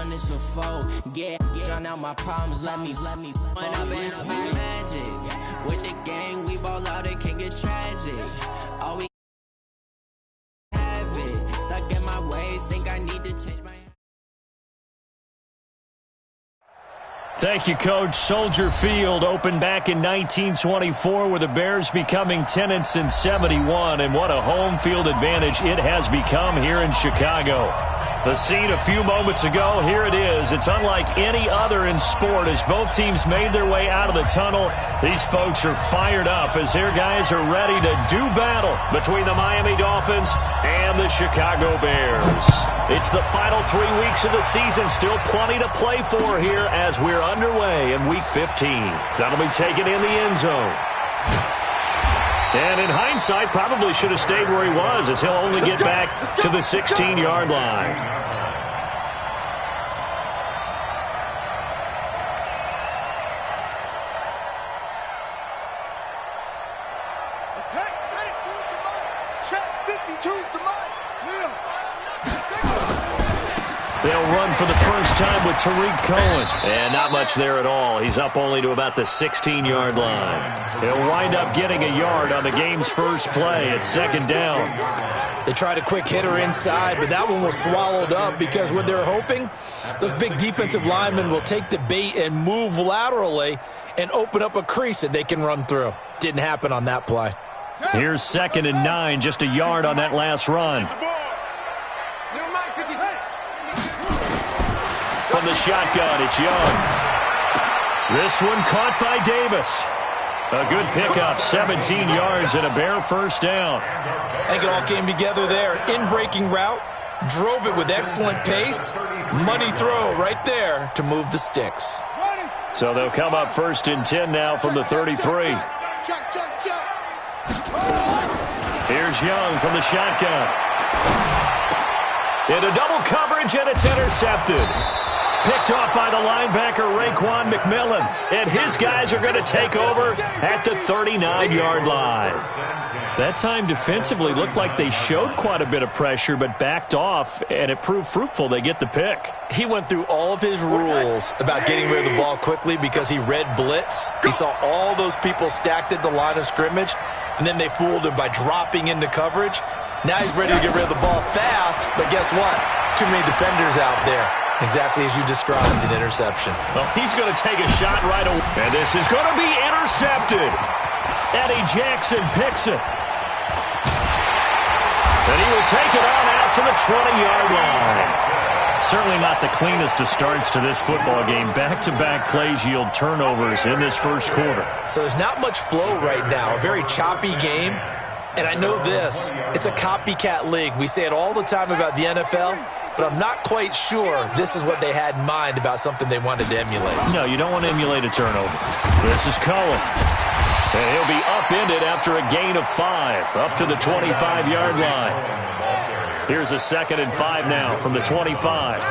done this before. Get drown out my problems, let me. When I've been up is magic. With the gang, we ball out, it can get tragic. All we have it. Stuck in my ways, think I need to change my. Thank you, Coach. Soldier Field opened back in 1924 with the Bears becoming tenants in 71, and what a home field advantage it has become here in Chicago. The scene a few moments ago, here it is. It's unlike any other in sport as both teams made their way out of the tunnel. These folks are fired up as their guys are ready to do battle between the Miami Dolphins and the Chicago Bears. It's the final 3 weeks of the season, still plenty to play for here as we're underway in Week 15. That'll be taken in the end zone. And in hindsight, probably should have stayed where he was as he'll only get back to the 16-yard line. They'll run for the first time with Tariq Cohen. And not much there at all. He's up only to about the 16-yard line. He'll wind up getting a yard on the game's first play at second down. They tried a quick hitter inside, but that one was swallowed up because what they're hoping, those big defensive linemen will take the bait and move laterally and open up a crease that they can run through. Didn't happen on that play. Here's 2nd and 9, just a yard on that last run. From the shotgun, it's Young. This one caught by Davis. A good pickup, 17 yards and a Bear first down. I think it all came together there. In-breaking route, drove it with excellent pace. Money throw right there to move the sticks. So they'll come up 1st and 10 now from the 33. Here's Young from the shotgun. Into double coverage, and it's intercepted. Picked off by the linebacker, Raekwon McMillan. And his guys are going to take over at the 39-yard line. That time defensively looked like they showed quite a bit of pressure but backed off, and it proved fruitful. They get the pick. He went through all of his rules about getting rid of the ball quickly because he read blitz. He saw all those people stacked at the line of scrimmage, and then they fooled him by dropping into coverage. Now he's ready to get rid of the ball fast, but guess what? Too many defenders out there. Exactly as you described, an interception. Well, he's going to take a shot right away. And this is going to be intercepted. Eddie Jackson picks it. And he will take it on out to the 20-yard line. Certainly not the cleanest of starts to this football game. Back-to-back plays yield turnovers in this first quarter. So there's not much flow right now. A very choppy game. And I know this. It's a copycat league. We say it all the time about the NFL. But I'm not quite sure this is what they had in mind about something they wanted to emulate. No, you don't want to emulate a turnover. This is Cohen. And he'll be upended after a gain of 5, up to the 25-yard line. Here's a 2nd and 5 now from the 25.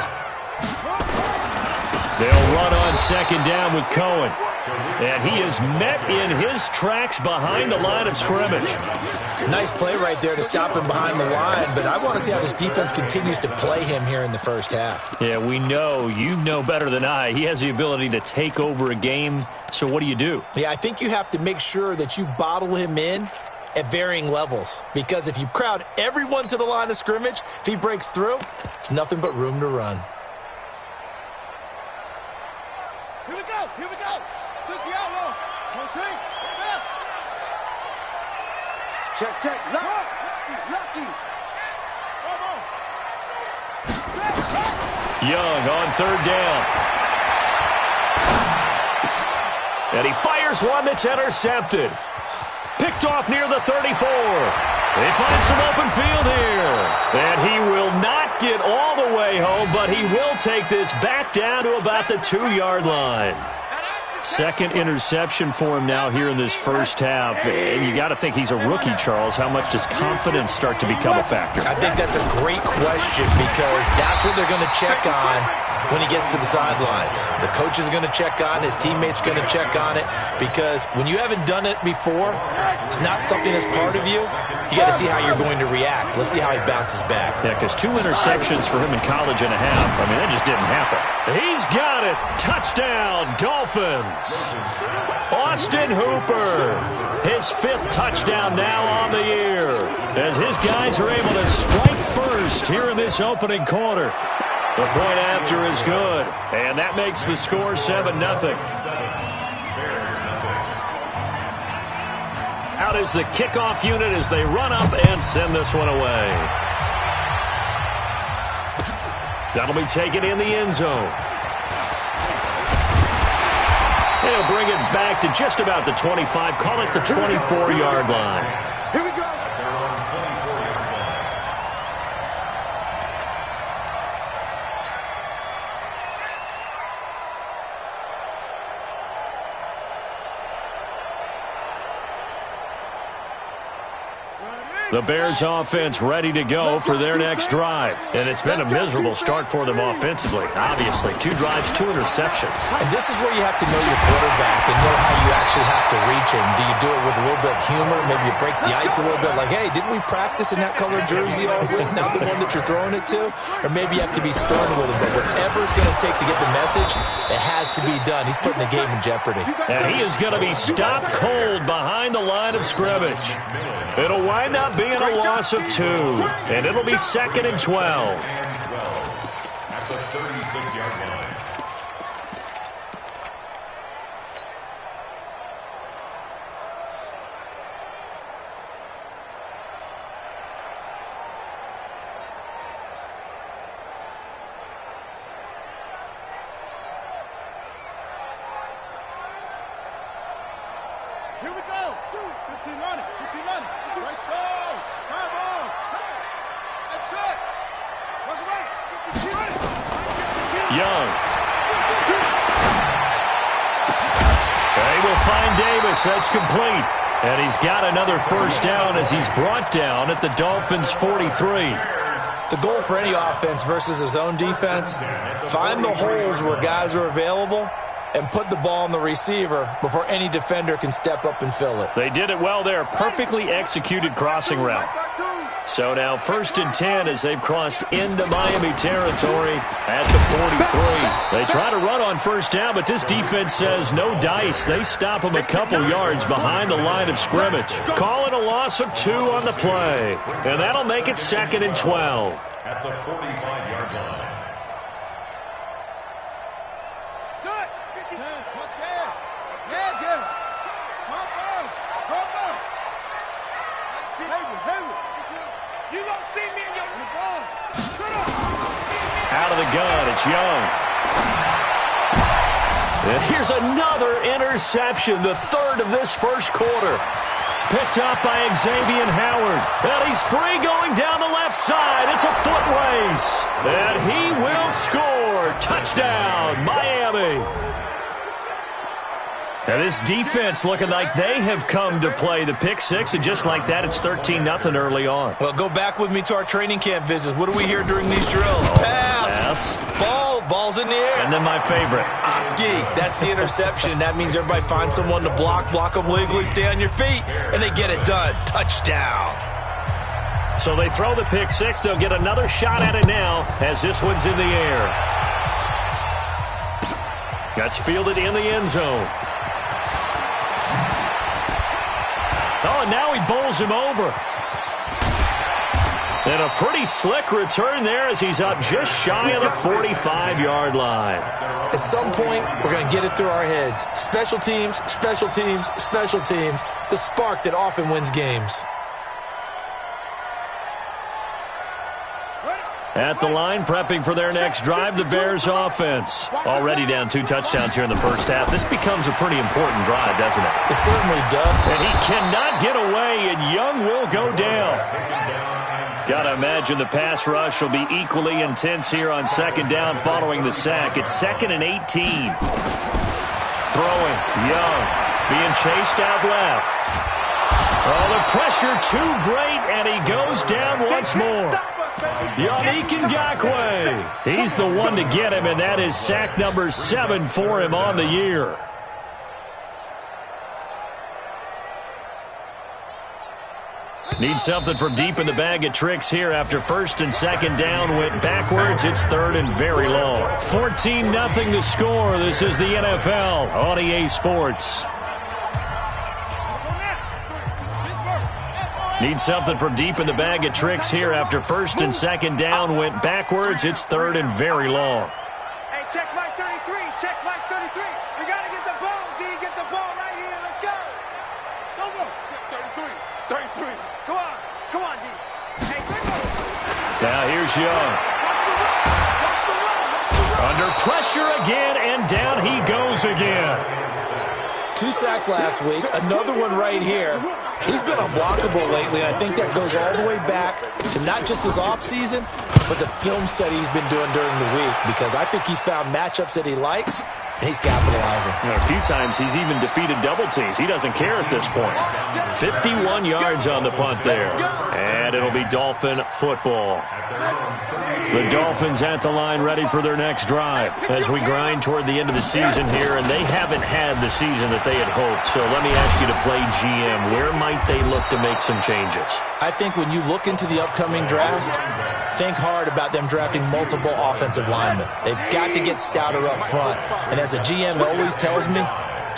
They'll run on 2nd down with Cohen. And he is met in his tracks behind the line of scrimmage. Nice play right there to stop him behind the line, but I want to see how this defense continues to play him here in the first half. Yeah, we know. You know better than I. He has the ability to take over a game, so what do? Yeah, I think you have to make sure that you bottle him in at varying levels, because if you crowd everyone to the line of scrimmage, if he breaks through, there's nothing but room to run. Here we go, here we go. Sissy outlaw. One team. Check, check. Lucky. Come on. Young on 3rd down. And he fires one that's intercepted. Picked off near the 34. They find some open field here. And he will not get all the way home, but he will take this back down to about the 2-yard line. 2nd interception for him now here in this first half. And you got to think he's a rookie, Charles. How much does confidence start to become a factor? I think that's a great question because that's what they're going to check on when he gets to the sidelines. The coach is going to check on it. His teammates are going to check on it, because when you haven't done it before, it's not something that's part of you. You got to see how you're going to react. Let's see how he bounces back. Yeah, because 2 interceptions for him in college and a half. I mean, that just didn't happen. He's got it. Touchdown, Dolphins. Austin Hooper, his 5th touchdown now on the year, as his guys are able to strike first here in this opening quarter. The point after is good, and that makes the score 7-0. Out is the kickoff unit as they run up and send this one away. That'll be taken in the end zone. They'll bring it back to just about the 25, call it the 24-yard line. Here we go. The Bears offense ready to go for their next drive. And it's been a miserable start for them offensively. Obviously, 2 drives, 2 interceptions. And this is where you have to know your quarterback and know how you actually have to reach him. Do you do it with a little bit of humor? Maybe you break the ice a little bit, like, hey, didn't we practice in that colored jersey all week? Not the one that you're throwing it to? Or maybe you have to be stern with him. But whatever it's going to take to get the message, it has to be done. He's putting the game in jeopardy. And he is going to be stopped cold behind the line of scrimmage. It'll wind up being a loss of 2, and it'll be 2nd and 12. At the 36-yard line. Here we go. 15 on it. 15 on it. Right side. 5 on. That's it. What's right? 15 on it. Young. They will find Davis. That's complete. And he's got another first down as he's brought down at the Dolphins' 43. The goal for any offense versus his own defense, find the holes where guys are available and put the ball on the receiver before any defender can step up and fill it. They did it well there. Perfectly executed crossing route. So now 1st and 10 as they've crossed into Miami territory at the 43. They try to run on first down, but this defense says no dice. They stop them a couple yards behind the line of scrimmage. Call it a loss of 2 on the play. And that'll make it 2nd and 12. At the 45-yard line. Set. Let's go. Yeah, Jim. Come on. Hayward. You don't see me in your ball. Shut up. Out of the gun, it's Young. And here's another interception, the 3rd of this first quarter. Picked up by Xavier Howard. And he's free going down the left side. It's a foot race. And he will score. Touchdown, Miami. And this defense looking like they have come to play the pick 6, and just like that, it's 13-0 early on. Well, go back with me to our training camp visits. What do we hear during these drills? Pass. Ball's in the air. And then my favorite. Oski, that's the interception. That means everybody finds someone to block them legally, stay on your feet, and they get it done. Touchdown. So they throw the pick 6. They'll get another shot at it now as this one's in the air. That's fielded in the end zone. Oh, and now he bowls him over. And a pretty slick return there as he's up just shy of the 45-yard line. At some point, we're going to get it through our heads. Special teams. The spark that often wins games. At the line, prepping for their next drive, the Bears offense. Already down 2 touchdowns here in the first half. This becomes a pretty important drive, doesn't it? It certainly does. And he cannot get away, and Young will go down. Got to imagine the pass rush will be equally intense here on 2nd down following the sack. It's 2nd and 18. Throwing, Young, being chased out left. Oh, the pressure too great, and he goes down once more. Yannick Ngakoue. He's the one to get him, and that is sack number 7 for him on the year. Need something from deep in the bag of tricks here after first and second down went backwards. It's third and very long. 14-0 the score. This is the NFL on EA Sports. Need something from deep in the bag of tricks here after first and second down went backwards. It's third and very long. Hey, check Mike 33. Check Mike 33. We got to get the ball, D. Get the ball right here. Let's go. Go. Check 33. 33. Come on, D. Hey, now here's Young. Under pressure again, and down he goes again. 2 sacks last week, another one right here. He's been unblockable lately, and I think that goes all the way back to not just his offseason, but the film study he's been doing during the week, because I think he's found matchups that he likes, and he's capitalizing. A few times he's even defeated double teams. He doesn't care at this point. 51 yards on the punt there. And it'll be Dolphin football. The Dolphins at the line ready for their next drive as we grind toward the end of the season here, and they haven't had the season that they had hoped. So let me ask you to play GM. Where might they look to make some changes? I think when you look into the upcoming draft, think hard about them drafting multiple offensive linemen. They've got to get stouter up front. And as a GM always tells me,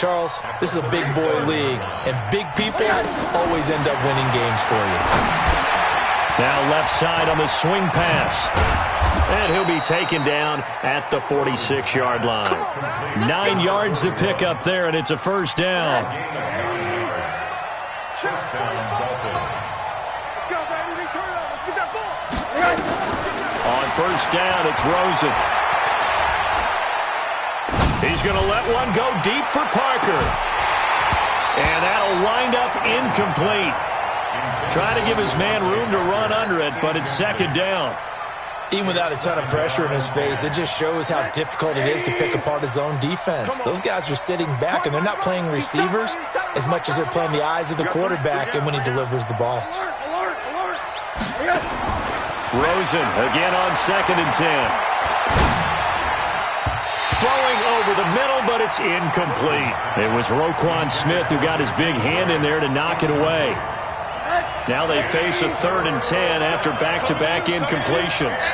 Charles, this is a big boy league, and big people always end up winning games for you. Now left side on the swing pass. And he'll be taken down at the 46-yard line. 9 yards to pick up there, and it's a first down. On first down, it's Rosen. He's going to let one go deep for Parker. And that'll wind up incomplete. Trying to give his man room to run under it, but it's second down. Even without a ton of pressure in his face, it just shows how difficult it is to pick apart his own defense. Those guys are sitting back, and they're not playing receivers as much as they're playing the eyes of the quarterback and when he delivers the ball. Rosen again on 2nd and 10. Throwing over the middle, but it's incomplete. It was Roquan Smith who got his big hand in there to knock it away. Now they face a 3rd and 10 after back-to-back incompletions.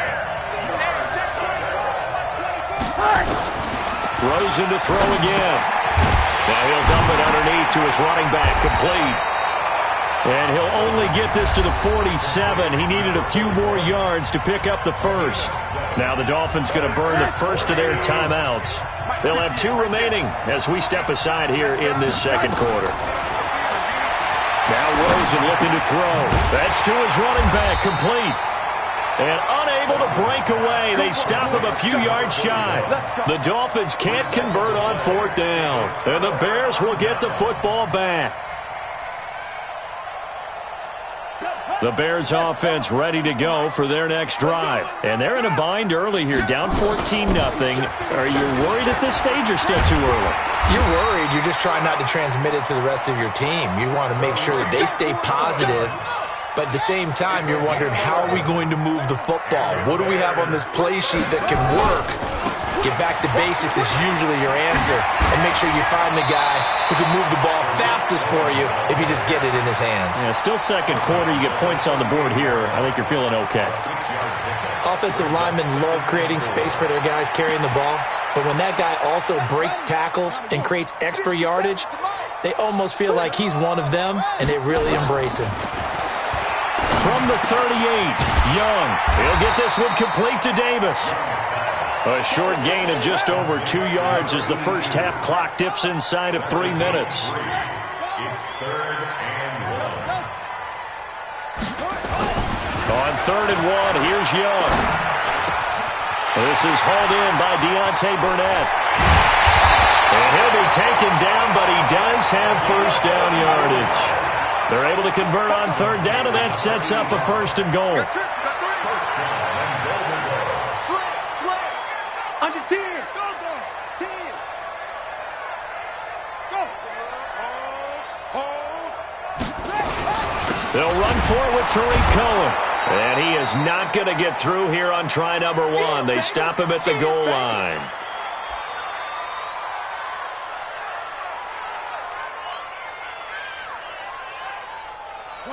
Rosen to throw again. Now he'll dump it underneath to his running back, complete. And he'll only get this to the 47. He needed a few more yards to pick up the first. Now the Dolphins going to burn the first of their timeouts. They'll have 2 remaining as we step aside here in this second quarter. Now Rosen looking to throw. That's to his running back, complete. And unable to break away. They stop him a few yards shy. The Dolphins can't convert on 4th down. And the Bears will get the football back. The Bears offense ready to go for their next drive. And they're in a bind early here, down 14-0. Are you worried at this stage or still too early? You're worried. You're just trying not to transmit it to the rest of your team. You want to make sure that they stay positive. But at the same time, you're wondering, how are we going to move the football? What do we have on this play sheet that can work? Get back to basics is usually your answer. And make sure you find the guy who can move the ball fastest for you if you just get it in his hands. Yeah, still second quarter. You get points on the board here. I think you're feeling okay. Offensive linemen love creating space for their guys carrying the ball. But when that guy also breaks tackles and creates extra yardage, they almost feel like he's one of them, and they really embrace him. From the 38, Young. He'll get this one complete to Davis. A short gain of just over 2 yards as the first half clock dips inside of 3 minutes. It's 3rd and 1. On 3rd and 1, here's Young. This is hauled in by Deontay Burnett. And he'll be taken down, but he does have first down yardage. They're able to convert on 3rd down, and that sets up a 1st and goal. Under 10. Go. 10. Go. Hold. They'll run for it with Tariq Cohen. And he is not going to get through here on try number 1. They stop him at the goal line.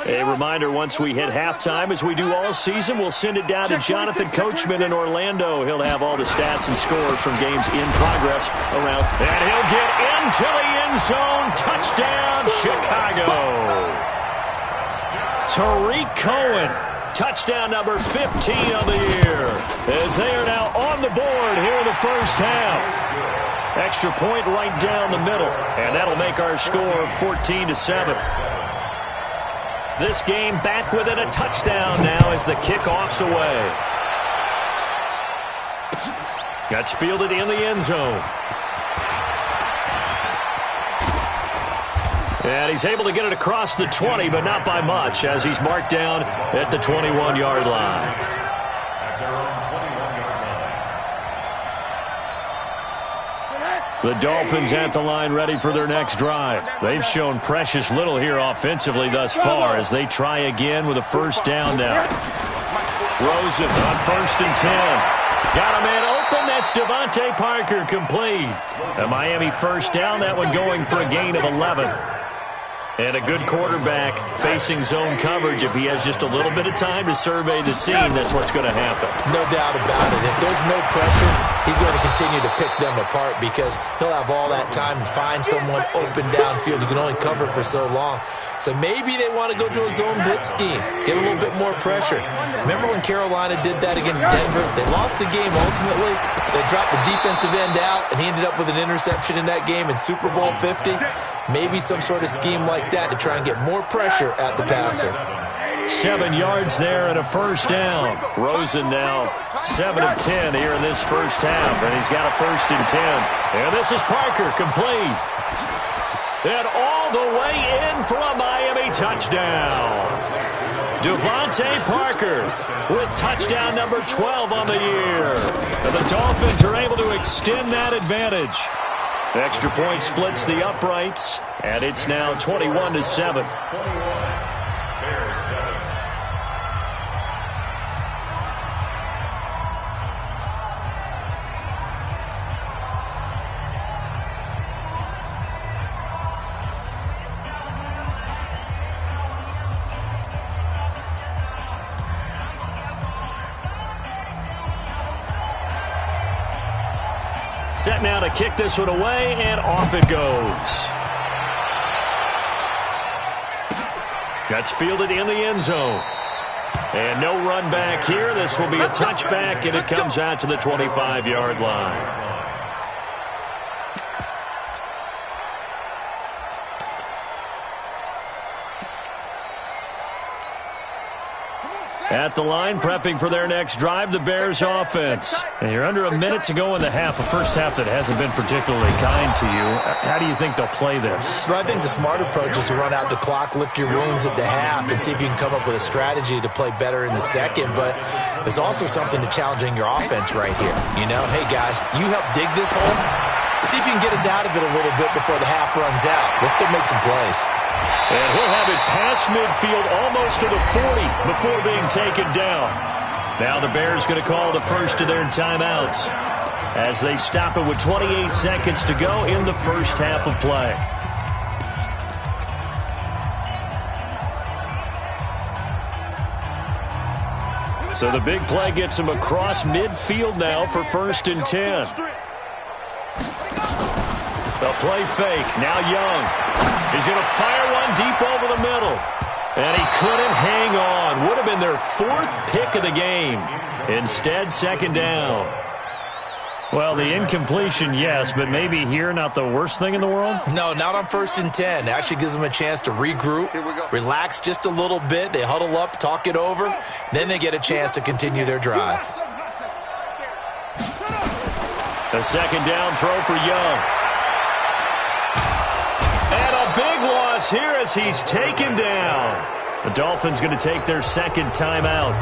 A reminder, once we hit halftime, as we do all season, we'll send it down to Jonathan Coachman in Orlando. He'll have all the stats and scores from games in progress around. And he'll get into the end zone. Touchdown, Chicago. Tariq Cohen, touchdown number 15 of the year, as they are now on the board here in the first half. Extra point right down the middle, and that'll make our score 14-7. This game back within a touchdown now as the kickoff's away. That's fielded in the end zone. And he's able to get it across the 20, but not by much, as he's marked down at the 21-yard line. The Dolphins at the line ready for their next drive. They've shown precious little here offensively thus far as they try again with a first down now. Rosen on 1st and 10. Got a man open. That's Devontae Parker, complete. A Miami first down, that one going for a gain of 11. And a good quarterback facing zone coverage. If he has just a little bit of time to survey the scene, that's what's going to happen. No doubt about it. If there's no pressure, he's going to continue to pick them apart because he'll have all that time to find someone open downfield. You can only cover for so long. So maybe they want to go to a zone blitz scheme, get a little bit more pressure. Remember when Carolina did that against Denver? They lost the game ultimately. They dropped the defensive end out, and he ended up with an interception in that game in Super Bowl 50. Maybe some sort of scheme like that to try and get more pressure at the passer. 7 yards there and a first down. Rosen now 7 of 10 here in this first half, and he's got a 1st and 10. And this is Parker, complete. And all the way in for a Miami touchdown. Devontae Parker with touchdown number 12 on the year. And the Dolphins are able to extend that advantage. Extra point splits the uprights, and it's now 21-7. Set now to kick this one away, and off it goes. That's fielded in the end zone. And no run back here. This will be a touchback, and it comes out to the 25-yard line. At the line, prepping for their next drive, the Bears offense. And you're under a minute to go in the half, a first half that hasn't been particularly kind to you. How do you think they'll play this? Well, I think the smart approach is to run out the clock, lick your wounds at the half, and see if you can come up with a strategy to play better in the second. But there's also something to challenging your offense right here. You know, hey, guys, you help dig this hole. See if you can get us out of it a little bit before the half runs out. Let's go make some plays. And he'll have it past midfield almost to the 40 before being taken down. Now the Bears going to call the first of their timeouts as they stop it with 28 seconds to go in the first half of play. So the big play gets him across midfield now for 1st and 10. They'll play fake. Now Young. He's going to fire one deep over the middle. And he couldn't hang on. Would have been their 4th pick of the game. Instead, 2nd down. Well, the incompletion, yes, but maybe here not the worst thing in the world? No, not on 1st and 10. It actually gives them a chance to regroup, relax just a little bit. They huddle up, talk it over. Then they get a chance to continue their drive. A 2nd down throw for Young. And a big loss here as he's taken down. The Dolphins going to take their 2nd timeout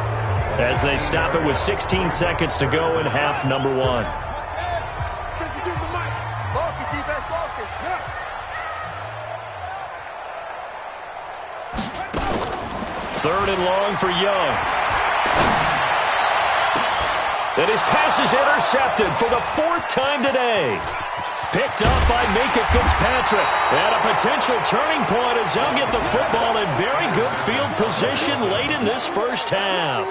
as they stop it with 16 seconds to go in half number 1. 3rd and long for Young. And his pass is intercepted for the 4th time today. Picked up by Minka Fitzpatrick. And a potential turning point as they'll get the football in very good field position late in this first half.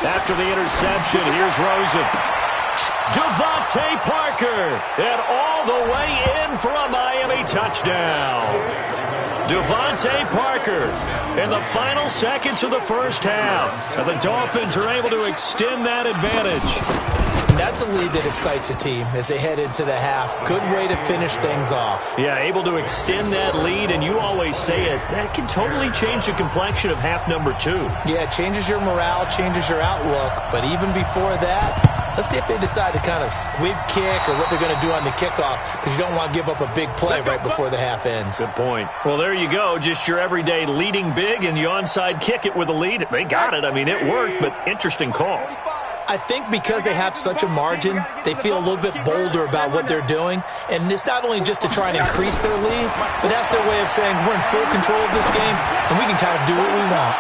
After the interception, here's Rosen. Devontae Parker. And all the way in for a Miami touchdown. Devontae Parker in the final seconds of the first half. And the Dolphins are able to extend that advantage. And that's a lead that excites a team as they head into the half. Good way to finish things off. Yeah, able to extend that lead, and you always say it, that can totally change the complexion of half number 2. Yeah, it changes your morale, changes your outlook. But even before that, let's see if they decide to kind of squib kick or what they're going to do on the kickoff, because you don't want to give up a big play right before the half ends. Good point. Well, there you go. Just your everyday leading big, and you onside kick it with a lead. They got it. I mean, it worked, but interesting call. I think because they have such a margin, they feel a little bit bolder about what they're doing. And it's not only just to try and increase their lead, but that's their way of saying we're in full control of this game, and we can kind of do what we want.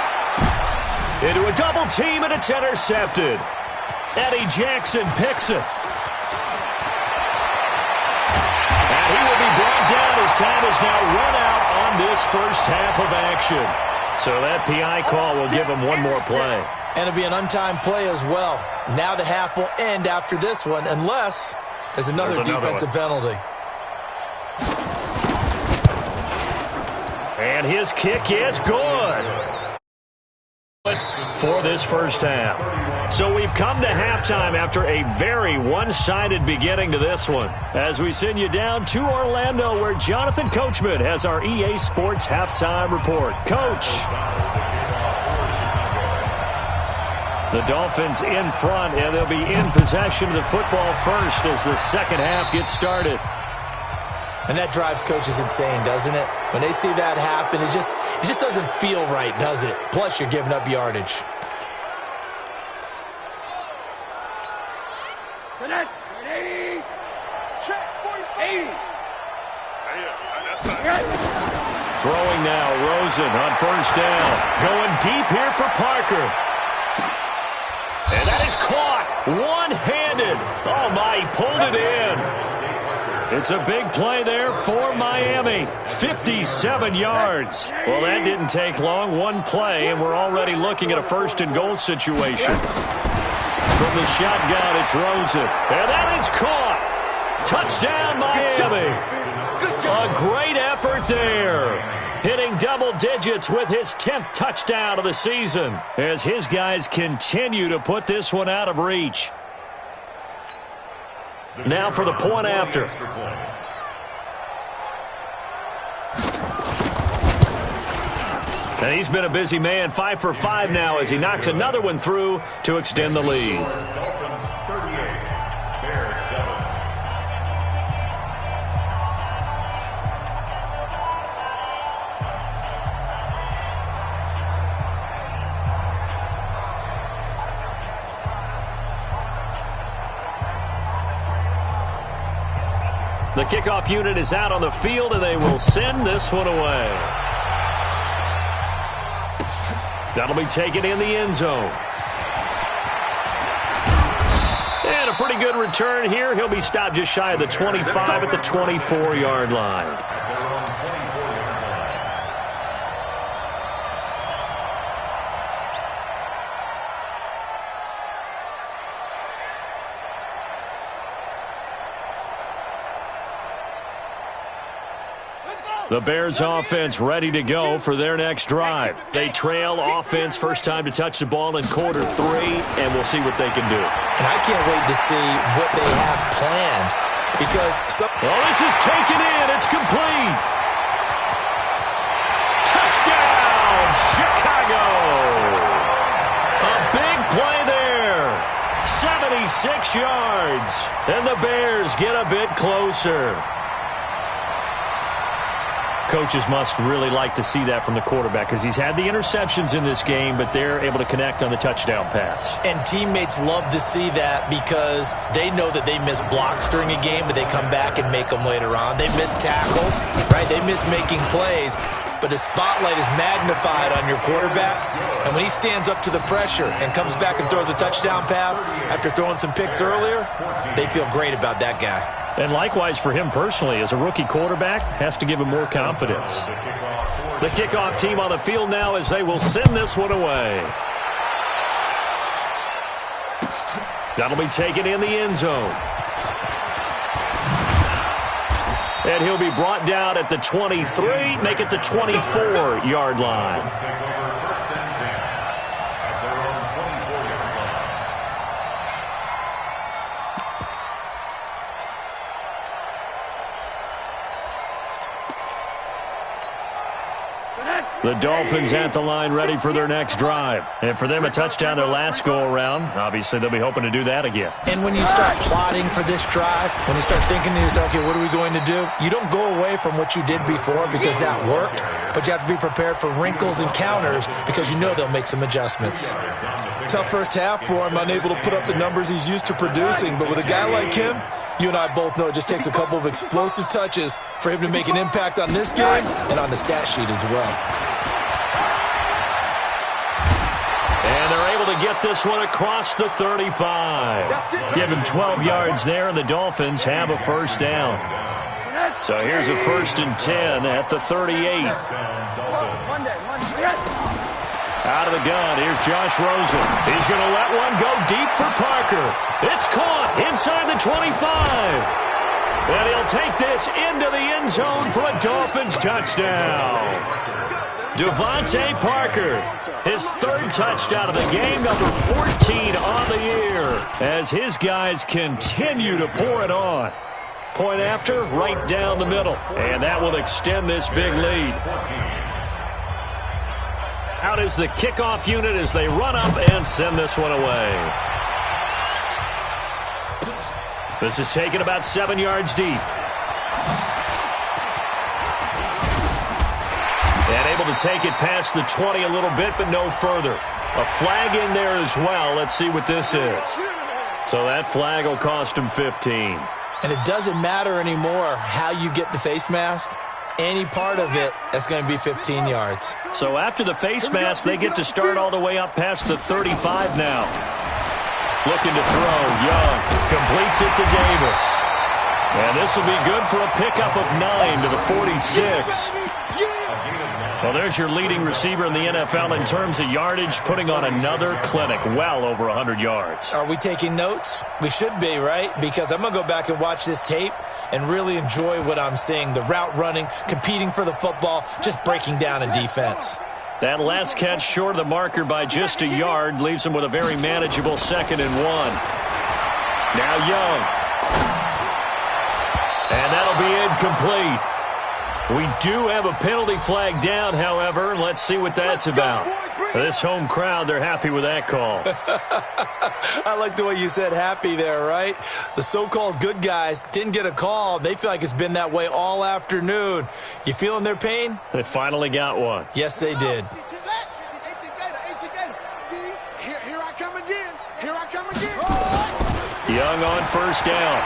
Into a double team, and it's intercepted. Eddie Jackson picks it. And he will be brought down as time is now run out on this first half of action. So that PI call will give him one more play. And it'll be an untimed play as well. Now the half will end after this one, unless there's another defensive penalty. And his kick is good for this first half. So we've come to halftime after a very one-sided beginning to this one. As we send you down to Orlando, where Jonathan Coachman has our EA Sports halftime report. Coach. The Dolphins in front, and they'll be in possession of the football first as the second half gets started. And that drives coaches insane, doesn't it? When they see that happen, it just doesn't feel right, does it? Plus, you're giving up yardage. Throwing now, Rosen on first down. Going deep here for Parker. And that is caught one-handed. Oh, my, he pulled it in. It's a big play there for Miami. 57 yards. Well, that didn't take long. One play, and we're already looking at a first-and-goal situation. From the shotgun, it's Rosen. And that is caught. Touchdown, Miami. A great effort there. Hitting double digits with his 10th touchdown of the season as his guys continue to put this one out of reach. Now for the point after. And he's been a busy man, 5 for 5 now as he knocks another one through to extend the lead. Dolphins 38, Bears 7. The kickoff unit is out on the field, and they will send this one away. That'll be taken in the end zone. And a pretty good return here. He'll be stopped just shy of the 25 at the 24-yard line. The Bears offense ready to go for their next drive. They trail offense first time to touch the ball in quarter 3, and we'll see what they can do. And I can't wait to see what they have planned because this is taken in. It's complete. Touchdown, Chicago. A big play there. 76 yards. And the Bears get a bit closer. Coaches must really like to see that from the quarterback because he's had the interceptions in this game, but they're able to connect on the touchdown pass. And teammates love to see that because they know that they miss blocks during a game, but they come back and make them later on. They miss tackles, right? They miss making plays. but the spotlight is magnified on your quarterback. And when he stands up to the pressure and comes back and throws a touchdown pass after throwing some picks earlier, they feel great about that guy. And likewise for him personally, as a rookie quarterback, has to give him more confidence. The kickoff team on the field now as they will send this one away. That'll be taken in the end zone. And he'll be brought down at the 23, make it the 24-yard line. The Dolphins at the line ready for their next drive. And for them, a touchdown their last go-around. Obviously, they'll be hoping to do that again. And when you start plotting for this drive, when you start thinking to yourself, okay, what are we going to do? You don't go away from what you did before because that worked, but you have to be prepared for wrinkles and counters because you know they'll make some adjustments. Tough first half for him, unable to put up the numbers he's used to producing, but with a guy like him, you and I both know it just takes a couple of explosive touches for him to make an impact on this game and on the stat sheet as well. And they're able to get this one across the 35. Give him 12 yards there, and the Dolphins have a first down. So here's a 1st and 10 at the 38. Out of the gun, here's Josh Rosen. He's going to let one go deep for Parker. It's caught inside the 25. And he'll take this into the end zone for a Dolphins touchdown. Devontae Parker, his 3rd touchdown of the game, number 14 on the year, as his guys continue to pour it on. Point after, right down the middle, and that will extend this big lead. Out is the kickoff unit as they run up and send this one away. This is taken about 7 yards deep. And able to take it past the 20 a little bit, but no further. A flag in there as well. Let's see what this is. So that flag will cost him 15. And it doesn't matter anymore how you get the face mask. Any part of it is going to be 15 yards. So after the face mask, they get to start all the way up past the 35 now. Looking to throw. Young completes it to Davis. And this will be good for a pickup of 9 to the 46. Well, there's your leading receiver in the NFL in terms of yardage, putting on another clinic, well over 100 yards. Are we taking notes? We should be, right? Because I'm going to go back and watch this tape and really enjoy what I'm seeing. The route running, competing for the football, just breaking down in defense. That last catch short of the marker by just a yard leaves him with a very manageable 2nd and 1. Now Young. And that'll be incomplete. We do have a penalty flag down, however. Let's see what that's about. This home crowd, they're happy with that call. I like the way you said happy there, right? The so-called good guys didn't get a call. They feel like it's been that way all afternoon. You feeling their pain? They finally got one. Yes, they did. Here I come again. Here I come again. Young on 1st down.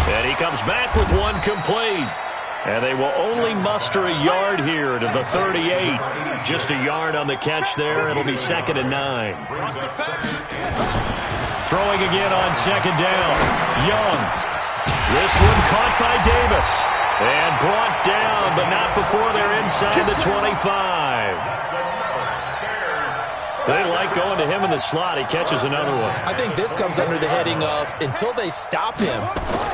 And he comes back with one complete. And they will only muster a yard here to the 38. Just a yard on the catch there. It'll be 2nd and 9. Throwing again on 2nd down. Young. This one caught by Davis. And brought down, but not before they're inside the 25. They like going to him in the slot. He catches another one. I think this comes under the heading of, until they stop him,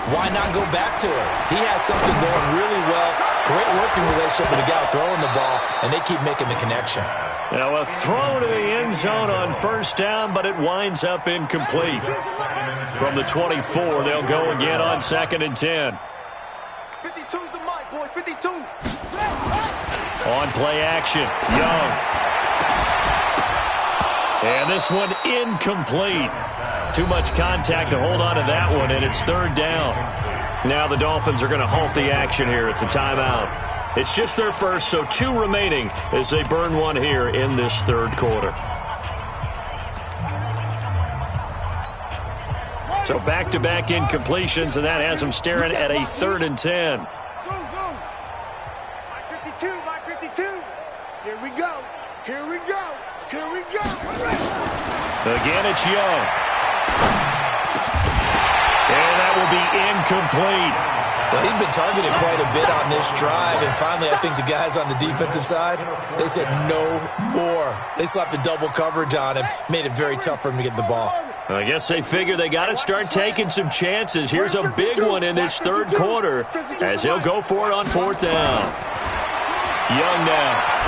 why not go back to it? He has something going really well. Great working relationship with the guy throwing the ball, and they keep making the connection. Now a throw to the end zone on 1st down, but it winds up incomplete. From the 24, they'll go again on 2nd and 10. 52's the mic, boys. 52. On play action, Young. And this one incomplete. Too much contact to hold on to that one, and it's 3rd down. Now the Dolphins are going to halt the action here. It's a timeout. It's just their first, so 2 remaining as they burn one here in this 3rd quarter. So back-to-back incompletions, and that has them staring at a 3rd and 10. Here we go. Here we go. Again, it's Young. And that will be incomplete. Well, he'd been targeted quite a bit on this drive, and finally I think the guys on the defensive side, they said no more. They slapped the double coverage on him, made it very tough for him to get the ball. I guess they figure they got to start taking some chances. Here's a big one in this third quarter as he'll go for it on fourth down. Young now.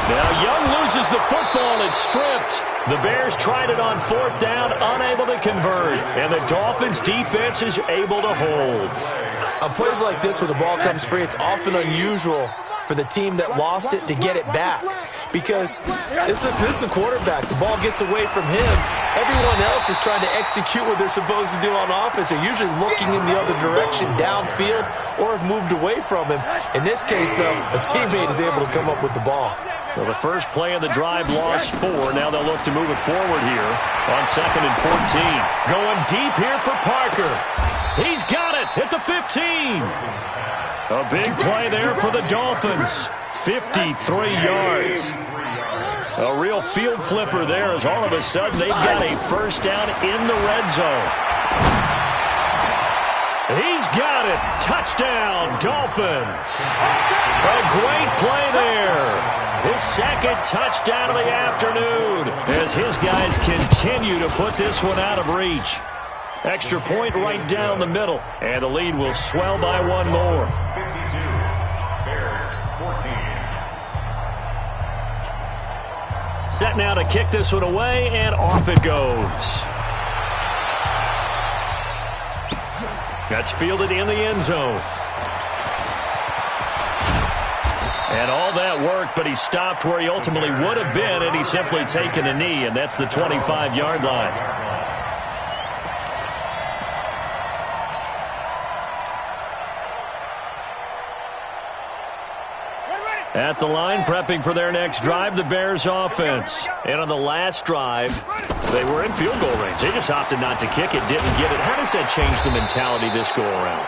Now Young loses the football. It's stripped. The Bears tried it on fourth down, unable to convert. And the Dolphins' defense is able to hold. On plays like this, when the ball comes free, it's often unusual for the team that lost it to get it back. Because this is the quarterback. The ball gets away from him. Everyone else is trying to execute what they're supposed to do on offense. They're usually looking in the other direction, downfield, or have moved away from him. In this case, though, a teammate is able to come up with the ball. Well, the first play of the drive lost 4. Now they'll look to move it forward here on 2nd and 14. Going deep here for Parker. He's got it at the 15. A big play there for the Dolphins. 53 yards. A real field flipper there as all of a sudden they've got a first down in the red zone. He's got it. Touchdown, Dolphins. A great play there. His second touchdown of the afternoon as his guys continue to put this one out of reach. Extra point right down the middle, and the lead will swell by one more. 52, Bears 14. Set now to kick this one away, and off it goes. That's fielded in the end zone. And all that work, but he stopped where he ultimately would have been, and he's simply taken a knee, and that's the 25-yard line. At the line, prepping for their next drive, the Bears offense. And on the last drive, they were in field goal range. They just opted not to kick it, didn't get it. How does that change the mentality this go-around?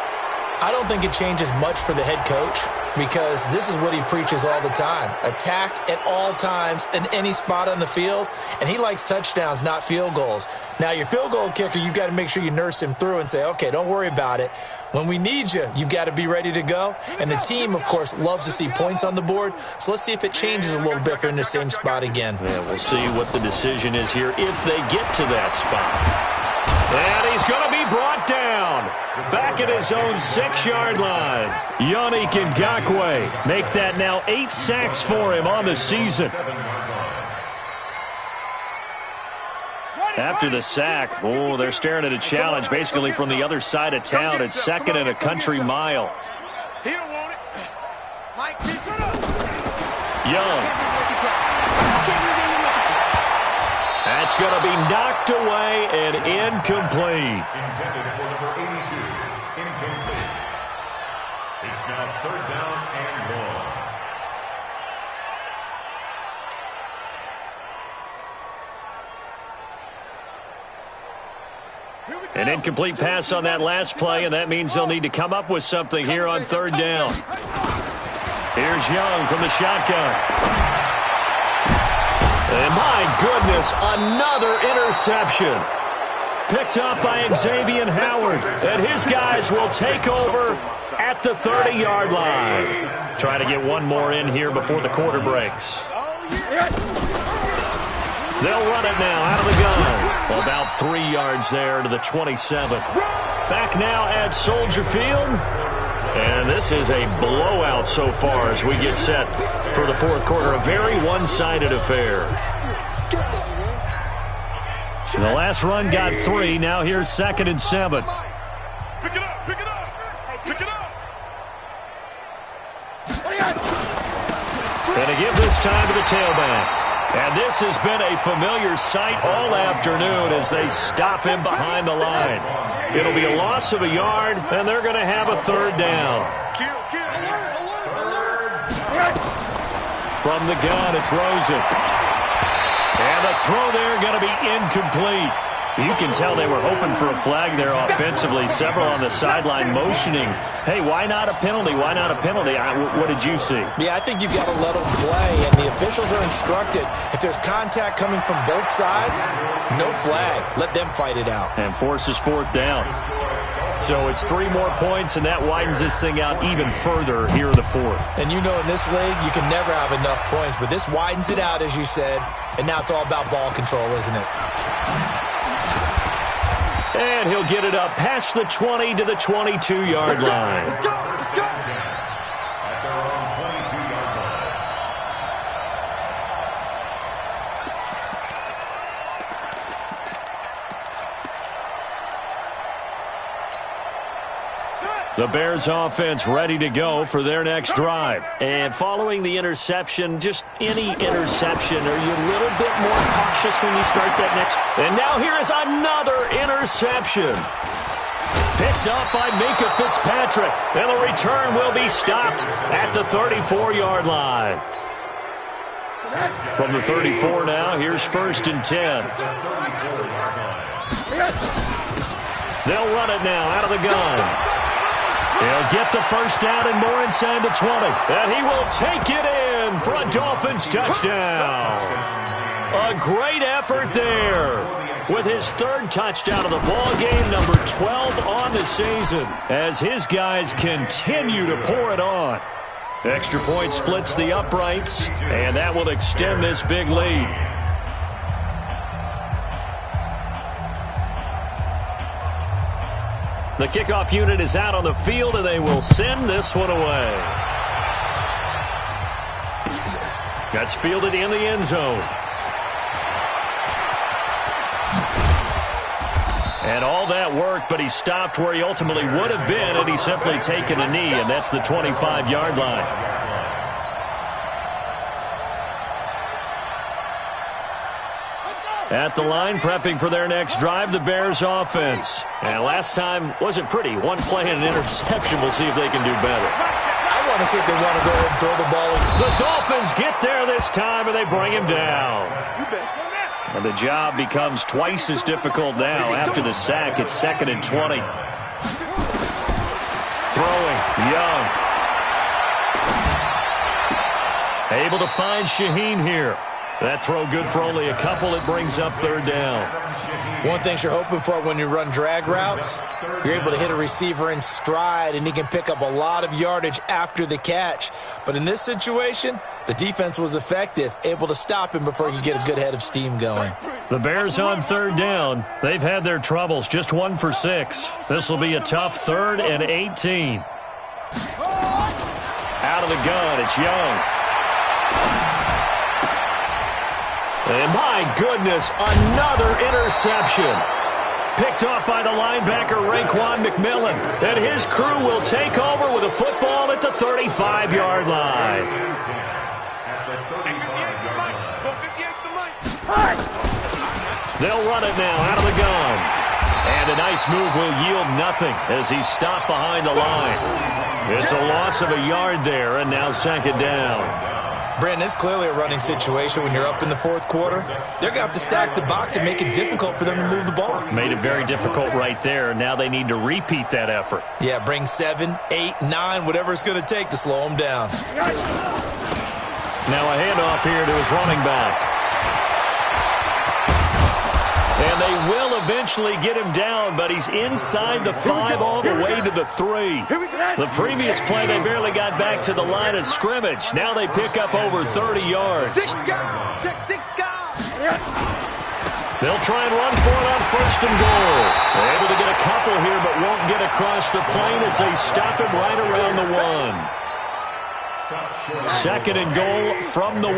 I don't think it changes much for the head coach because this is what he preaches all the time. Attack at all times in any spot on the field, and he likes touchdowns, not field goals. Now, your field goal kicker, you've got to make sure you nurse him through and say, okay, don't worry about it. When we need you, you've got to be ready to go. And the team, of course, loves to see points on the board. So let's see if it changes a little bit if they're in the same spot again. Yeah, we'll see what the decision is here if they get to that spot. And he's going to be brought down. Back at his own 6-yard line. Yannick Ngakoue make that now 8 sacks for him on the season. After the sack, they're staring at a challenge basically from the other side of town. It's 2nd and a country mile. Young. That's going to be knocked away and incomplete. Intended for number 82, incomplete. It's now 3rd down and long. An incomplete pass on that last play, and that means they'll need to come up with something here on 3rd down. Here's Young from the shotgun. And my goodness, another interception. Picked up by Xavier Howard. And his guys will take over at the 30-yard line. Trying to get one more in here before the quarter breaks. They'll run it now out of the gun. About 3 yards there to the 27. Back now at Soldier Field. And this is a blowout so far as we get set for the fourth quarter. A very one-sided affair. The last run got 3. Now here's 2nd and 7. Pick it up, pick it up, pick it up. And to give this time to the tailback. And this has been a familiar sight all afternoon as they stop him behind the line. It'll be a loss of a yard, and they're going to have a 3rd down. From the gun, it's Rosen. And the throw there going to be incomplete. You can tell they were hoping for a flag there offensively. Several on the sideline motioning, hey, why not a penalty? Why not a penalty? What did you see? Yeah, I think you've got to let them play, and the officials are instructed, if there's contact coming from both sides, no flag. Let them fight it out. And forces fourth down. So it's 3 more points, and that widens this thing out even further here in the fourth. And you know in this league, you can never have enough points, but this widens it out, as you said, and now it's all about ball control, isn't it? And he'll get it up past the 20 to the 22-yard line. At their own 22-yard line. The Bears offense ready to go for their next drive. And following the interception, just any interception, are you a little bit more cautious when you start that next? And now here is another interception. Picked up by Minkah Fitzpatrick. And the return will be stopped at the 34-yard line. From the 34 now, here's 1st and 10. They'll run it now out of the gun. He'll get the first down and more inside the 20. And he will take it in for a Dolphins touchdown. A great effort there with his 3rd touchdown of the ball game, number 12 on the season, as his guys continue to pour it on. Extra point splits the uprights, and that will extend this big lead. The kickoff unit is out on the field, and they will send this one away. That's fielded in the end zone. And all that work, but he stopped where he ultimately would have been had he simply taken a knee, and that's the 25-yard line. At the line, prepping for their next drive, the Bears offense. And last time wasn't pretty. One play and an interception. We'll see if they can do better. I want to see if they want to go ahead and throw the ball. The Dolphins get there this time, and they bring him down. And the job becomes twice as difficult now after the sack. It's 2nd and 20. Throwing, Young. Able to find Shaheen here. That throw good for only a couple. It brings up 3rd down. One thing you're hoping for when you run drag routes, you're able to hit a receiver in stride, and he can pick up a lot of yardage after the catch. But in this situation, the defense was effective, able to stop him before he could get a good head of steam going. The Bears on 3rd down. They've had their troubles, just 1 for 6. This will be a tough 3rd and 18. Out of the gun, it's Young. And my goodness, another interception. Picked off by the linebacker, Raekwon McMillan. And his crew will take over with a football at the 35-yard line. They'll run it now out of the gun. And a nice move will yield nothing as he's stopped behind the line. It's a loss of a yard there, and now 2nd down. Brandon, it's clearly a running situation when you're up in the 4th quarter. They're going to have to stack the box and make it difficult for them to move the ball. Made it very difficult right there. Now they need to repeat that effort. Yeah, bring 7, 8, 9, whatever it's going to take to slow them down. Now a handoff here to his running back. And they will eventually get him down, but he's inside the 5 all the way to the 3. The previous play, they barely got back to the line of scrimmage. Now they pick up over 30 yards. They'll try and run for it on 1st and goal. They're able to get a couple here, but won't get across the plane as they stop him right around the 1. 2nd and goal from the 1.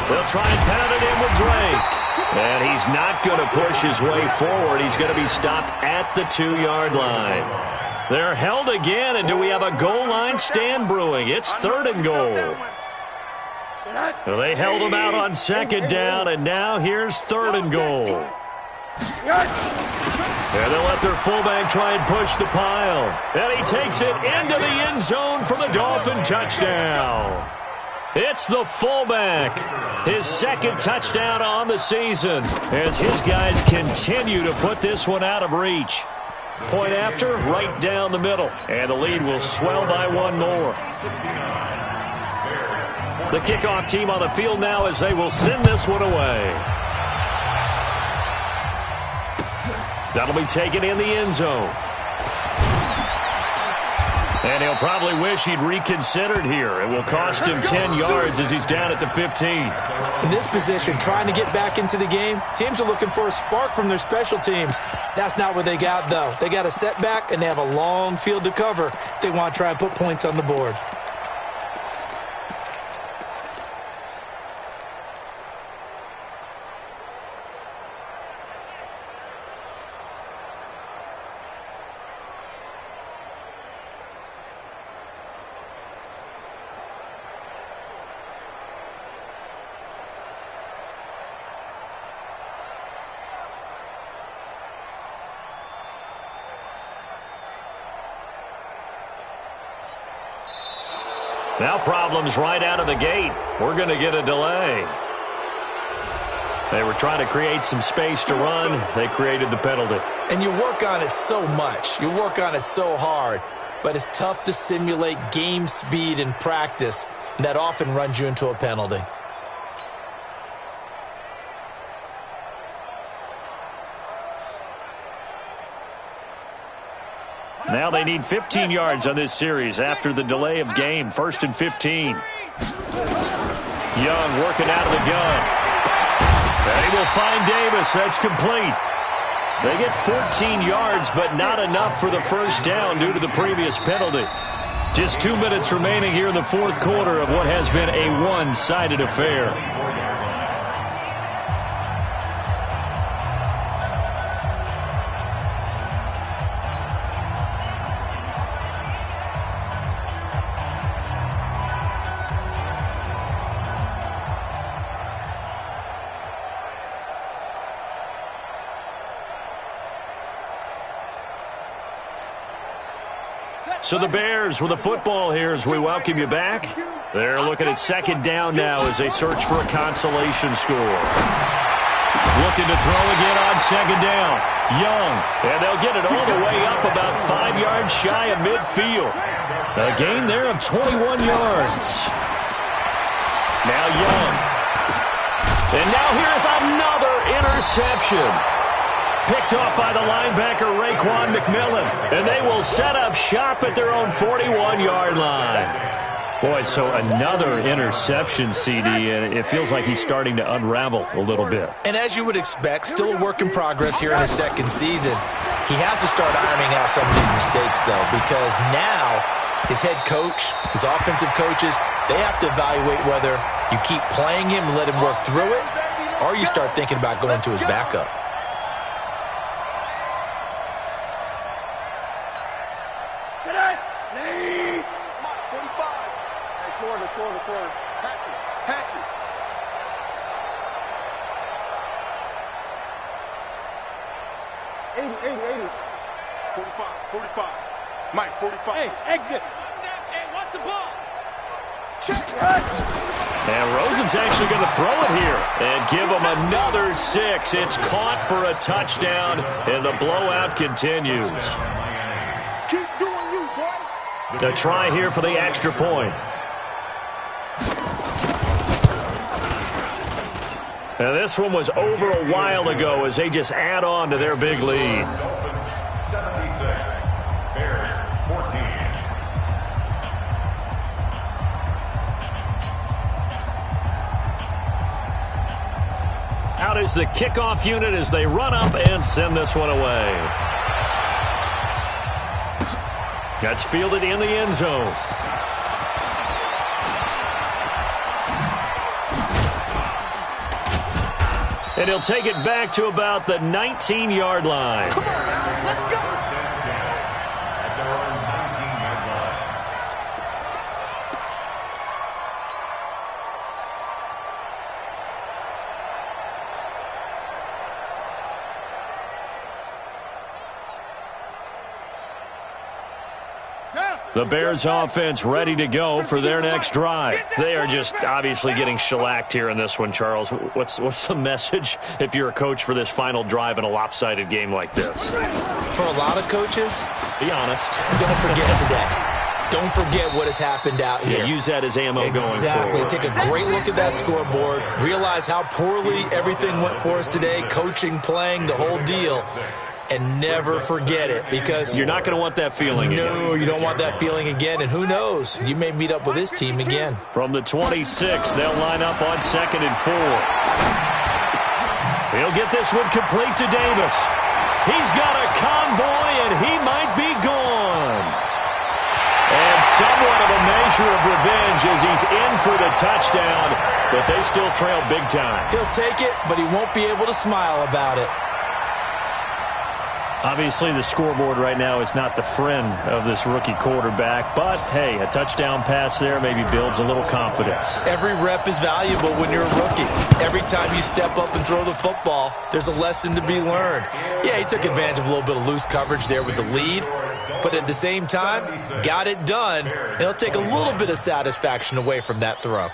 They'll try and pound it in with Drake. And he's not going to push his way forward. He's going to be stopped at the 2-yard line. They're held again, and do we have a goal line stand brewing? It's 3rd and goal. Well, they held him out on 2nd down, and now here's 3rd and goal. And they'll let their fullback try and push the pile. And he takes it into the end zone for the Dolphin touchdown. It's the fullback. His second touchdown on the season as his guys continue to put this one out of reach. Point after, right down the middle. And the lead will swell by one more. The kickoff team on the field now as they will send this one away. That'll be taken in the end zone. And he'll probably wish he'd reconsidered here. It will cost him 10 yards as he's down at the 15. In this position, trying to get back into the game, teams are looking for a spark from their special teams. That's not what they got, though. They got a setback, and they have a long field to cover if they want to try and put points on the board. Now problems right out of the gate. We're going to get a delay. They were trying to create some space to run. They created the penalty. And you work on it so much. You work on it so hard. But it's tough to simulate game speed in practice. And that often runs you into a penalty. Now they need 15 yards on this series after the delay of game. 1st and 15. Young working out of the gun. And he will find Davis. That's complete. They get 14 yards, but not enough for the first down due to the previous penalty. Just 2 minutes remaining here in the fourth quarter of what has been a one-sided affair. So the Bears with the football here as we welcome you back. They're looking at second down now as they search for a consolation score. Looking to throw again on second down. Young, and they'll get it all the way up about 5 yards shy of midfield. A gain there of 21 yards. Now Young. And now here's another interception. Picked off by the linebacker, Raekwon McMillan. And they will set up shop at their own 41-yard line. Boy, so another interception, CD, and it feels like he's starting to unravel a little bit. And as you would expect, still a work in progress here in his second season. He has to start ironing out some of these mistakes, though, because now his head coach, his offensive coaches, they have to evaluate whether you keep playing him and let him work through it, or you start thinking about going to his backup. Mike, 45. Hey, exit. Hey, what's the ball? Check. And Rosen's actually going to throw it here and give him another 6. It's caught for a touchdown, and the blowout continues. Keep doing you, boy. A try here for the extra point. And this one was over a while ago as they just add on to their big lead. 76. Bears 14. Out is the kickoff unit as they run up and send this one away. That's fielded in the end zone. And he'll take it back to about the 19-yard line. Come on, let's go. First and 10 at their own 19-yard line. Down. The Bears offense ready to go for their next drive. They are just obviously getting shellacked here in this one, Charles. What's the message if you're a coach for this final drive in a lopsided game like this? For a lot of coaches, be honest. Don't forget today. Don't forget what has happened out here. Yeah, use that as ammo going forward. Exactly. Take a great look at that scoreboard. Realize how poorly everything went for us today. Coaching, playing, the whole deal. And never forget it, because you're not going to want that feeling again. No, you don't want that feeling again. And who knows? You may meet up with this team again. From the 26, they'll line up on 2nd and 4. He'll get this one complete to Davis. He's got a convoy, and he might be gone. And somewhat of a measure of revenge as he's in for the touchdown, but they still trail big time. He'll take it, but he won't be able to smile about it. Obviously, the scoreboard right now is not the friend of this rookie quarterback, but, hey, a touchdown pass there maybe builds a little confidence. Every rep is valuable when you're a rookie. Every time you step up and throw the football, there's a lesson to be learned. Yeah, he took advantage of a little bit of loose coverage there with the lead, but at the same time, got it done. He'll take a little bit of satisfaction away from that throw.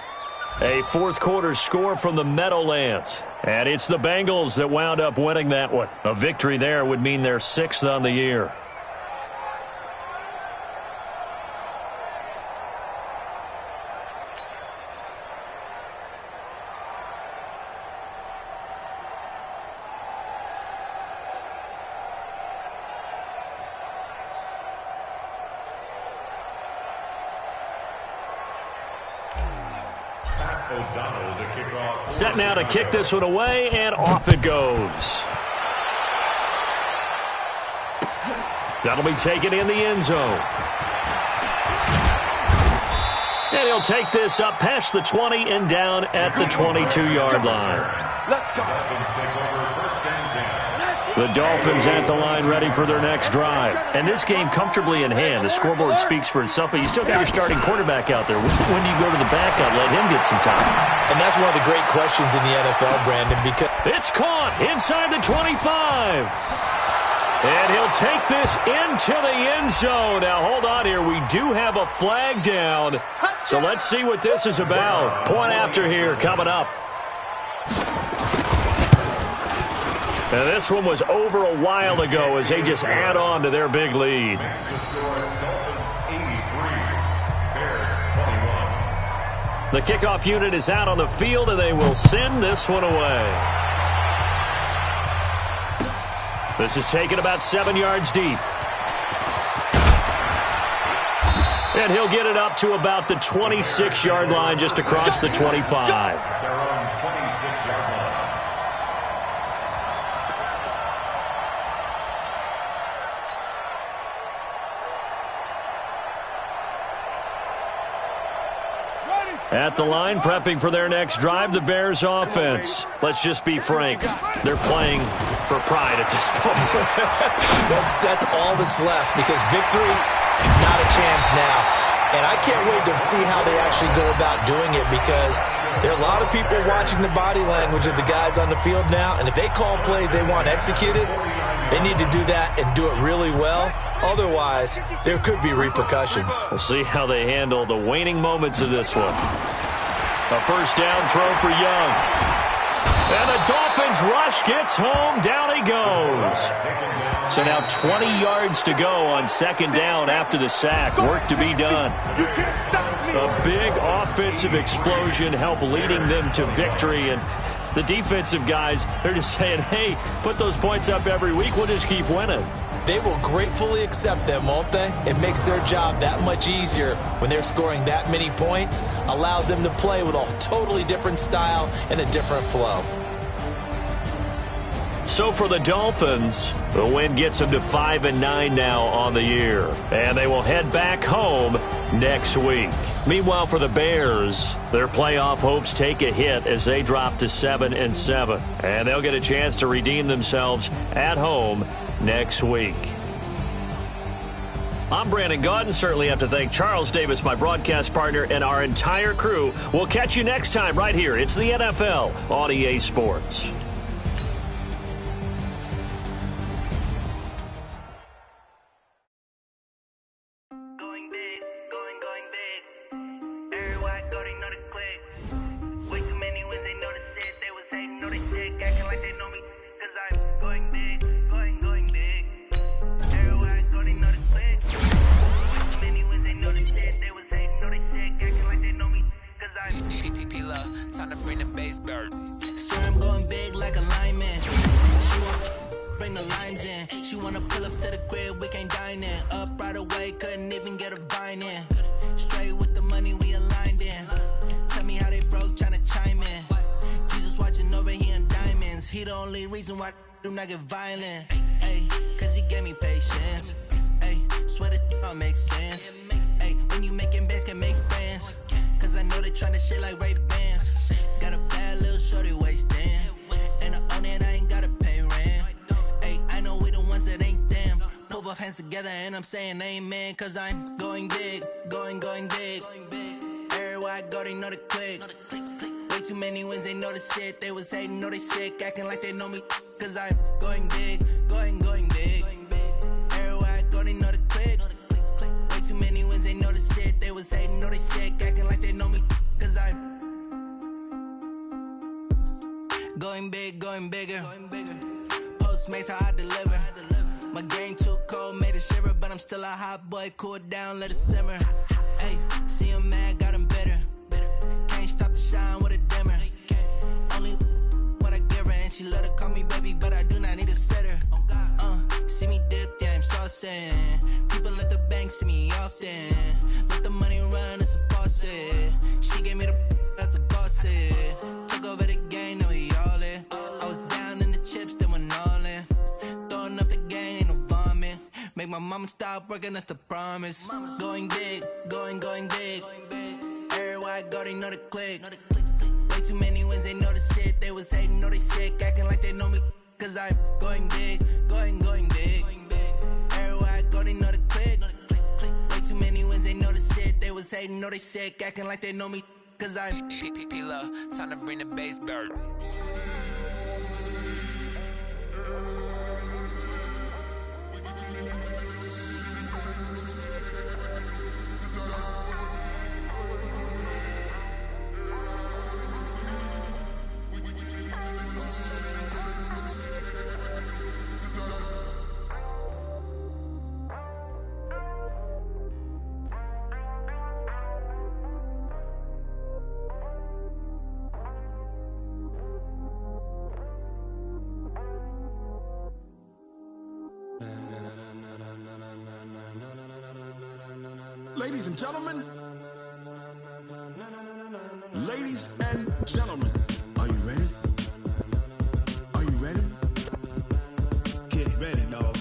A fourth-quarter score from the Meadowlands. And it's the Bengals that wound up winning that one. A victory there would mean they're 6th on the year. Set now to kick this one away, and off it goes. That'll be taken in the end zone. And he'll take this up past the 20 and down at the 22-yard line. Let's go. The Dolphins at the line ready for their next drive. And this game comfortably in hand. The scoreboard speaks for itself, but you still got your starting quarterback out there. When do you go to the backup? Let him get some time. And that's one of the great questions in the NFL, Brandon, because it's caught inside the 25. And he'll take this into the end zone. Now, hold on here. We do have a flag down. So let's see what this is about. Point after here coming up. Now, this one was over a while ago as they just add on to their big lead. The kickoff unit is out on the field, and they will send this one away. This is taken about 7 yards deep. And he'll get it up to about the 26-yard line, just across the 25. At the line, prepping for their next drive, the Bears offense. Let's just be frank. They're playing for pride at this point. that's all that's left, because victory, not a chance now. And I can't wait to see how they actually go about doing it, because there are a lot of people watching the body language of the guys on the field now, and if they call plays they want executed, they need to do that and do it really well. Otherwise, there could be repercussions. We'll see how they handle the waning moments of this one. A first down throw for Young. And the Dolphins rush gets home. Down he goes. So now 20 yards to go on second down after the sack. Work to be done. A big offensive explosion helped leading them to victory. And the defensive guys, they're just saying, hey, put those points up every week. We'll just keep winning. They will gratefully accept them, won't they? It makes their job that much easier when they're scoring that many points. Allows them to play with a totally different style and a different flow. So for the Dolphins, the win gets them to 5-9 now on the year. And they will head back home next week. Meanwhile, for the Bears, their playoff hopes take a hit as they drop to 7-7. And they'll get a chance to redeem themselves at home next week. I'm Brandon Gaudin. Certainly have to thank Charles Davis, my broadcast partner, and our entire crew. We'll catch you next time right here. It's the NFL on EA Sports. Going big. go, they know the click. Way too many wins, they know the shit. They was hating, know they sick, acting like they know me. Cause I'm going big, going big. Everywhere I go, they know the click. Way too many wins, they know the shit. They was hating, know they sick, acting like they know me. Cause I'm PPP, time to bring the bass bird. Sure, I'm going big like a lineman. She want bring the lines in. She wanna pull up to the crib, we can't dine in. Up right away, couldn't even get a vine in. Straight with the money we aligned in. Tell me how they broke, tryna chime in. Jesus watching over here in diamonds. He the only reason why I do not get violent. Ay, cause he gave me patience. Ay, swear that all makes sense. Ay, when you making bands, can make friends. Cause I know they tryna shit like Ray-Bans. Got a bad little shorty wasting. And I own it, I ain't gotta pay rent. Ay, I know we the ones that ain't them. Pull both hands together and I'm saying amen. Cause I'm going big, going big. Everywhere I go, they know the click. Way too many wins, they know the shit. They was hating, know they sick, acting like they know me. Cause I'm going big, going big. Everywhere I go, they know the click. Way too many wins, they know the shit. They was hating, know they sick, acting like they know me. Cause I'm going big, going bigger. Postmates, how I deliver. My game too cold, made it shiver. But I'm still a hot boy, cool it down, let it simmer. Hey, see him mad, got him bitter. Can't stop the shine with a dimmer. Only what I give her, and she love to call me baby, but I do not need a sitter. See me dip, yeah, I'm saucing. People at the bank see me often. Let the money run, it's a faucet. She gave me the that's a bosses. Took over the game, now we all in. I was down in the chips, then went all in. Throwing up the game, ain't no vomit. Make my mama stop working, that's the promise. Going big, going big. Everywhere I go, they know the click. Way too many wins, they know the shit. They was hating, know they sick, acting like they know me. Cause I'm going big, going big. Everywhere I go, they know the click. Way too many wins, they know the shit. They was hating, know they sick, acting like they know me. Cause I'm PPP, time to bring the bass bird. Ladies and gentlemen, ladies and gentlemen, are you ready? Are you ready? Get ready, dog.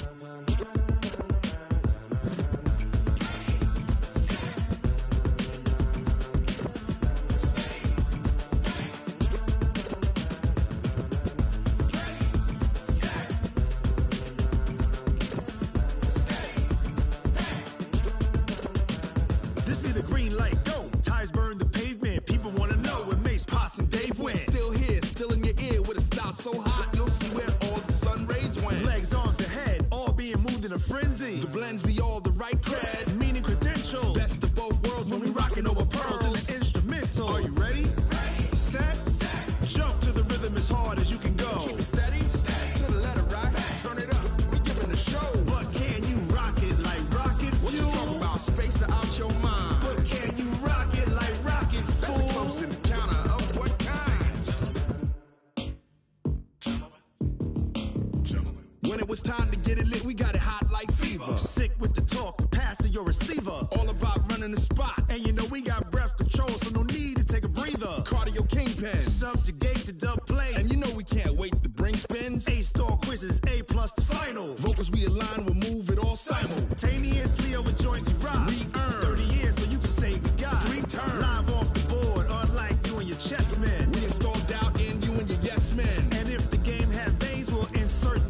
This be the green light, go. Tires burn the pavement. People wanna know where Mace, Pops, and Dave went. Still here, still in your ear with a style so hot, you'll see where all the sun rays went. Legs, arms, and head, all being moved in a frenzy. The blends be all the right cred, meaning credentials. Best of both worlds when we rockin' over pearls in the instrumental. Are you ready? Set, jump to the rhythm as hard as you can go. Keep it steady, to the letter right. Turn it up, we giving a show. But can you rock it like rocket fuel? What you talking about? Space out your mind. But can you rock it like rockets, fool? That's a close encounter of what kind? When it was time to get it lit, we got it hot like fever. Sick with the talk, pass to your receiver. All about running the spot. And you know we got breath control, so no need to take a breather. Cardio kingpin, subjugate the dub play. And you know we can't wait to bring spins. A-star quizzes, A+ the final. Vocals we align, we'll move it all simultaneously over joints we rock. We earn 30 years, so you can say we got 3 turns. Live off the board, unlike you and your chess men. We install doubt in you and your yes men. And if the game had veins, we'll insert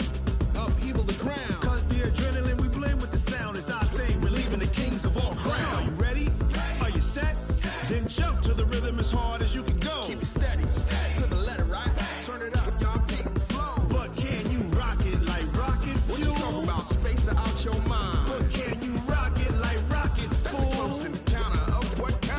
upheaval the ground. Cause the adrenaline we blend with the sound is our thing. We're leaving the kings of all crowns. Are you ready? Are you set? Then jump to the rhythm as hard as you can go. Keep it steady, to the letter right. Turn it up, y'all keep the flow. But can you rock it like rocket fuel? What you talking about? Space out your mind. But can you rock it like rockets, fool? That's a close encounter of what kind?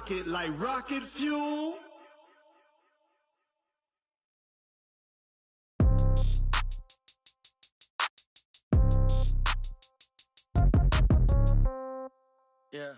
pocket like rocket fuel. Yeah.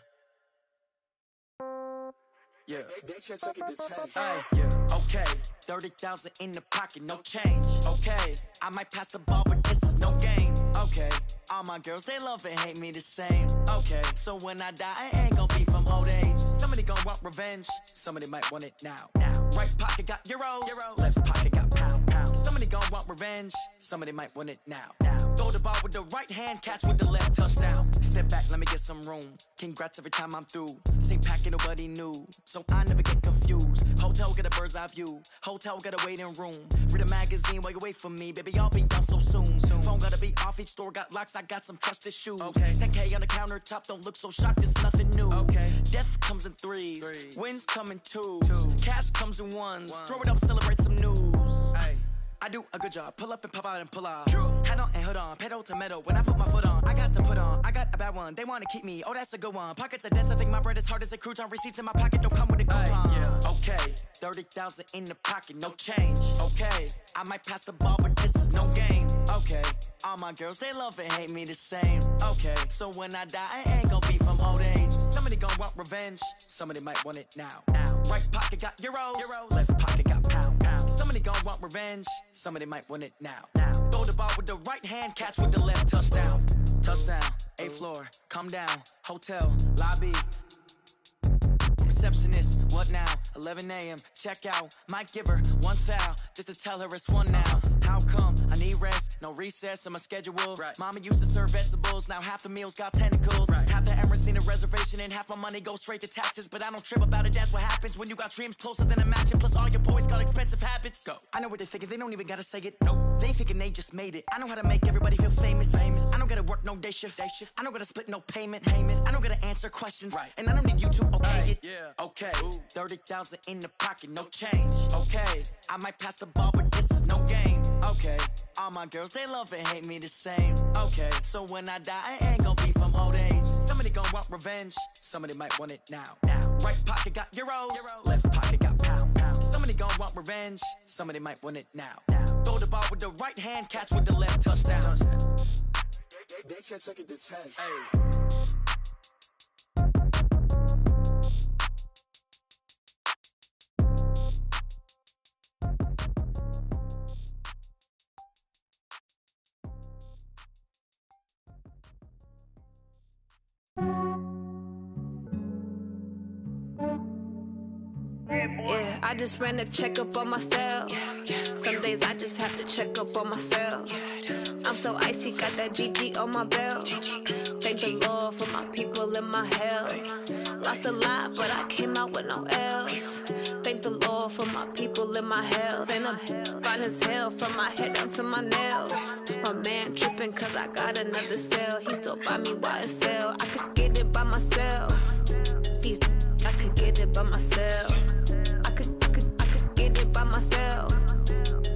Yeah. Hey, yeah. Okay, 30,000 in the pocket, no change. Okay, I might pass the ball, but this is no game. Okay, all my girls, they love and hate me the same. Okay, so when I die, I ain't gon' be from old age. Somebody gon' want revenge, somebody might want it now. Right pocket got euros, left pocket got pound. Somebody gon' want revenge, somebody might want it now. Throw the ball with the right hand, catch with the left, touchdown. Step back, let me get some room. Congrats every time I'm through. Same packet, nobody knew, so I never get confused. Hotel get a bird's eye view, hotel got a waiting room. Read a magazine while you wait for me, baby, I'll be done so soon. Phone gotta be off, each store got locks, I got some trusted shoes. 10K on the countertop, don't look so shocked, it's nothing new. Death comes in threes, wins come in twos, cash comes in ones. Throw it up, celebrate some news. I do a good job, pull up and pop out and pull out. Head on and hood on, pedal to metal. When I put my foot on, I got to put on. I got a bad one, they wanna keep me, oh that's a good one. Pockets are dense, I think my bread is hard as a crouton. Receipts in my pocket don't come with a coupon. Okay, 30,000 in the pocket, no change. Okay, I might pass the ball, but this is no game. Okay, all my girls, they love and hate me the same. Okay, so when I die, I ain't gon' be from old age. Somebody gon' want revenge, somebody might want it now. Right pocket got euros, left pocket got pound. Somebody gon' want revenge, somebody might want it now. Throw the ball with the right hand, catch with the left, touchdown. Touchdown, 8th floor, come down, hotel, lobby. Receptionist, what now? 11 a.m., check out. Might give her one foul, just to tell her it's one now. How come? I need rest, no recess in my schedule. Mama used to serve vegetables, now half the meals got tentacles. Half the Emirates need a reservation and half my money goes straight to taxes. But I don't trip about it, that's what happens when you got dreams closer than a match. And plus all your boys got expensive habits. Go. I know what they're thinking, they don't even gotta say it. Nope. They thinking they just made it. I know how to make everybody feel famous. I don't gotta work no day shift. I don't gotta split no payment. I don't gotta answer questions. And I don't need you to okay it. Okay, 30,000 in the pocket, no change. Okay, I might pass the ball, but this is no game. Okay, all my girls, they love and hate me the same. Okay, so when I die, I ain't gon' be from old age. Somebody gon' want revenge, somebody might want it now. Right pocket got euros, left pocket got pound. Somebody gon' want revenge, somebody might want it now. Throw the ball with the right hand, catch with the left, touchdown. They can't take it to 10. Yeah, I just ran a checkup on myself. Some days I just have to check up on myself. I'm so icy, got that GG on my belt. Thank the Lord for my people in my health. Lost a lot, but I came out with no L's. Thank the Lord for my people in my health. And I'm fine as hell from my head down to my nails. My man tripping cause I got another cell. He still buy me YSL. I could get it by myself. These I could get it by myself. I could get it by myself.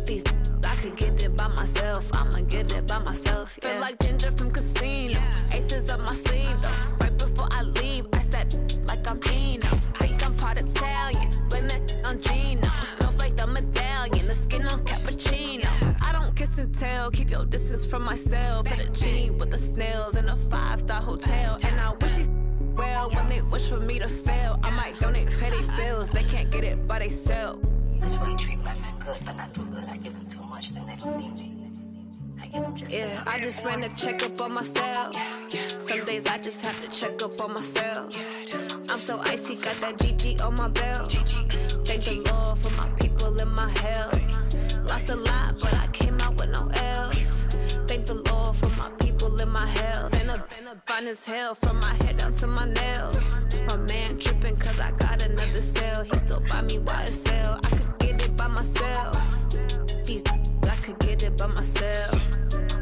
These I could get it by myself. I'ma get it by myself. Yeah. Feel like Ginger from Casino. Aces up my sleeve though. Right before I leave, I step like I'm Dino. Think I'm part Italian. Blame that on Gino. Smells like the medallion. The skin on cappuccino. I don't kiss and tell. Keep your distance from myself. Fettuccine with the snails in a 5-star hotel. And I wish he's well when they wish for me to fail. I might donate petty bills. They can't get it by themselves. That's why you treat my men good, but not too good. I give them too much, then they don't need me. I give them just yeah, I just ran a checkup on myself. Some days I just have to check up on myself. I'm so icy, got that GG on my belt. Thank the Lord for my people in my health. Lost a lot, but I came out with no L's. Thank the Lord for my people in my health. And I'm fine as hell from my head down to my nails. My man tripping cause I got another cell. He still buy me YSL. I could get it by myself. These I could get it by myself.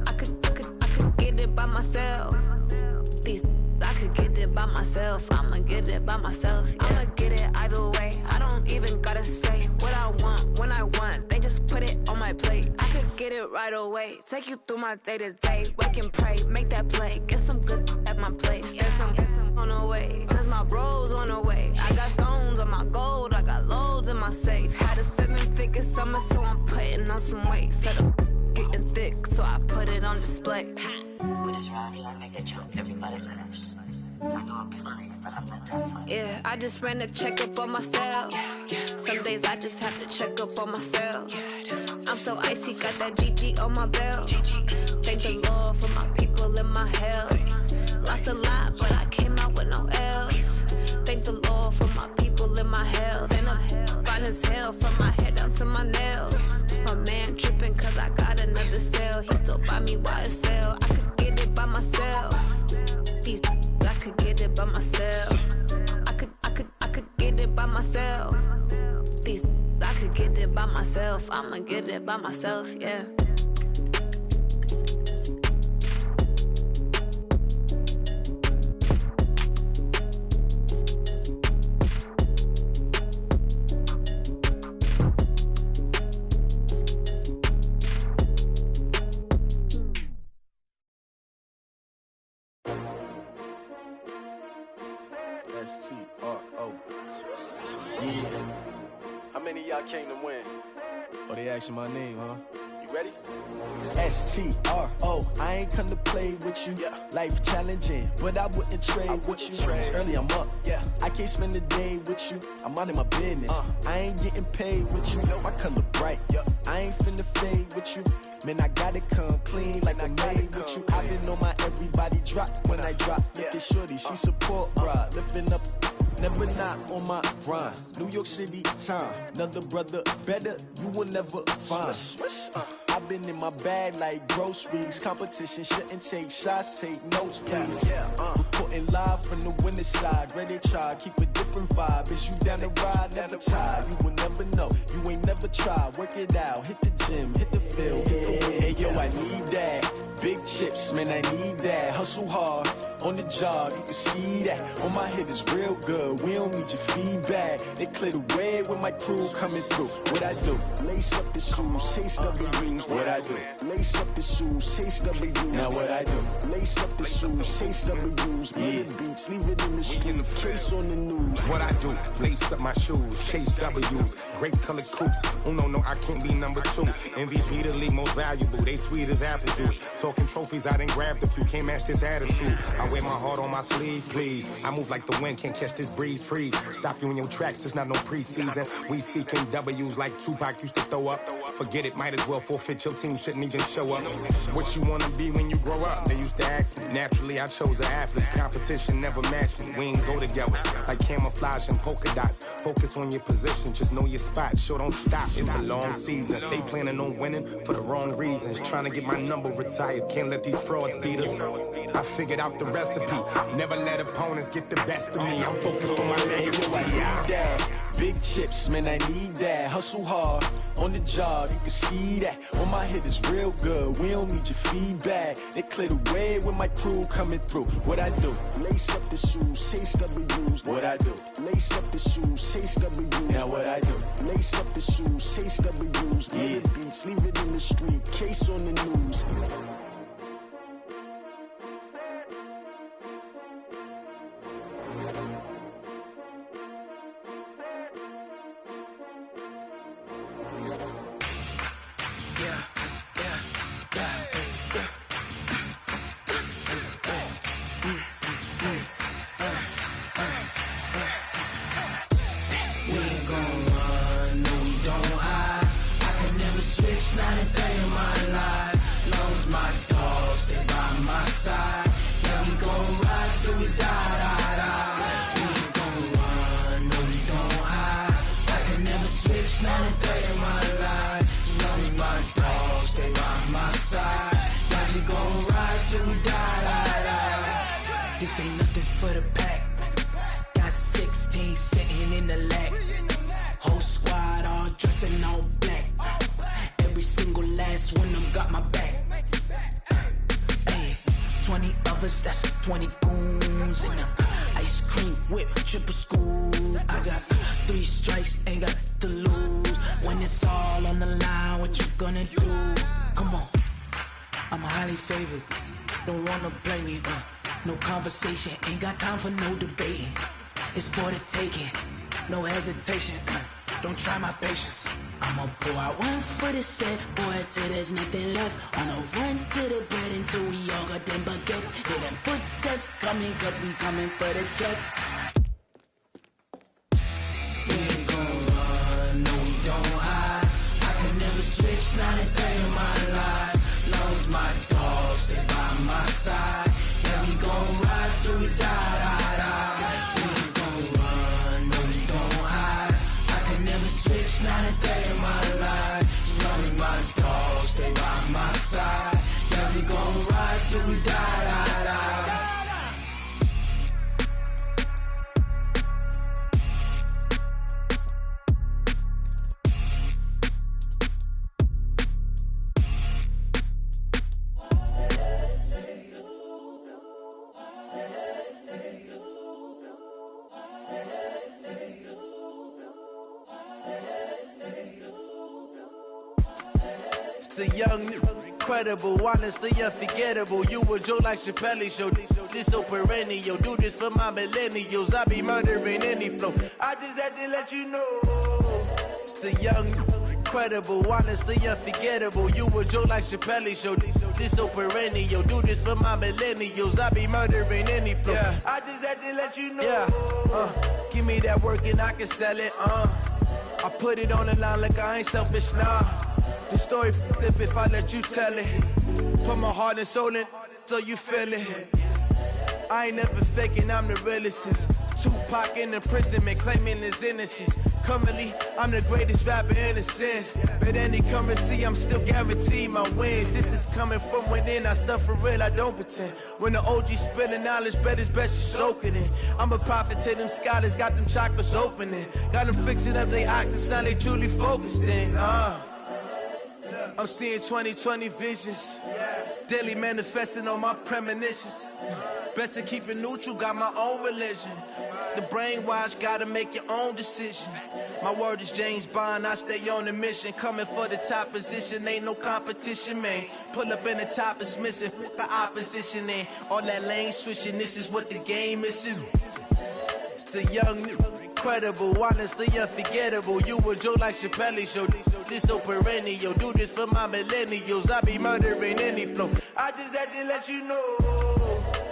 I could get it by myself. These I could get it by myself. I'ma get it by myself. Yeah. I'ma get it either way. I don't even gotta say what I want when I want. They just put it on my plate. I could get it right away. Take you through my day to day. Wake and pray, make that play. Get some good at my place. There's some on the way, cause my bro's on the way. I got stones display. With this round here, I make a joke, everybody laughs. I know I'm funny, but I'm not that funny. Yeah, I just ran a checkup on myself. Some days I just have to check up on myself. I'm so icy, got that GG on my belt. Thank the Lord for my people and my health. Lost a lot, but I came out with no L's. Thank the Lord for my people and my health. And I'm fine as hell from my head down to my nails. My man tripping cause I got another cell. He still buy me YSL. I could get it by myself. These I could get it by myself. I could get it by myself. These I could get it by myself. I'ma get it by myself, yeah. S-T-R-O. Yeah. How many of y'all came to win? Oh, they asking my name, huh? You ready? S-T-R-O. I ain't come to play with you. Yeah. Life challenging, but I wouldn't trade with you. It's early, I'm up. Yeah. I can't spend the day with you. I'm minding my business. I ain't getting paid with you. My color bright. I ain't finna fade with you. Man, I gotta come clean like I made with you. I've been on my everybody drop when I drop. Look at shorty, she support, bruh. Lifting up, never not on my grind. New York City time, another brother better, you will never find. I've been in my bag like groceries. Competition shouldn't take shots, take notes, please. Reporting live from the winter side. Ready to try, keep a different vibe. Is you down the ride, never tired. You will never know, you ain't never tried. Work it out, hit the gym, hit the field, hit the hey yo, I need that. Big chips, man, I need that. Hustle hard, on the job, you can see that. On my head is real good, we don't need your feedback. They clear the way with my crew coming through. What I do? Lace up the shoes, chase W's. What I do? Lace up the shoes, chase W's. Now what I do? Lace up the shoes, chase W's. Yeah, beats, leave it in the street, case on the news. What I do? Lace up my shoes, chase W's. Great colored coops. Oh no, I can't be number 2. MVP the league most valuable. They sweet as apple juice. Talking trophies, I done grabbed a few. Can't match this attitude. I wear my heart on my sleeve, please. I move like the wind, can't catch this breeze. Freeze. Stop you in your tracks. There's not no preseason. We seeking W's like Tupac used to throw up. Forget it, might as well forfeit. Your team shouldn't even show up. What you wanna be when you grow up? They used to ask me. Naturally, I chose an athlete. Competition never matched me. We ain't go together like camouflage and polka dots. Focus on your position, just know your spot. Sure, don't stop. It's a long season. They planning on winning for the wrong reasons. Trying to get my number retired. Can't let these frauds beat us. I figured out the recipe. Never let opponents get the best of me. I'm focused on my legacy. I need that. Big chips, man, I need that. Hustle hard, on the job, you can see that. On my head is real good, we don't need your feedback. They clear the way with my crew coming through. What I do? Lace up the shoes, chase W's. What I do? Lace up the shoes, chase W's. Now what I do? Lace up the shoes, chase W's. Yeah, beats, leave it in the street, case on the news. Not a day in my life. Lost my dogs, they by my side. Yeah, we gon' ride till we die. We ain't gon' run, no, we don't hide. I can never switch, not a day in my life. Lost my dogs, they by my side. Yeah, we gon' ride till we die. This ain't nothing for the pack. Got 16 sitting in the lap. Whole squad all dressing all black. Every single last one of them got my back. Hey, 20 of us, that's 20 goons. And ice cream whip, triple scoop. I got 3 strikes, ain't got to lose. When it's all on the line, what you gonna do? Come on, I'm highly favored. Don't wanna blame me, no conversation, ain't got time for no debating. It's for the taking, no hesitation. don't try my patience. I'ma pour out one for the set, boy, till there's nothing left. On a run to the bread until we all got them baguettes. Hear them footsteps coming, cause we coming for the check. We ain't gon' run, no we don't hide. I could never switch, not a day in my life. Long as my dogs, stay by my side. Yeah, we gon' ride till we die, die, die. We ain't gon' run, no we don't hide. I could never switch, not a day in my life. As long as my dogs, stay by my side. Yeah, we gon' ride till we die, die, die. The young, incredible, honestly unforgettable. You a Joe like Chappelle show. This so perennial. Do this for my millennials. I be murdering any flow. I just had to let you know. It's the young, incredible, honestly unforgettable. You a Joe like Chappelle show. This so perennial. Do this for my millennials. I be murdering any flow. Yeah. I just had to let you know. Yeah. Give me that work and I can sell it. I put it on the line like I ain't selfish, nah. The story flip if I let you tell it. Put my heart and soul in so you feel it. I ain't never faking, I'm the realest since Tupac in imprisonment, claiming his innocence. Currently, I'm the greatest rapper in a sense. But any currency, I'm still guaranteed my wins. This is coming from within, I stuff for real, I don't pretend. When the OG spilling knowledge, bet it's best you soak it in. I'm a prophet to them scholars, got them chakras opening. Got them fixing up their octaves, now they truly focused in. I'm seeing 2020 visions. Daily manifesting on my premonitions. Best to keep it neutral, got my own religion. The brainwash, gotta make your own decision. My word is James Bond, I stay on the mission. Coming for the top position, ain't no competition, man. Pull up in the top is missing, the opposition in. All that lane switching, this is what the game is. It's the young, incredible, honestly unforgettable. You a Joe like Chappelle show. This so perennial. Do this for my millennials. I be murdering any flow. I just had to let you know.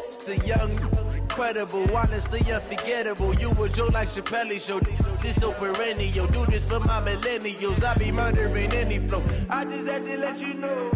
It's the young, incredible, honestly unforgettable. You a Joe like Chappelle show. This so perennial. Do this for my millennials. I be murdering any flow. I just had to let you know.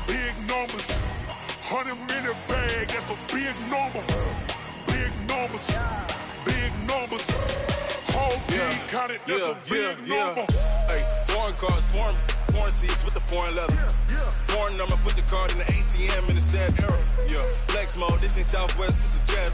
Big numbers, 100-minute bag, that's a big number. Big numbers, whole team counted, that's a big number. Hey, foreign cars, foreign seats with the foreign leather. Foreign number, put the card in the ATM in the sad era. Yeah, flex mode, this ain't Southwest, this is jet.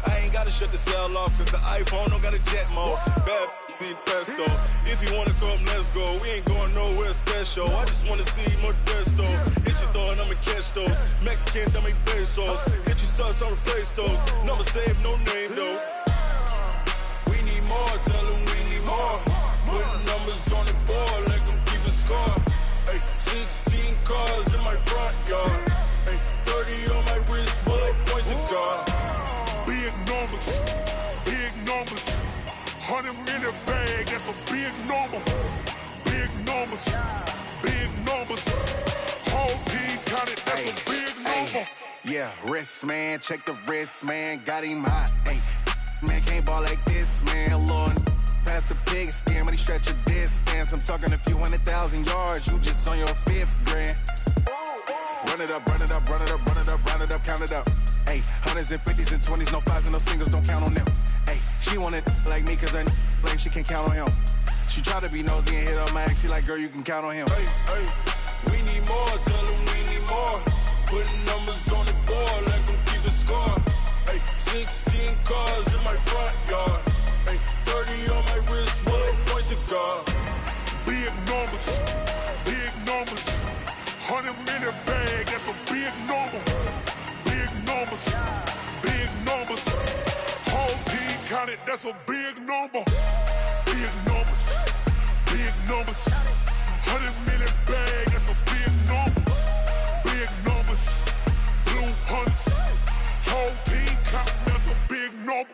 I ain't gotta shut the cell off, cause the iPhone don't got a jet mode. Bad need pesto. If you wanna come, let's go. We ain't going nowhere special. I just wanna see Modesto. Hit your throw and I'ma catch those. Mexican, dummy pesos. Hit your sauce, I'll replace those. Number save, no name though. We need more, tell them we need more. Put the numbers on the board, let them keep a score. Hey, 16 cars in my front yard. Hey, 30 on my wrist, bullet point to God. Big numbers, 100-minute bag, that's a big number. Big numbers, whole team counted, that's a big number. Yeah, wrist man, check the wrist man, got him hot. Ay, man can't ball like this, man. Lord, past the pig skin when he stretch a distance. I'm talking a few 100,000 yards, you just on your 5th grand. Run it up, count it up. Ay, hundreds and 50s and 20s, no 5s and no singles, don't count on them. Ay, she want it like me, cause her like she can't count on him. She try to be nosy and hit on my ex, she like, girl, you can count on him. Hey, we need more, tell them we need hard. Putting numbers on the board, let them keep the score. Ay, 16 cars in my front yard. Ay, 30 on my wrist, bullet point to God. Big numbers, 100 minute bag, that's a big number. Big numbers, whole team counted, that's a big number. Big numbers, 100 minute bag, that's a big number. Big numbers, blue hunts, whole team counting, that's a big number.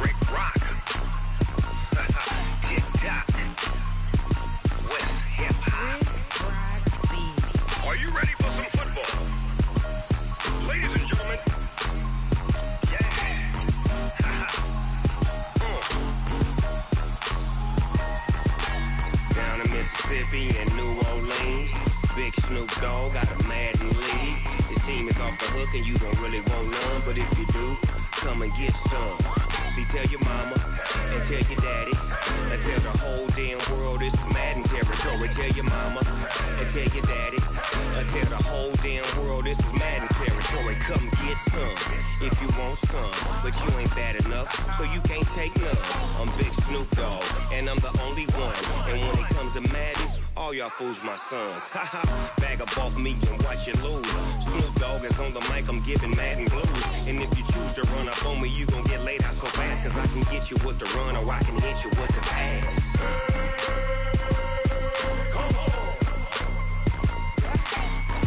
Rick Rock. TikTok. West Hip Hop. Are you ready for some football? Ladies and gentlemen. Yeah. Down in Mississippi and New Orleans, Big Snoop Dogg got a Madden league. His team is off the hook and you don't really want none, but if you do, come and get some. See, tell your mama and tell your daddy and tell the whole damn world this is Madden territory. Tell your mama and tell your daddy and tell the whole damn world this is Madden territory. Come get some if you want some, but you ain't bad enough, so you can't take none. I'm Big Snoop Dogg and I'm the only one, and when it comes to Madden, all y'all fools my sons. Haha, bag up off me and watch you lose. Snoop Dogg is on the mic, I'm giving Madden blues. And if you choose to run up on me, you gon' get laid out so fast, cause I can get you with the run or I can hit you with the pass.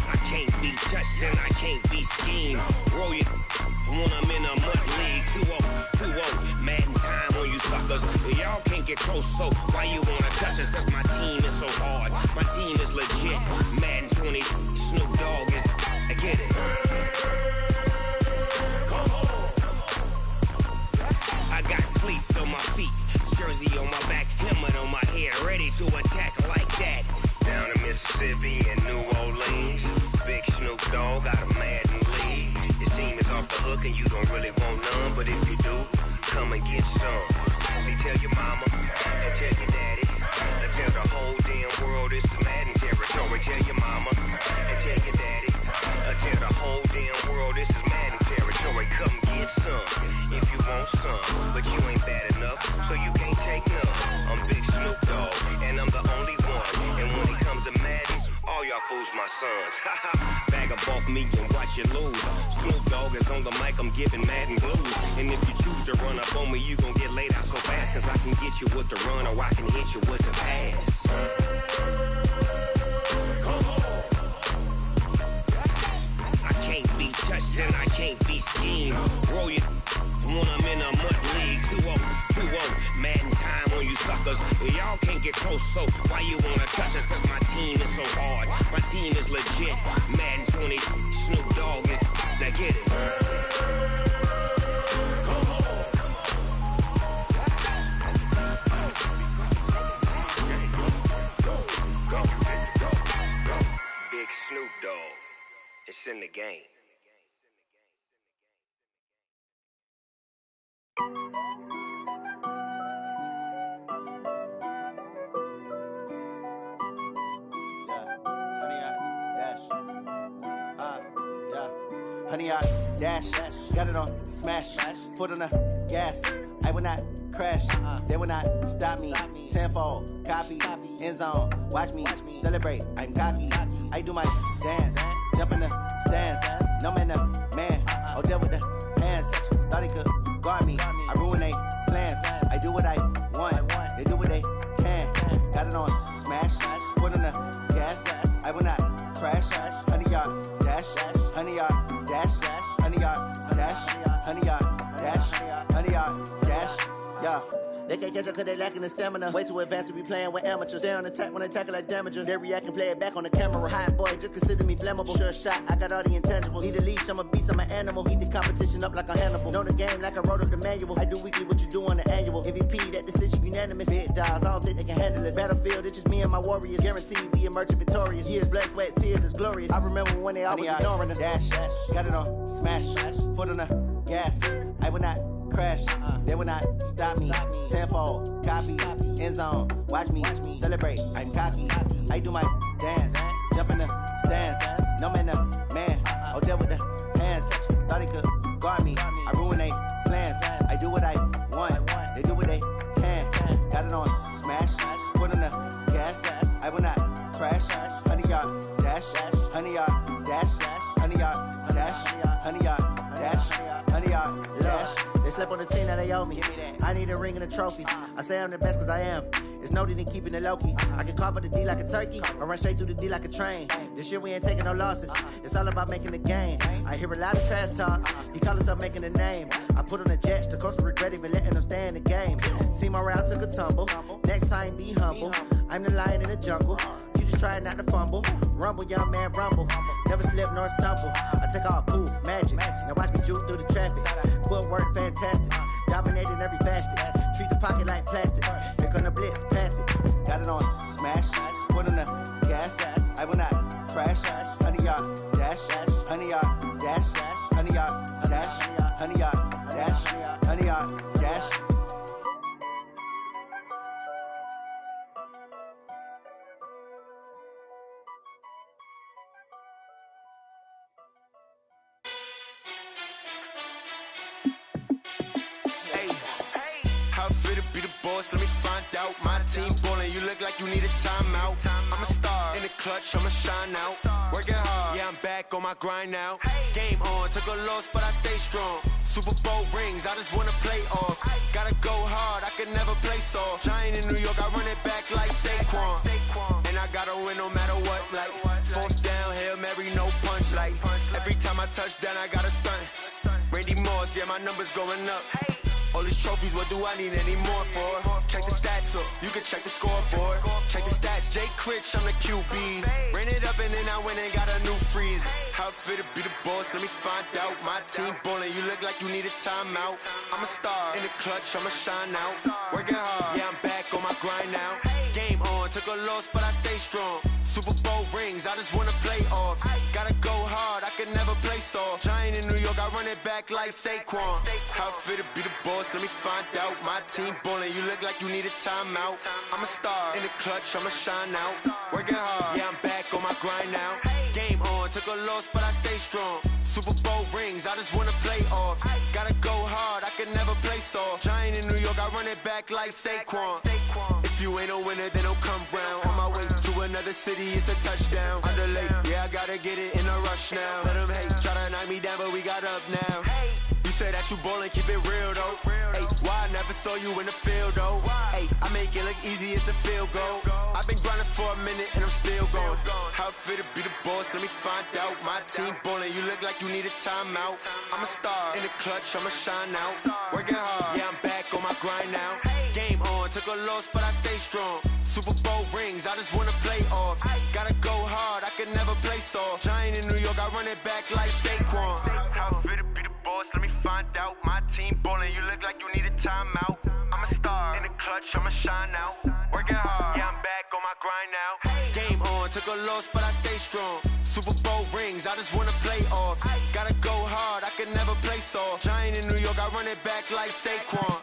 I can't be touched and I can't be schemed. Roll you when I'm in a mud league. 2-0, Madden time on you suckers. Y'all can't get close, so why you wanna touch us? Cause my team is so hard, my team is legit. Madden 20, Snoop Dogg is, I get it. I got cleats on my feet, jersey on my back, helmet on my head, ready to attack like that. Down in Mississippi and New Orleans, Big Snoop Dogg got a Madden league. His team is off the hook and you don't really want none, but if you do, come and get some. See, tell your mama and tell your daddy and tell the whole damn world this is Madden territory. Tell your mama and tell your daddy and tell the whole damn world this is Madden territory. Come get some if you want some, but you ain't bad enough, so you can't take none. I'm Big Snoop Dogg and I'm the only one, and when it comes to Madden, all y'all fools my sons. Bag up off me and watch you lose. Snoop Dogg is on the mic, I'm giving Madden blues. And if you choose to run up on me, you gon' get laid out so fast, cause I can get you with the run or I can hit you with the pass. I can't be touched and I can't be schemed. Roll you when I'm in a mud league. 2-0, Madden time on you suckers. Y'all can't get close, so why you wanna touch us? Cause my team is so hard, my team is legit. Madden 20, Snoop Dogg is, now get it. Big Snoop Dogg, it's in the game. Honey, I dash, got it on smash, foot on the gas. I will not crash, they will not stop me. Tenfold, copy, end zone, watch me celebrate. I'm cocky, I do my dance, jump in the stands. No man, man, oh, there with the hands. Thought he could guard me, I ruin they plans. I do what I want, they do what they can. Got it on smash, foot on the gas. I will not crash, honey, y'all dash, honey, y'all dash, honey, y'all dash, honey, y'all dash, honey, y'all dash, yeah. They can't catch up cause they lacking the stamina. Way too advanced to be playing with amateurs. Stay on attack when they tackle like damager. They react and play it back on the camera. Hot boy, just consider me flammable. Sure shot, I got all the intangibles. Need a leash, I'm a beast, I'm an animal. Heat the competition up like a Hannibal. Know the game like I wrote up the manual. I do weekly what you do on the annual. MVP, that decision unanimous. Big dogs, I don't think they can handle this. Battlefield, it's just me and my warriors. Guaranteed we emerge victorious. Years, blood, sweat, tears, is glorious. I remember when they always ignoring us. Dash, got it on smash, foot on the gas. I will not crash. They will not stop me. Tenfold, copy, end zone. Watch me celebrate. I'm cocky. I do my dance. Jump in the stands. No man, man. Oh, there with the hands. Thought he could guard me. I ruin they plans. I do what I want. They do what they can. Got it on smash. Put on the gas. I will not crash. 100-yard dash. 100-yard dash. 100-yard dash. 100-yard dash. 100-yard dash. They slept on the team that they owe me. I need a ring and a trophy. I say I'm the best cause I am. It's noted in keeping it low-key. I can carve up the D like a turkey or run straight through the D like a train. This year we ain't taking no losses. It's all about making the game. I hear a lot of trash talk. He call himself making a name. I put on the Jets. The coach will regret even letting them stay in the game. Team morale took a tumble. Next time be humble. I'm the lion in the jungle. You just trying not to fumble. Rumble, young man, rumble. Never slip nor stumble. I take off, poof, magic. Now watch me juke through the traffic. Footwork fantastic. Dominating every facet. Treat the pocket like plastic. Here come the blitz, pass it. Got it on smash. Put on the gas. I will not crash. 100-yard dash. 100-yard dash. 100-yard dash. 100-yard dash. 100-yard dash. Let me find out. My team ballin', you look like you need a timeout. I'm a star in the clutch, I'ma shine out. Working hard, yeah, I'm back on my grind now. Game on, took a loss, but I stay strong. Super Bowl rings, I just wanna play off. Gotta go hard, I can never play soft. Giant in New York, I run it back like Saquon. And I gotta win no matter what, like fourth down, Hail Mary, no punch. Like every time I touch down, I gotta stunt. Randy Moss, yeah, my numbers going up. All these trophies, what do I need any more for? Check the stats up, you can check the scoreboard. Check the stats, Jay Critch, I'm the QB. Ran it up and then I went and got a new freeze. How it fit to be the boss, let me find out. My team ballin', you look like you need a timeout. I'm a star in the clutch, I'ma shine out. Working hard, yeah, I'm back on my grind now. Game on, took a loss, but I stay strong. Super Bowl rings, I just wanna play off. Gotta go hard, I can never play soft. Giant in New York, I run it back like Saquon. How it fit to be the boss, let me find out. My team ballin', you look like you need a timeout. I'm a star in the clutch, I'ma shine out. Working hard, yeah, I'm back on my grind now. Game on, took a loss, but I stay strong. Super Bowl rings, I just wanna play off. Gotta go hard, I can never play soft. Giant in New York, I run it back like Saquon. If you ain't a winner, then don't come round. On my way to another city, it's a touchdown. Underlay, yeah, I gotta get it in a rush now. Let them hate, try to knock me down, but we got up now. You say that you ballin', keep it real though. Hey, why I never saw you in the field though? Hey, I make it look easy, it's a field goal. I've been grinding for a minute and I'm still going. How it fit to be the boss, let me find out. My team ballin', you look like you need a timeout. I'm a star in the clutch, I'ma shine out. Working hard, yeah, I'm back on my grind now. Game on, took a loss, but I stay strong. Super Bowl rings, I just wanna play off. Gotta go hard, I can never play soft. Giant in New York, I run it back like Saquon. How it fit to be the boss, let me find out. My team ballin', you look like you need a timeout. I'm a star in the clutch, I'ma shine out. Working hard, yeah, I'm back on my grind now. Game on, took a loss, but I stay strong. Super Bowl rings, I just wanna play off. Gotta go hard, I can never play soft. Giant in New York, I run it back like Saquon.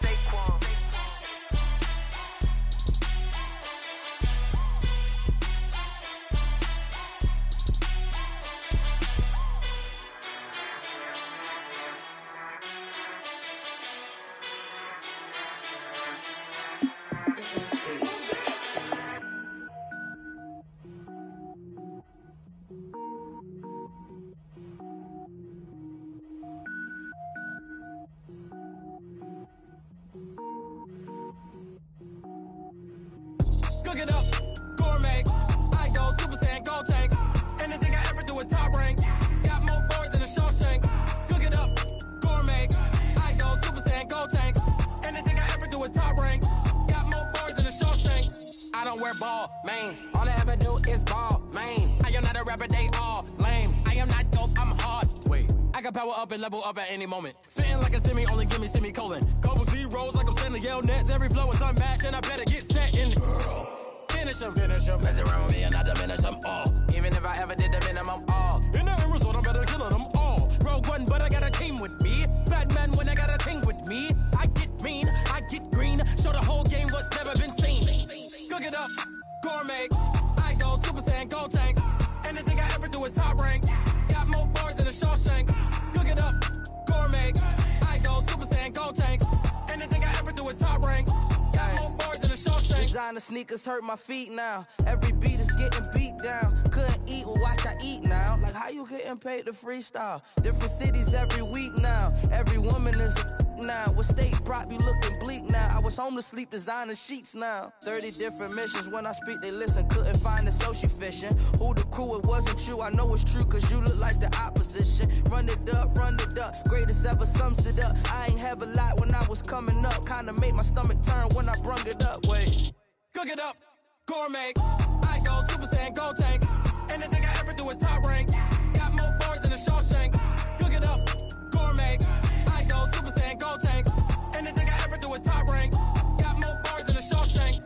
Cook it up, gourmet. I go Super Saiyan, gold tank. Anything I ever do is top rank. Got more boards than a Shawshank. Cook it up, gourmet. I go Super Saiyan, gold tank. Anything I ever do is top rank. Got more boards than a Shawshank. I don't wear ball mains. All I ever do is ball main. I am not a rapper, they all lame. I am not dope, I'm hard. Wait, I can power up and level up at any moment. Spitting like a semi, only give me semicolon. Couple zeros like I'm sending yell nets. Every flow is unmatched and I better get set in. Finish them. Mess around with me and I diminish them all. Even if I ever did the minimum all. In the end result, I'm better killing them all. Rogue One, but I got a team with me. Batman when I got a team with me. Show the whole game what's never been seen. Cook it up, gourmet. I go Super Saiyan, go tank. Anything I ever do is top rank. Got more bars than a Shawshank. Cook it up, gourmet. I go Super Saiyan, go tank. Anything I ever do is top rank. Got more bars than a Shawshank. Designer sneakers hurt my feet now. Every beat is getting beat down. Couldn't eat, well watch I eat now. Like how you getting paid to freestyle? Different cities every week now. Every woman is a now. What state brought me looking bleak now? I was home to sleep designing sheets now. 30 different missions. When I speak they listen. Couldn't find the social fishing. Who the crew? It wasn't you. I know it's true cause you look like the opposition. Run it up, greatest ever sums it up. I ain't have a lot when I was coming up. Kinda made my stomach turn when I brung it up. Wait. Cook it up, gourmet. I go Super Saiyan, go tank. Anything I ever do is top rank. Got more bars than a Shawshank. Cook it up, gourmet. I go Super Saiyan, go tank. Anything I ever do is top rank. Got more bars than a Shawshank.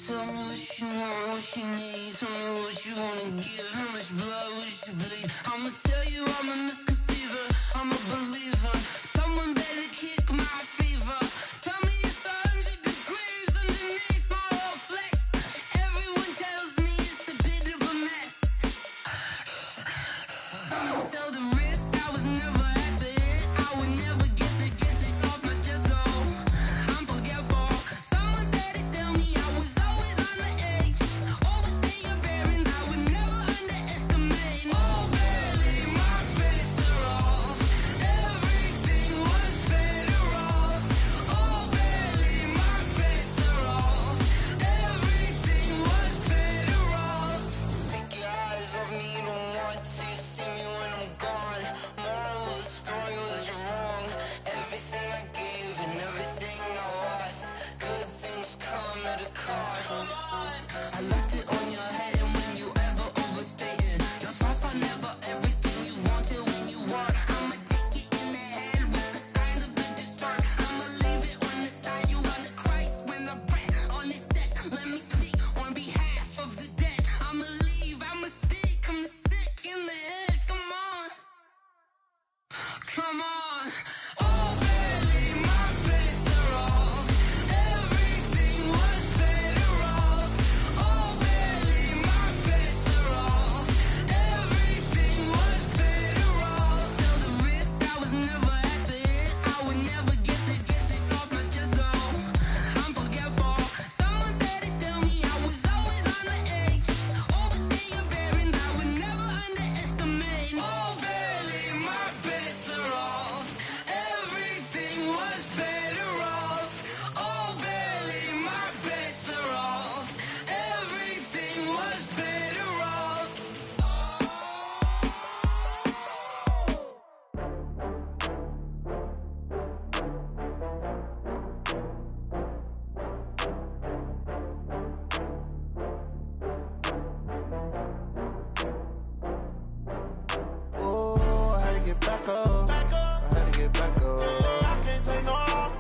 Tell me what you want, what you need. Tell me what you wanna give. How much blood would you bleed? I'ma tell you I'm a misconceiver. I'm a believer. Someone better kick my fever. Tell me it's 100 degrees underneath my whole flesh. Everyone tells me it's a bit of a mess. I'ma tell the risk I was never at the hit. I would never get it off my chest though. I'm forgetful. Someone better tell me I was always on the edge. Overstay your bearings, I would never underestimate. Oh, barely, my bets are off. Everything was better off. Oh, barely, my bets are off. Everything was better off. Take your eyes off me, you don't want to see me when I'm gone. Moral of the story was you're wrong. Everything I gave and everything I lost. Good things come at a cost. I left it on your head and when you ever overstated. Your thoughts are never everything you wanted when you want. I'ma take it in the head with the signs of the destroyed. I'ma leave it on the side. You on the Christ when I breath on this set. Let me speak on behalf of the dead. I'ma leave, I'ma speak. I'm the sick in the head. Come on. Come on. Oh, barely, my bets are off. Everything was better off. Oh, barely, my bets are off. Everything was better off. Tell the risk I was never at the hit. I would never get it off my chest though. I'm forgetful. Someone better tell me I was always on the edge. Overstay your bearings, I would never underestimate. Oh, barely, my bets are off. Everything was better off. Oh, barely, my bets are off. Everything was better off. Oh, I had to get back up. I had to get back up. I can't take no loss.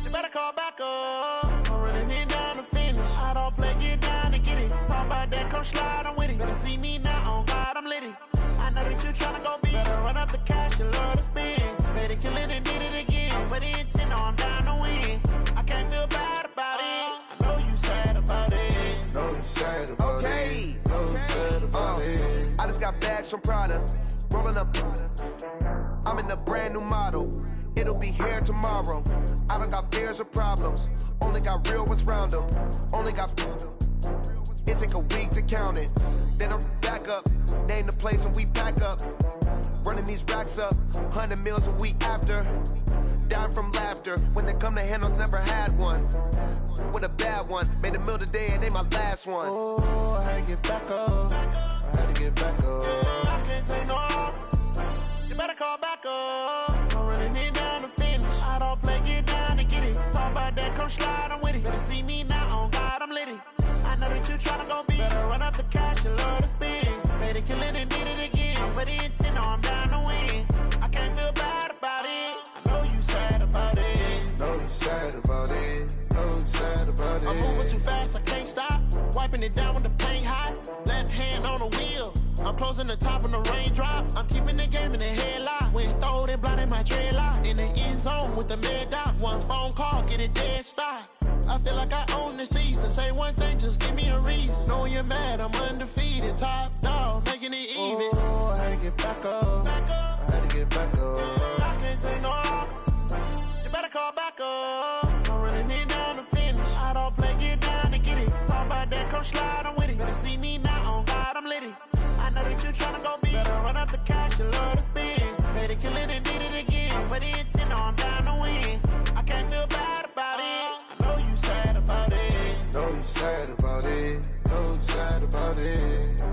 You better call back up. I'm running it down to finish. I don't play, get down to get it. Talk about that, come slide, I'm with it. Better see me now, on God, I'm litty. I know that you tryna go big. Better run up the cash, you love to spend. Better kill it and did it again. With the intent, no, I'm down to win. I can't feel bad about it. I know you sad about it. Know you sad about it. Know you sad about it. I just got bags from Prada. Rolling up. I'm in a brand new model. It'll be here tomorrow. I don't got fears or problems. Only got real ones round them. Only got. It take a week to count it. Then I'm back up. Name the place and we pack up. Running these racks up. 100 meals a week after. Dying from laughter. When they come to handles, never had one. With a bad one. Made a meal today and they my last one. Oh, I had to get back up. I had to get back up. I can't take no loss. You better call back up. I'm running it down to finish. I don't play, get down to get it. Talk about that, come slide, I'm with it. Better see me now, on God, I'm litty. I know that you tryna go big. Better run up the cash, you love to spend. Better kill it and did it again. I'm with the intent, no, I'm down to win. I can't feel bad about it. I know you sad about it. Know you sad about it. Know you sad about it. I'm moving too fast, I can't stop. Wiping it down when the paint hot. Left hand on the wheel. I'm closing the top on the raindrop. I'm keeping the game in the headlock. When throwed and blinded my dreadlock. In the end zone with the mid dot. One phone call, get it dead stop. I feel like I own the season. Say one thing, just give me a reason. Knowing you're mad, I'm undefeated. Top dog, making it even. Oh, I had to get back up. I had to get back up. I can't take no loss. You better call back up. I'm running it down to finish. I don't play, get down to get it. Talk about that, come slide, I'm with it. Better see me now, on God, I'm litty. I know that you tryna go big. Better run up the cash, you love to spend. Better kill it and did it again. But the intent, I'm down to win. I can't feel bad about it. I know you sad about it. Know you sad about it. Know you sad about it.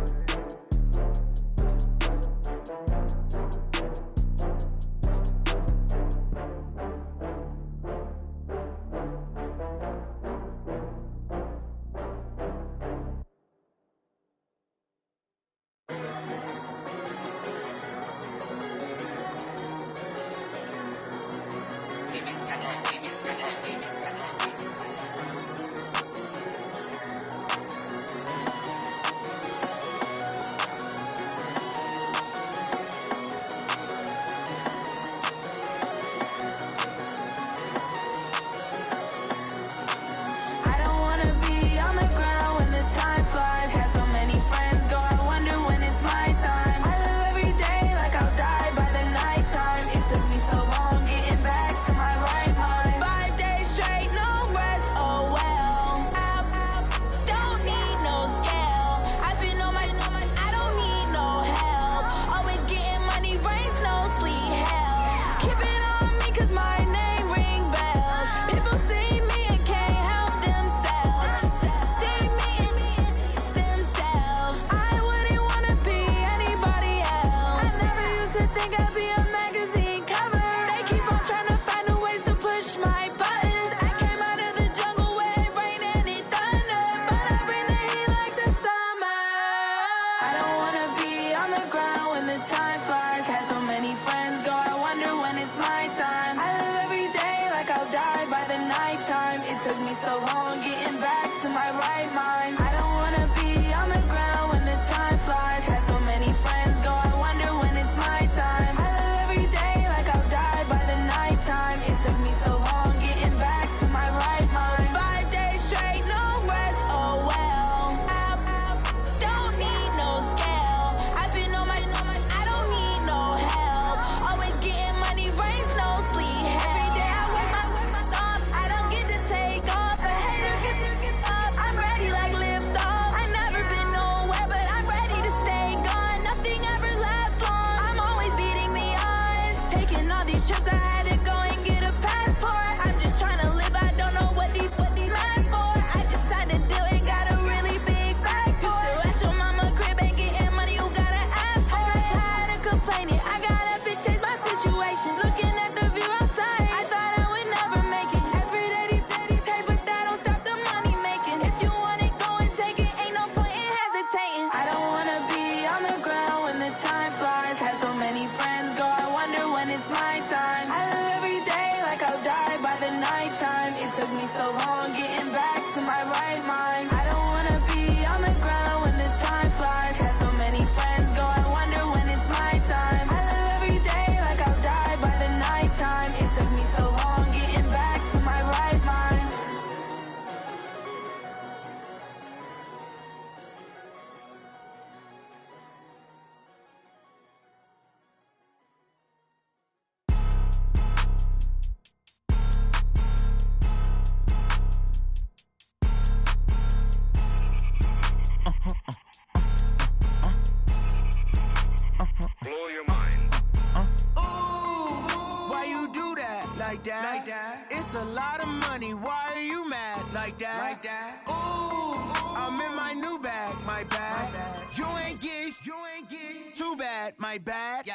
It's a lot of money, why are you mad like that? Ooh, I'm in my new bag, my bad. You ain't get too bad, my bad.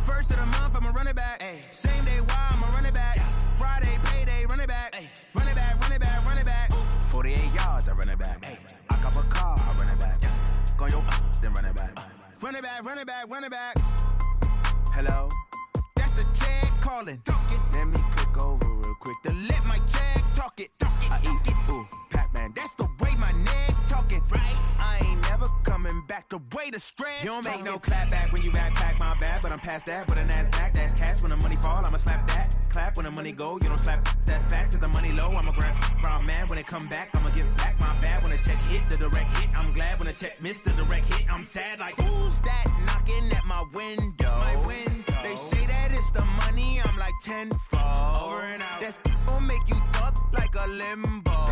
First of the month, I'ma run it back. Same day, why I'ma run it back. Friday, payday, run it back. Run it back, run it back, run it back. 48 yards, I run it back. I cop a car, I run it back. Go yo, then run it back. Run it back, run it back, run it back. Hello? That's the check calling. Let me click over real quick to let my check talk it. I eat it, ooh, Pac-Man. That's the way my neck talking. Right? I ain't never coming back the way the stress. You don't make no clap back when you backpack, my bad, but I'm past that. With a NASDAQ, that's cash. When the money fall, I'ma slap that. Clap when the money go, you don't slap. That's facts. If the money low, I'ma grab brown man. When it come back, I'ma give back my bad. When the check hit, the direct hit, I'm glad. When the check missed the direct hit, I'm sad. Like, who's that knocking at my window? They say that it's the money, I'm like tenfold. Over and out. That's gon' make you fuck like a limbo.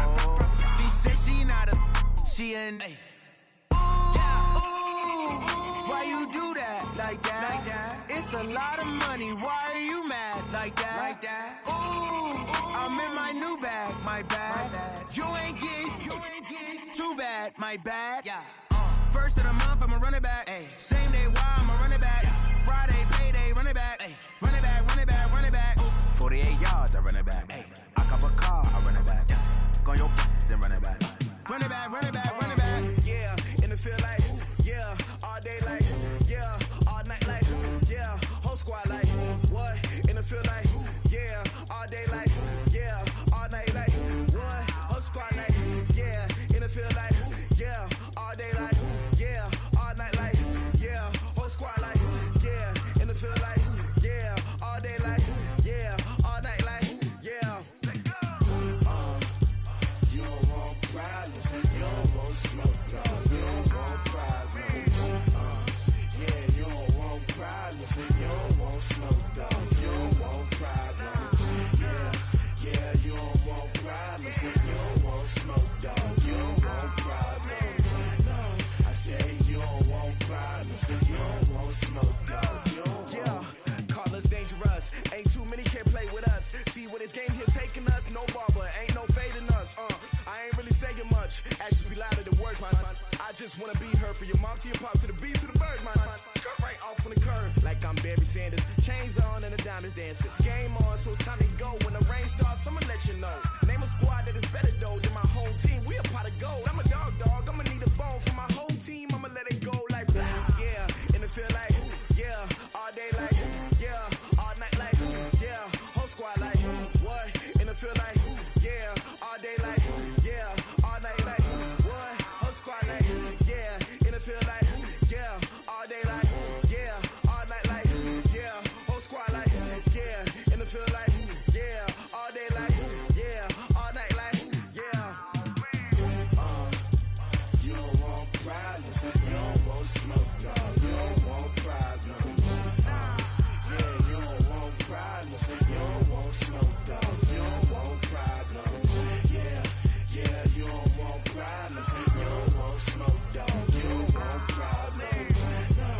She said she not a, she an. Why you do that like that? It's a lot of money. Why are you mad like that? Ooh, I'm in my new bag, my bad. You ain't getting too bad, my bad. First of the month, I'ma run it back. Same day, why I'ma run it back. Friday, payday, run it back. Run it back, run it back, run it back. 48 yards, I run it back. I cop a car, I run it back. Go your then run it back. Run it back, run it back, run it back. Yeah, and it feel like, yeah, all day like, yeah, all night like, yeah, whole squad like, what? And it feel like, yeah, all day like, yeah, all night like, what? Whole squad like, yeah, and it feel like, yeah, all day like, yeah, all night like, yeah, whole squad like, yeah, and it feel like, yeah, all day like, yeah, all night like, yeah. You don't want problems, you don't want smoke, no. You don't want problems, yeah, you don't want problems, you don't want smoke, dog. You don't want problems, yeah, you don't want problems, you don't want smoke, dog. You don't want problems, no. I say you don't want problems, you don't want smoke, dog. You don't yeah, call us dangerous. Ain't too many can play with us. See where this game here taking us. No barber, ain't no fading us. I ain't really saying much. Actions be louder than words, man. I just wanna be heard. For your mom to your pop to the beat to the bird, man. Cut right off on the curb like I'm Barry Sanders. Chains on and the diamonds dancing. Game on, so it's time to go. When the rain starts, I'ma let you know. Name a squad that is better though than my home team. We a pot of gold. I'm a dog. I'ma need a bone for my whole team. I'ma let it go like blah. Yeah, and it feel like yeah, all day like yeah, all night like yeah, whole squad like what? And it feel like yeah, all day like yeah, all night like what? Whole squad like yeah, and it feel like yeah, all day like yeah, all night like yeah, whole squad like yeah, and it feel like yeah, all day like yeah, all night like yeah. You don't want problems, you don't want smoke, dog. You don't want problems, yeah, you don't want problems, you don't want smoke, dog. You don't want problems, yeah, you don't want problems, you don't want smoke, dog. You don't want problems, no.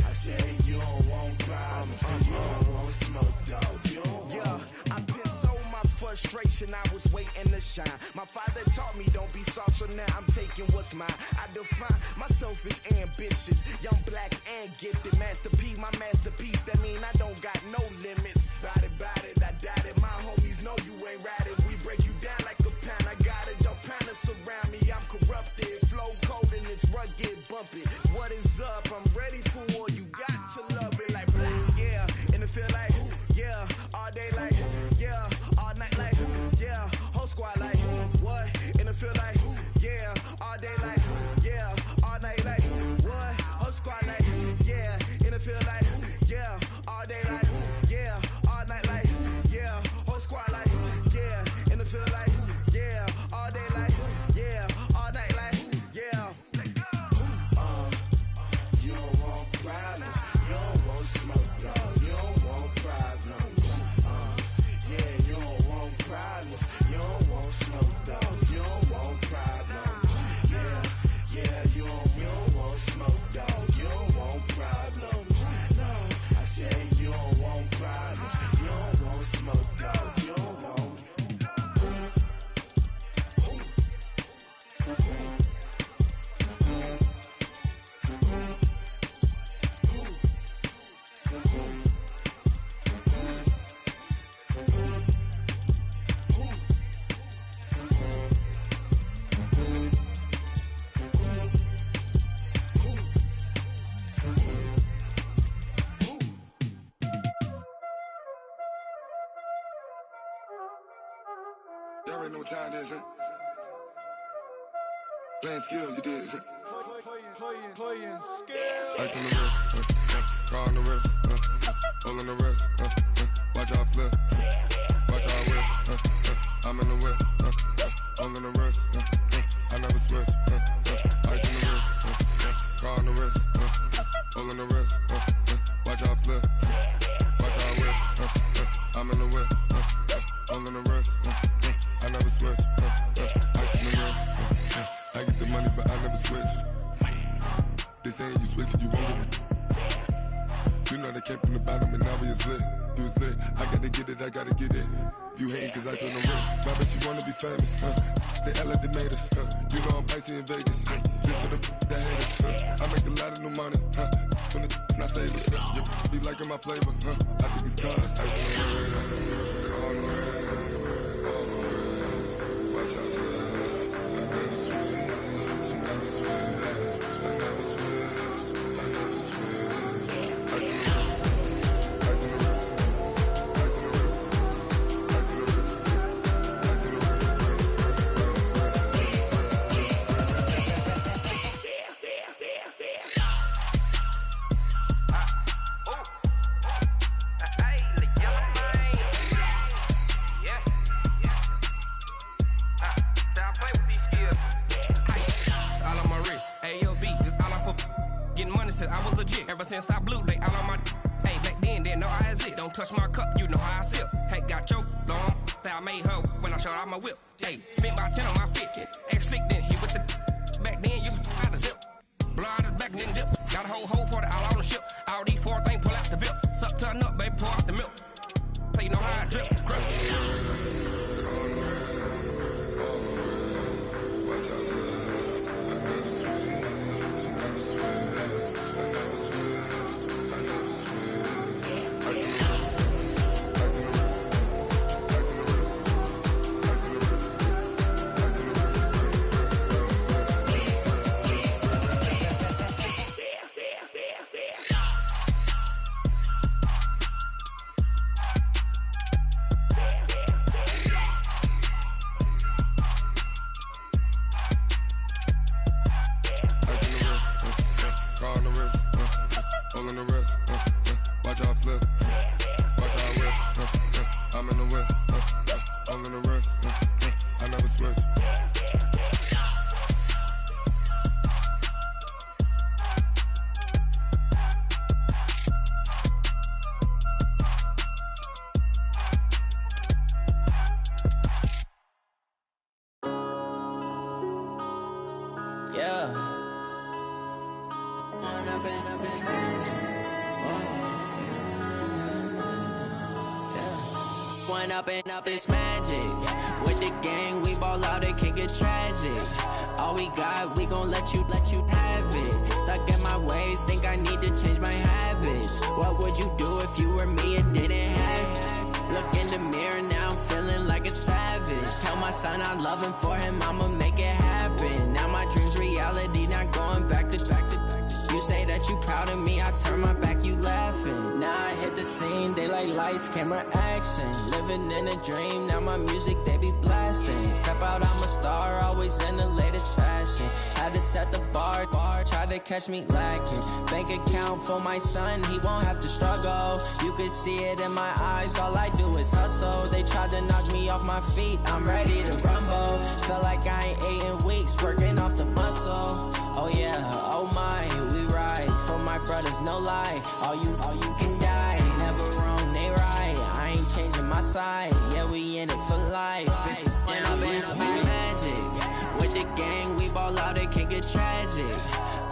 I say you don't want problems, you don't want smoke, dog. You don't want. Yeah, I been so my frustration, I was waiting to shine. My father taught me don't be soft, so now I'm taking what's mine. I define myself as ambitious, young, black, and gifted. Master P, my masterpiece, that mean I don't got no limits. Bout it, I doubt it. My homies know you ain't ratted. We break you down like a pound. I got it, don't pound us around me. I'm corrupted, flow cold and it's rugged, bumping. What is up? I'm ready for war. You got to love it like blah. Yeah, and it feel like yeah, all day like yeah, all night like yeah, whole squad like what? And it feel like yeah, all day like yeah, all night like what? Whole squad like yeah, and it feel like yeah, all day like yeah, all night like yeah, whole squad like yeah, and it feel like yeah, all day like yeah, all night like yeah. You don't want problems, you don't want smoke, dog. You don't want problems, yeah, you don't want problems, you don't want smoke, dog. You don't want problems, yeah, you don't want smoke, dog. You don't want problems, no. I say you don't want problems, you don't want smoke, dog. You don't want. Y'all already know what time it is, huh? Playing skills, you did. Playing skill. Ice on the wrist, car on the wrist, all on the wrist, watch how I flip, watch how I whip, I'm in the whip, all on the wrist, I never switch, ice on the wrist, car on the wrist, all on the wrist, watch how I flip, watch how I whip, I'm in the whip, all on the wrist, I never switch, ice on the wrist, I get the money but I never switch. They saying you switch it, you won't get it. You know they came from the bottom and now we is lit. You was lit, I gotta get it, I gotta get it. You hating cause ice on the wrist. My bitch, you wanna be famous, They Ella, they made us, You know I'm icy in Vegas, This for the that hate us, I make a lot of new money, When the not savers, You be liking my flavor, I think it's cause ice on the wrist, on the wrist, on the wrist. Watch out, flash, I never switch, I never switch. I never switch, I never switch. Ice in the wrist, ice in the wrist, ice in the wrist, ice in the wrist, ice in the wrist, I was legit ever since I blew they all on my hey back then didn't know I exist. Don't touch my cup, you know how I sip. Hey, got your long that I made her when I showed out my whip. Hey, spent about 10 on my fit. X slick then hit with the back then you out the zip. Blow out his back then dip. Got a whole party all on the ship. All these four things pull out the VIP. Suck turn up, baby, pour out the milk. So you know how I drip. Crush. Watch out, flash. I never switch, I never switch. I never switch, I never switch. Ice in the wrist, ice in the wrist, ice in the wrist, ice in the wrist, ice in the wrist. All in the wrist, watch how I flip, watch how I whip, I'm in the whip, all in the wrist, I never switch. Yeah. One up and up is magic. With the gang, we ball out, it can get tragic. All we got, we gon' let you have it. Stuck in my ways, think I need to change my habits. What would you do if you were me and didn't have it? Look in the mirror, now I'm feeling like a savage. Tell my son I love him, for him I'ma make it happen. Now my dream's reality, not going back to back. You say that you proud of me, I turn my back, you laughing. Now I hit the scene, they like lights, camera, action. Living in a dream, now my music, they be blasting. Step out, I'm a star, always in the latest fashion. Had to set the bar, try to catch me lacking. Bank account for my son, he won't have to struggle. You can see it in my eyes, all I do is hustle. They tried to knock me off my feet, I'm ready to rumble. Felt like I ain't ate in weeks, working off the muscle. Oh yeah, oh my, we ride for my brothers, no lie. All you can die, never wrong, they right. I ain't changing my side, yeah, we in it for life. When up and up is magic. With the gang, we ball out, it can get tragic.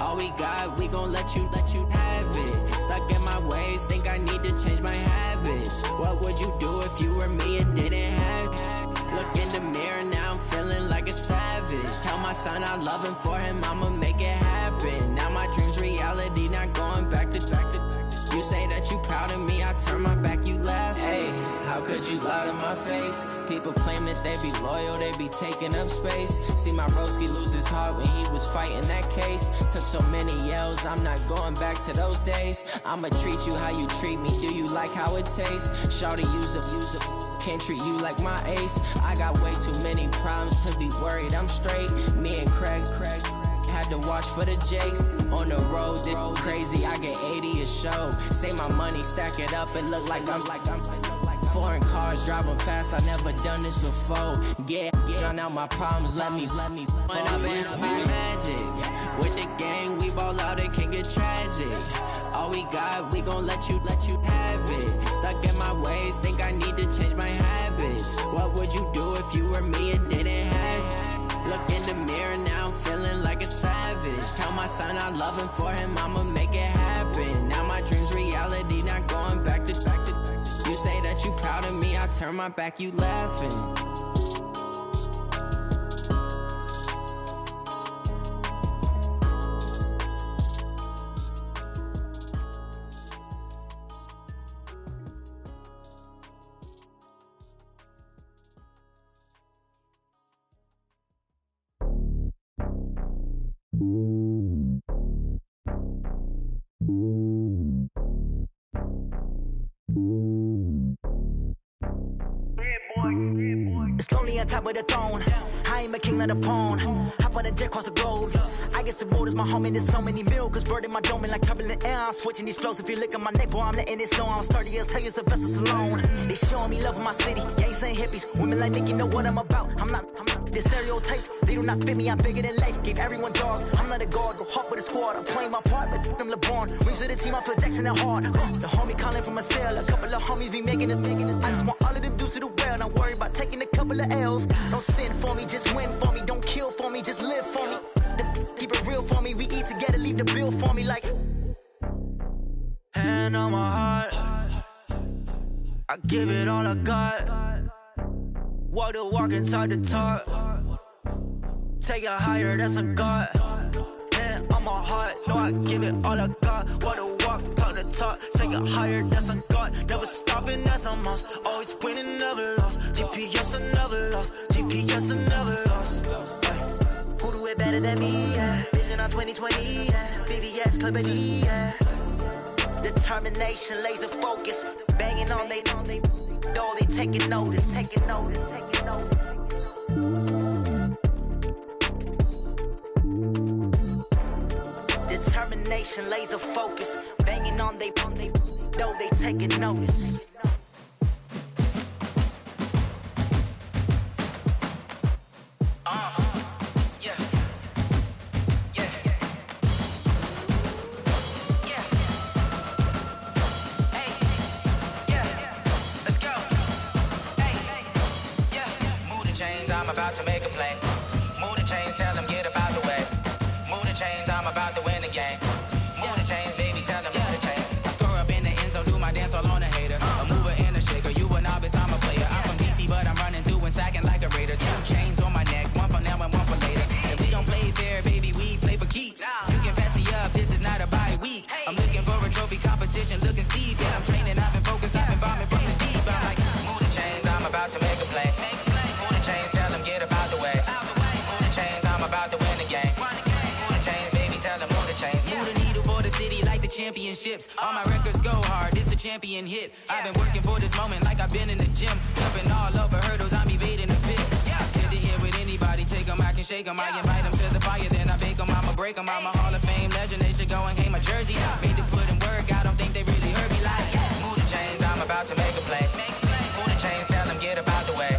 All we got, we gon' let you have it. Stuck in my ways, think I need to change my habits. What would you do if you were me and didn't have it? Look in the mirror, now I'm feeling like a savage. Tell my son I love him, for him I'ma make it happen. Now my dream's reality, not going back to back. You say that you proud of me, I turn my back, you laugh. Hey, how could you lie to my face? People claim that they be loyal, they be taking up space. See my broski lose his heart when he was fighting that case. Took so many yells, I'm not going back to those days. I'ma treat you how you treat me, do you like how it tastes? Shawty, use up, can't treat you like my ace. I got way too many problems to be worried, I'm straight. Me and Craig had to watch for the jakes. On the road, this crazy, I get 80 a show. Say my money, stack it up, it look like I'm foreign cars, driving fast, I never done this before. Yeah, drown out my problems, let me When up in a bitch magic. With the gang, we ball out, it can get tragic. All we got, we gon' let you have it. Stuck in my ways, think I need to change my habits. What would you do if you were me and didn't have it? Look in the mirror, now I'm feeling like a savage. Tell my son I love him, for him I'ma make it happen. Now my dream's reality, not going back to. You say that you proud of me, I turn my back, you laughing. It's lonely on top of the throne. I ain't a king, not a pawn. Hop on a jet across the globe. I guess the world is my home and there's so many milk. Bird in my dome and like turbulent air. I'm switching these flows. If you look at my neck, boy, I'm letting it snow. I'm sturdy as hell as a vessel alone. They showing me love in my city. Gangs ain't hippies. Women like Nicki know what I'm about. I'm not. The stereotypes, they do not fit me. I'm bigger than life. Gave everyone dogs. I'm not a guard. Go hard with a squad. I'm playing my part, but them LeBron. Rings to the team. I feel Jackson and hard. The homie calling from a cell. A couple of homies be making it. I just want all of them dudes to do well. Not worry about taking a couple of L's. Don't sin for me, just win for me. Don't kill for me, just live for me. Keep it real for me. We eat together, leave the bill for me like. Hand on my heart, I give it all I got. Walk the walk and talk the talk. Take it higher, that's a God. Hand on my heart, no, I give it all I got. Walk the walk, talk the talk. Take it higher, that's a God. Never stopping, that's a must. Always winning, never lost. GPS, I never lost. GPS, I never lost. Who do it better than me? Yeah. Vision on 2020, yeah. VVS, Clippity, yeah. Determination, laser focus. Banging on they know they taking notice. Determination, laser focus. Banging on they know they taking notice. I'm about to make a play. Move the chains, tell them get about the way. Move the chains, I'm about to win the game. Move the chains, baby, tell them move the chains. I score up in the end zone, do my dance all on a hater. A mover and a shaker, you a novice, I'm a player. I'm from DC, but I'm running through and sacking like a raider. 2 chains on my neck, one for now and one for later. If we don't play fair, baby, we play for keeps. You can pass me up, this is not a bye week. I'm looking for a trophy competition, looking steep. Yeah, I'm training, I've been focused, I've been bombing from the deep. I'm like, move the chains, I'm about to make a play. Move the chains, tell them get about the way. Move the chains, I'm about to win the game. Move the chains, baby, tell them move the chains. Move the needle for the city like the championships. All my records go hard, this a champion hit. I've been working for this moment like I've been in the gym. Jumping all over hurdles, I'm evading the pit. Hit to hit with anybody, take them, I can shake them. I invite them to the fire, then I bake them, I'ma break them. I'm a Hall of Fame legend, they should go and hang my jersey. Made to put in work, I don't think they really heard me like. Move the chains, I'm about to make a play. Move the chains, tell them get about the way.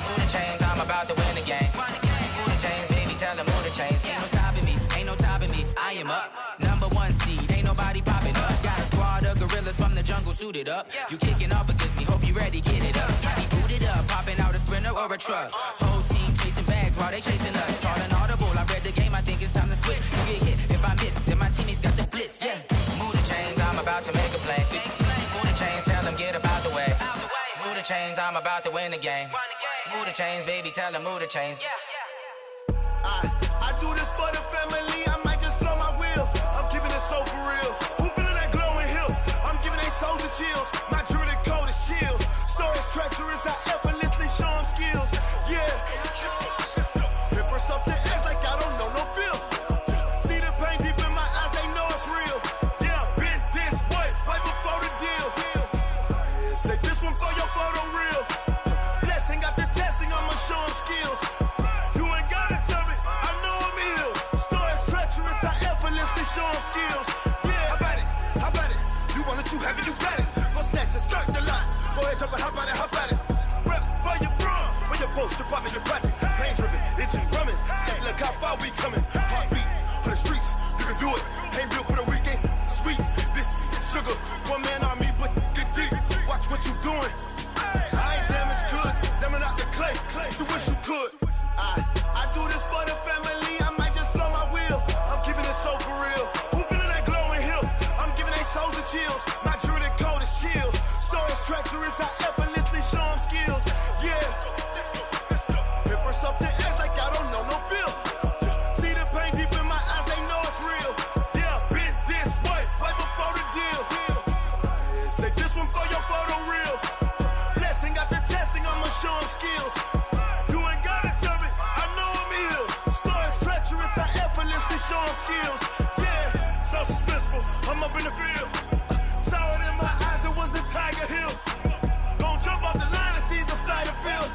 Move the chains, I'm about to win the game. Move the chains, baby, tell them move the chains. Ain't no stopping me, ain't no topping me. I am up, #1 seed, ain't nobody popping up. Got a squad of gorillas from the jungle suited up. You kicking off against me, hope you ready, get it up. I be booted up, popping out a sprinter or a truck. Whole team chasing bags while they chasing us. Calling audible, I read the game, I think it's time to switch. You get hit, if I miss, then my teammates got the blitz, yeah. Move the chains, I'm about to make a play. Move the chains, tell them get about the way. Move the chains, I'm about to win the game. Move the chains, baby, tell them move the chains. I do this for the family, I might just blow my wheel. I'm keeping it so for real. Who feeling that glowing hill? I'm giving they soldier chills. My jewelry code is chill. Stories treacherous, I effortlessly show them skills. Yeah. Ripper stuff the edge like I don't know no feel. See the pain deep in my eyes, they know it's real. Yeah, been this way, right before the deal. Yeah, say this one for your photo real. Blessing after testing, I'ma show them skills. you wish you could. I do this for the family, I might just blow my wheel. I'm keeping it so for real. Who feeling that glowing hill? I'm giving they souls the chills. My jewelry code is chill. Stories treacherous, I effortlessly show them skills. Yeah. Hit first up the edge like I don't know no feel. See the pain deep in my eyes, they know it's real. Yeah, been this way before the deal. Say this one for your photo reel. Blessing after testing, I'ma show them skills. You ain't gotta tell me, I know I'm ill. Stories treacherous, I effortlessly show them skills. Yeah, so suspenseful, I'm up in the field. Saw it in my eyes, it was the Tiger Hill. Gon' jump off the line and see the flight of field.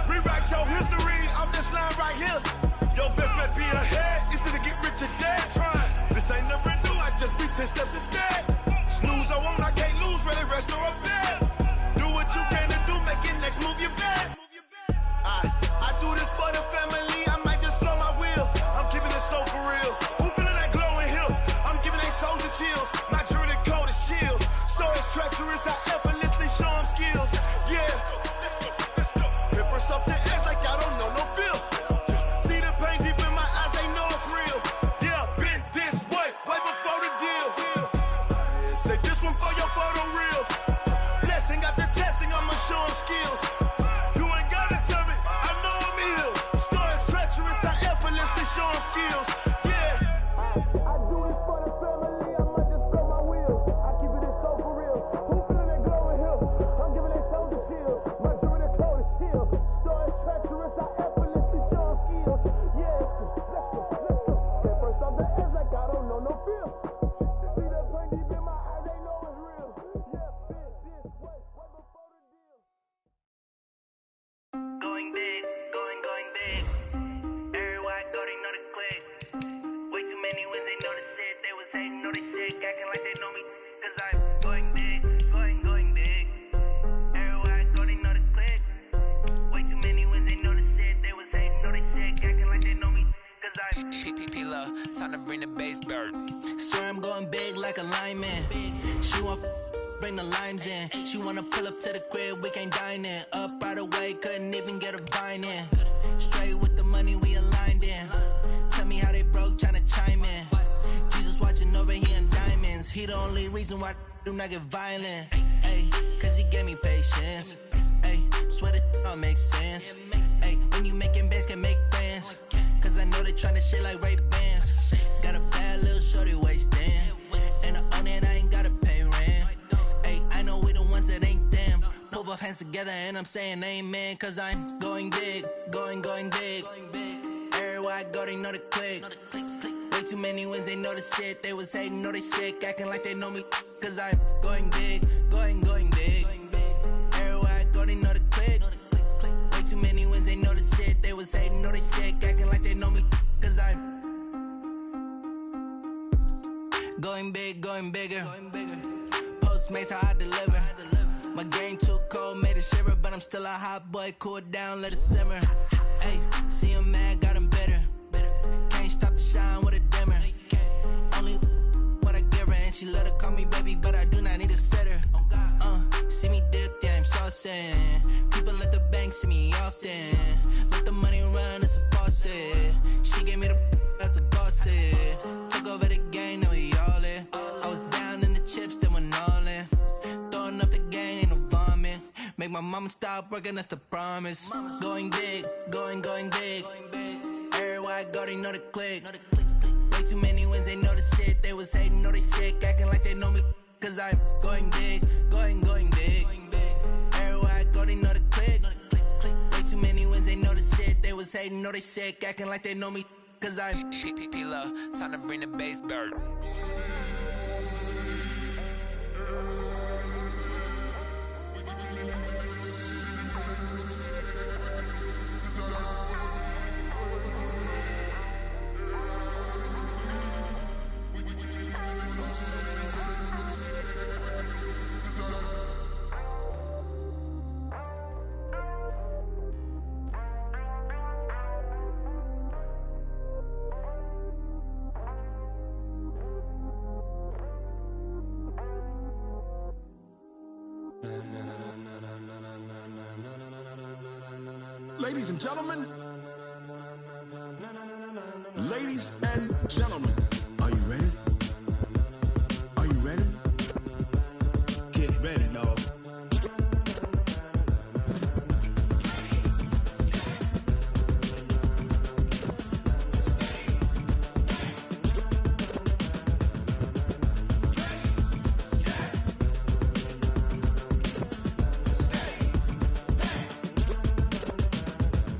Rewrite your history off this line right here. Your best bet be ahead, easy to get rich or dead trying. This ain't never new, I just be 10 steps instead. Snooze I won't, I can't lose, really rest or up bed. Do what you can to do, make it next move your best. I do this for the family, I might just blow my wheel. I'm keeping it so for real. Who feeling that glowing hill? I'm giving they souls the chills. My jewelry code is chill. Stories treacherous, I effortlessly show them skills. Yeah. Hit first off the edge like I don't know no feel. See the pain deep in my eyes, they know it's real. Yeah, been this way before the deal. Say this one for your photo reel. Blessing after testing, I'ma show them skills. You ain't gotta tell me, I know I'm ill. Stories treacherous, I effortlessly show them skills. Yeah. I do this for the family, I might just blow my wheel. I keep it so for real. Who feeling that glowing hill? I'm giving they souls the chills. My jewelry code is chill. Stories treacherous, I effortlessly show them skills. Yeah. Let's go. Hit first off the edge like I don't know no feel. See the pain deep in my eyes, they know it's real. Yeah, been this way before the deal. Going big, going big. Everywhere I go, they know the click. Way too many wins, they know the shit. They was hating, know they sick, acting like they know me. Cause I'm going big, going big. Everywhere I go, they know the click. Way too many wins, they know the shit. They was hating, know they sick, acting like they know me. Cause I'm P-P-P-Love, time to bring the bass bird. Swear I'm going big like a lineman. She want bring the limes in. She wanna pull up to the crib, we can't dine in. Up right away, couldn't even get a vine in. Straight with the money we aligned in. Tell me how they broke, tryna chime in. Jesus watching over, he in diamonds. He the only reason why I do not get violent. Ay, cause he gave me patience. Ay, swear that all makes sense. Ay, when you making bands, can make friends. Cause I know they tryna shit like Ray Bans. Got a bad little shorty wasting. And I own it, I ain't gotta pay rent. Ay, I know we the ones that ain't them. Pull both hands together and I'm saying amen. Cause I'm going big, going big. Everywhere I go, they know the click. Way too many wins, they know the shit. They was hating, know they sick, acting like they know me. Cause I'm going big, going big. Everywhere I go, they know the click. Way too many wins, they know the shit. They was hating, know they sick, acting like they know me. Cause I'm going big, going bigger. Postmates, how I deliver. My game too cold, made it shiver. But I'm still a hot boy, cool it down, let it simmer. Hey, see him mad, got him bitter. Can't stop the shine with a dimmer. Only what I give her, and she let her call me baby, but I do not need a sitter. See me dip, yeah, I'm saucing. People at the bank see me often. Let the money run, it's a faucet. She gave me the that's a boss it. Took over the game, now we all in. I was down in the chips, then went all in. Throwing up the game, ain't no vomit. Make my mama stop working, that's the promise. Going big, going big. Everywhere I go, they know the click. Way too many wins, they know the shit. They was hating, know they sick, acting like they know me. Cause I'm going big, going big. Everywhere I go, they know the click. Way too many wins, they know the shit. They was hating, know they sick, acting like they know me. Cause I'm P-P-P-Love, time to bring the bass bird. Ladies and gentlemen. Ladies and gentlemen. Are you ready? Are you ready? Get ready, dog.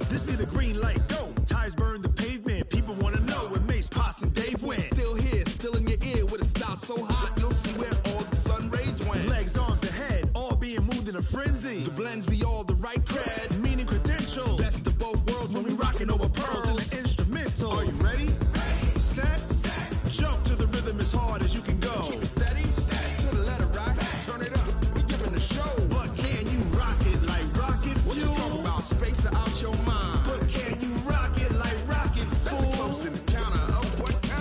This be the green light, go. Tires burn the pavement. People wanna know where Mace, Potts, and Dave went. Still here, still in your ear with a style so hot, you'll see where all the sun rays went. Legs, arms, and head, all being moved in a frenzy. The blends be all the right cred, meaning credentials. Best of both worlds when we rockin' over pearls in the instrumental. Are you ready? Set, jump to the rhythm as hard as you can go. Keep it steady, to the letter right, turn it up, we giving the show. But can you rock it like rocket fuel? What you talking about, space or out your mind? But can you rock it like rockets, fool? That's a close encounter of what kind?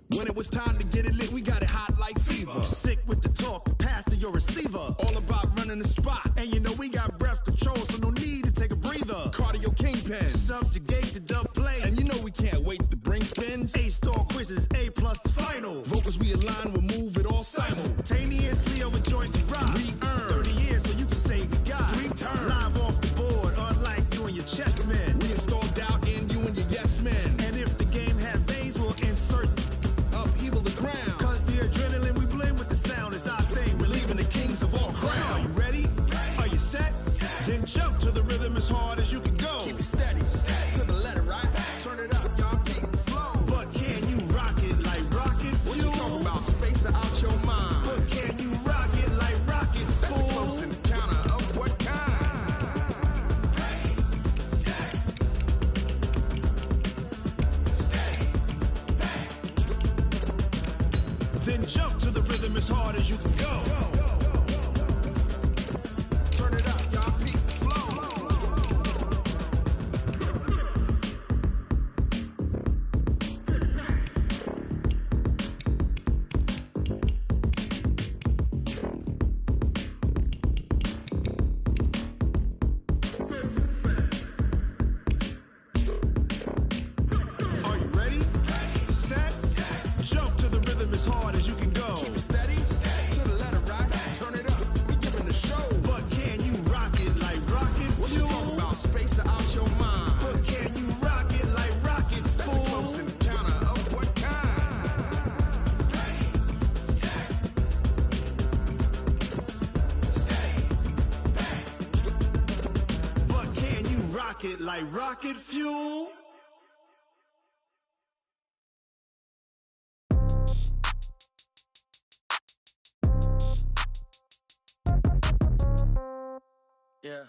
When it was time to get it lit, we got it hot like fever. Sick with the talk, pass to your receiver. All about running the spot. And you know we got breath control, so no need to take a breather. Cardio kingpin, subjugate the dub play. And you know we can't wait to bring spins. A-star quizzes, A+ the final. Vocals we align, we'll move it all simultaneously over joints we rock. We earn 30 years, so you can say we got 3 turns. Live off the board, unlike you and your chess men. We install doubt in you and your yes men. And if the game had veins, we'll insert upheaval the ground. Cause the adrenaline we blend with the sound is our thing, relieving the kings of all crowns. So are you ready? Are you set? Then jump to the rhythm as hard as you can go. Keep it steady, to the letter right. Turn it up, y'all, keep it flow. But can you rock it like rocket fuel? What you talking about, space or out your mind? But can you rock it like rockets, fool? That's a close encounter of what kind? Then jump to the rhythm as hard as you can go. Turn it up, y'all, peak flow. Are you ready? Set, jump to the rhythm as hard as you can go. Keep it steady, to the letter right. Turn it up, we giving the show. But can you rock it like rocket fuel? What you talking about, space or out your mind? But can you rock it like rockets, fool? That's a close encounter of what kind? But can you rock it like rocket fuel? Yeah.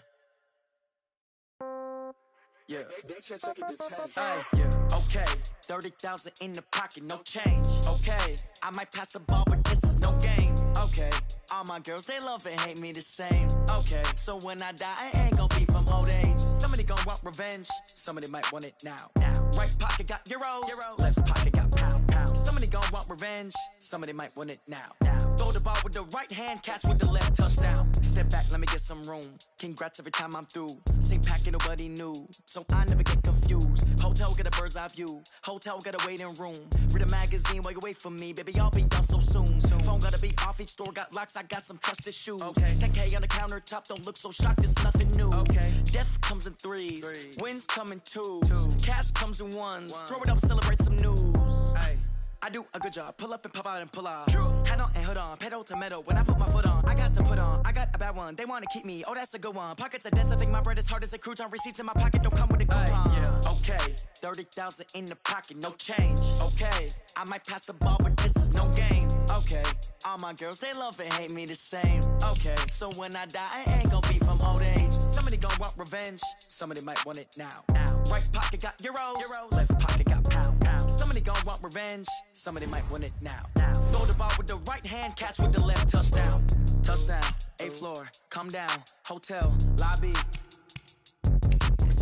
Yeah. Hey, yeah. Okay, 30,000 in the pocket, no change. Okay, I might pass the ball, but this is no game. Okay, all my girls, they love and hate me the same. Okay, so when I die, I ain't gon' be from old age. Somebody gon' want revenge, somebody might want it now. Right pocket got euros, left pocket got pound. Somebody gon' want revenge, somebody might want it now. Throw the ball with the right hand, catch with the left, touchdown. Step back, let me get some room. Congrats every time I'm through. Same packet, nobody knew, so I never get confused. Hotel get a bird's eye view, hotel got a waiting room. Read a magazine while you wait for me, baby, I'll be done so soon. Phone gotta be off, each store got locks, I got some trusted shoes. Okay, 10K on the countertop, don't look so shocked, it's nothing new. Okay, death comes in threes, wins come in twos, cash comes in ones. Throw it up, celebrate some news. Ay. I do a good job, pull up and pop out and pull off. Head on and hood on, pedal to metal. When I put my foot on, I got to put on. I got a bad one, they wanna keep me, oh that's a good one. Pockets are dense, I think my bread is hard as a crouton. Receipts in my pocket don't come with a coupon. Yeah. Okay, 30,000 in the pocket, no change. Okay, I might pass the ball, but this is no game. Okay, all my girls, they love and hate me the same. Okay, so when I die, I ain't gon' be from old age. Somebody gon' want revenge, somebody might want it now. Right pocket got euros, left pocket got pound. Somebody gon' want revenge, somebody might want it now. Throw the ball with the right hand, catch with the left, touchdown. Touchdown, 8th floor, come down, hotel, lobby.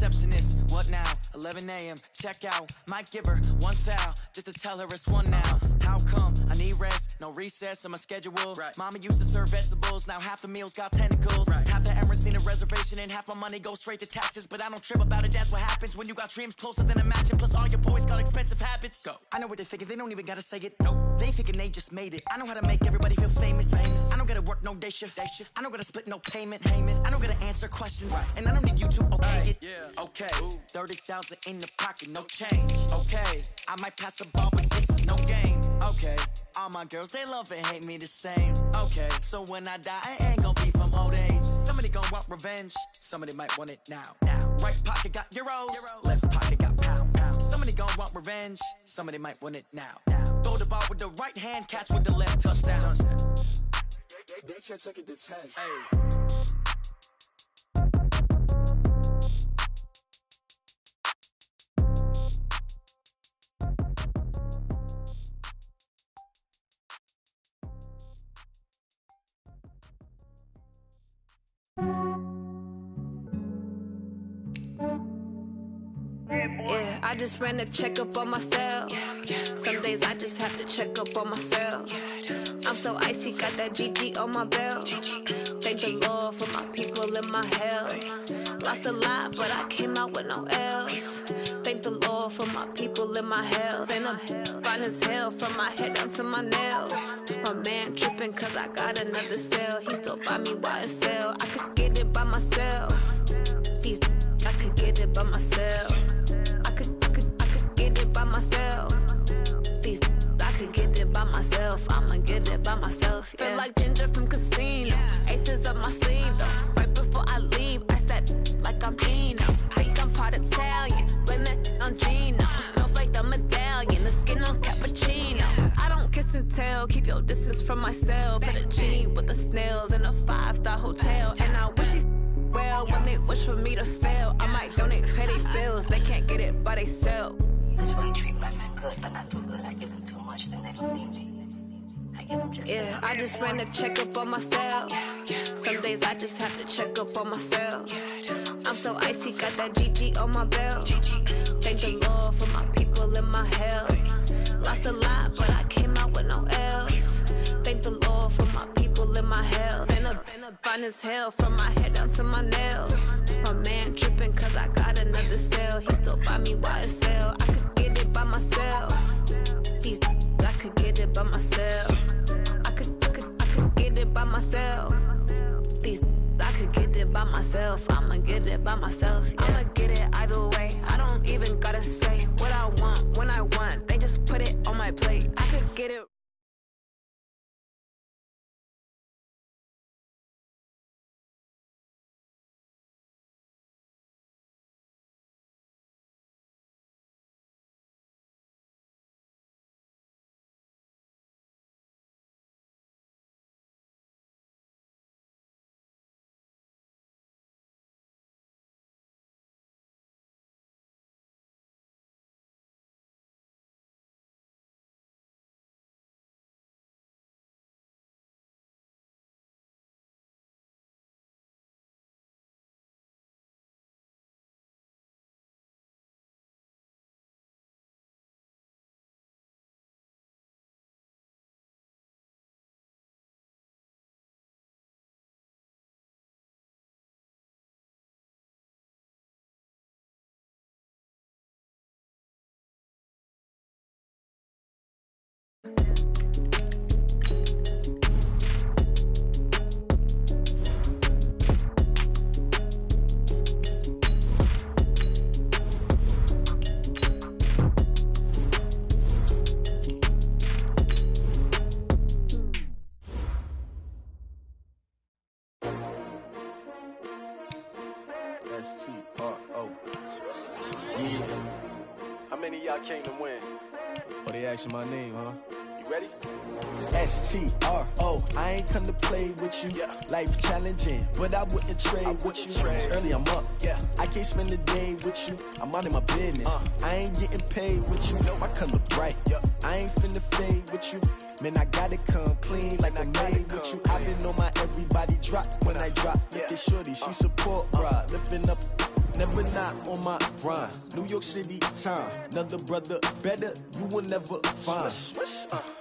receptionist. What now? 11 a.m. Check out. Might give her one foul just to tell her it's one now. How come? I need rest. No recess on my schedule. Right. Mama used to serve vegetables. Now half the meals got tentacles. Right. Half the Emirates need a reservation and half my money goes straight to taxes. But I don't trip about it. That's what happens when you got dreams closer than a match. And plus all your boys got expensive habits. Go. I know what they're thinking. They don't even gotta say it. Nope. They thinking they just made it. I know how to make everybody feel famous. I don't gotta work no day shift. I don't gotta split no payment. I don't gotta answer questions. Right. And I don't need you to okay it. Yeah. Okay. 30,000 in the pocket, no change. Okay. I might pass the ball, but this is no game. Okay. All my girls, they love and hate me the same. Okay. So when I die, I ain't gonna be from old age. Somebody gon' want revenge. Somebody might want it now. Right pocket got euros. Left pocket got pound. Somebody gon' want revenge. Somebody might want it now. Throw the ball with the right hand, catch with the left, touchdown. They can't take it to 10. Hey. Yeah, I just ran a checkup on myself. Some days I just have to check up on myself. I'm so icy, got that GG on my belt. Thank the Lord for my people in my health. Lost a lot, but I came out with no L's. Thank the Lord for my people in my health. And I'm fine as hell from my head down to my nails. My man tripping cause I got another cell. He still buy me YSL. I could get it by myself. I could get it by myself. I could get it by myself. I could get it by myself. I'ma get it by myself. Yeah. Feel like Ginger from Casino. Aces up my sleeve though. Right before I leave, I step like I'm Dino. Think I'm part Italian. Blame it on Gino. Snowflake the medallion. The skin on cappuccino. I don't kiss and tell. Keep your distance from myself. At a genie with the snails in a 5-star hotel. And I wish he's well when they wish for me to fail. I might donate, pay their bills. They can't get it by they self. That's why you treat my friend good, but not too good. I give them too much, then they don't need me. I give them just yeah, I just ran a checkup on myself. Some days I just have to check up on myself. I'm so icy, got that GG on my belt. Thank the Lord for my people in my health. Lost a lot, but I came out with no L's. Thank the Lord for my people in my health. And I'm fine as hell from my head down to my nails. My man tripping cause I got another cell. He still buy me YSL. I could get it by myself. I could get it by myself. I could get it by myself. I could get it by myself. I'ma get it by myself. Yeah. I'ma get it either way. I don't even gotta say what I want when I want. They just put it on my plate. I could get it. S-T-R-O. Yeah. How many of y'all came to win? Oh, they asking my name, huh? You ready? S-T-R-O. I ain't come to play with you. Yeah. Life challenging, but I wouldn't trade with you. It's early, I'm up. Yeah. I can't spend the day with you. I'm out of my business. I ain't getting paid with you. My color bright. I ain't finna fade with you. Man, I gotta come clean like I made with you. I've been on my everybody drop when I drop. Look at shorty, she support, bruh. Lifting up never not on my grind. New York City time, another brother better, you will never find.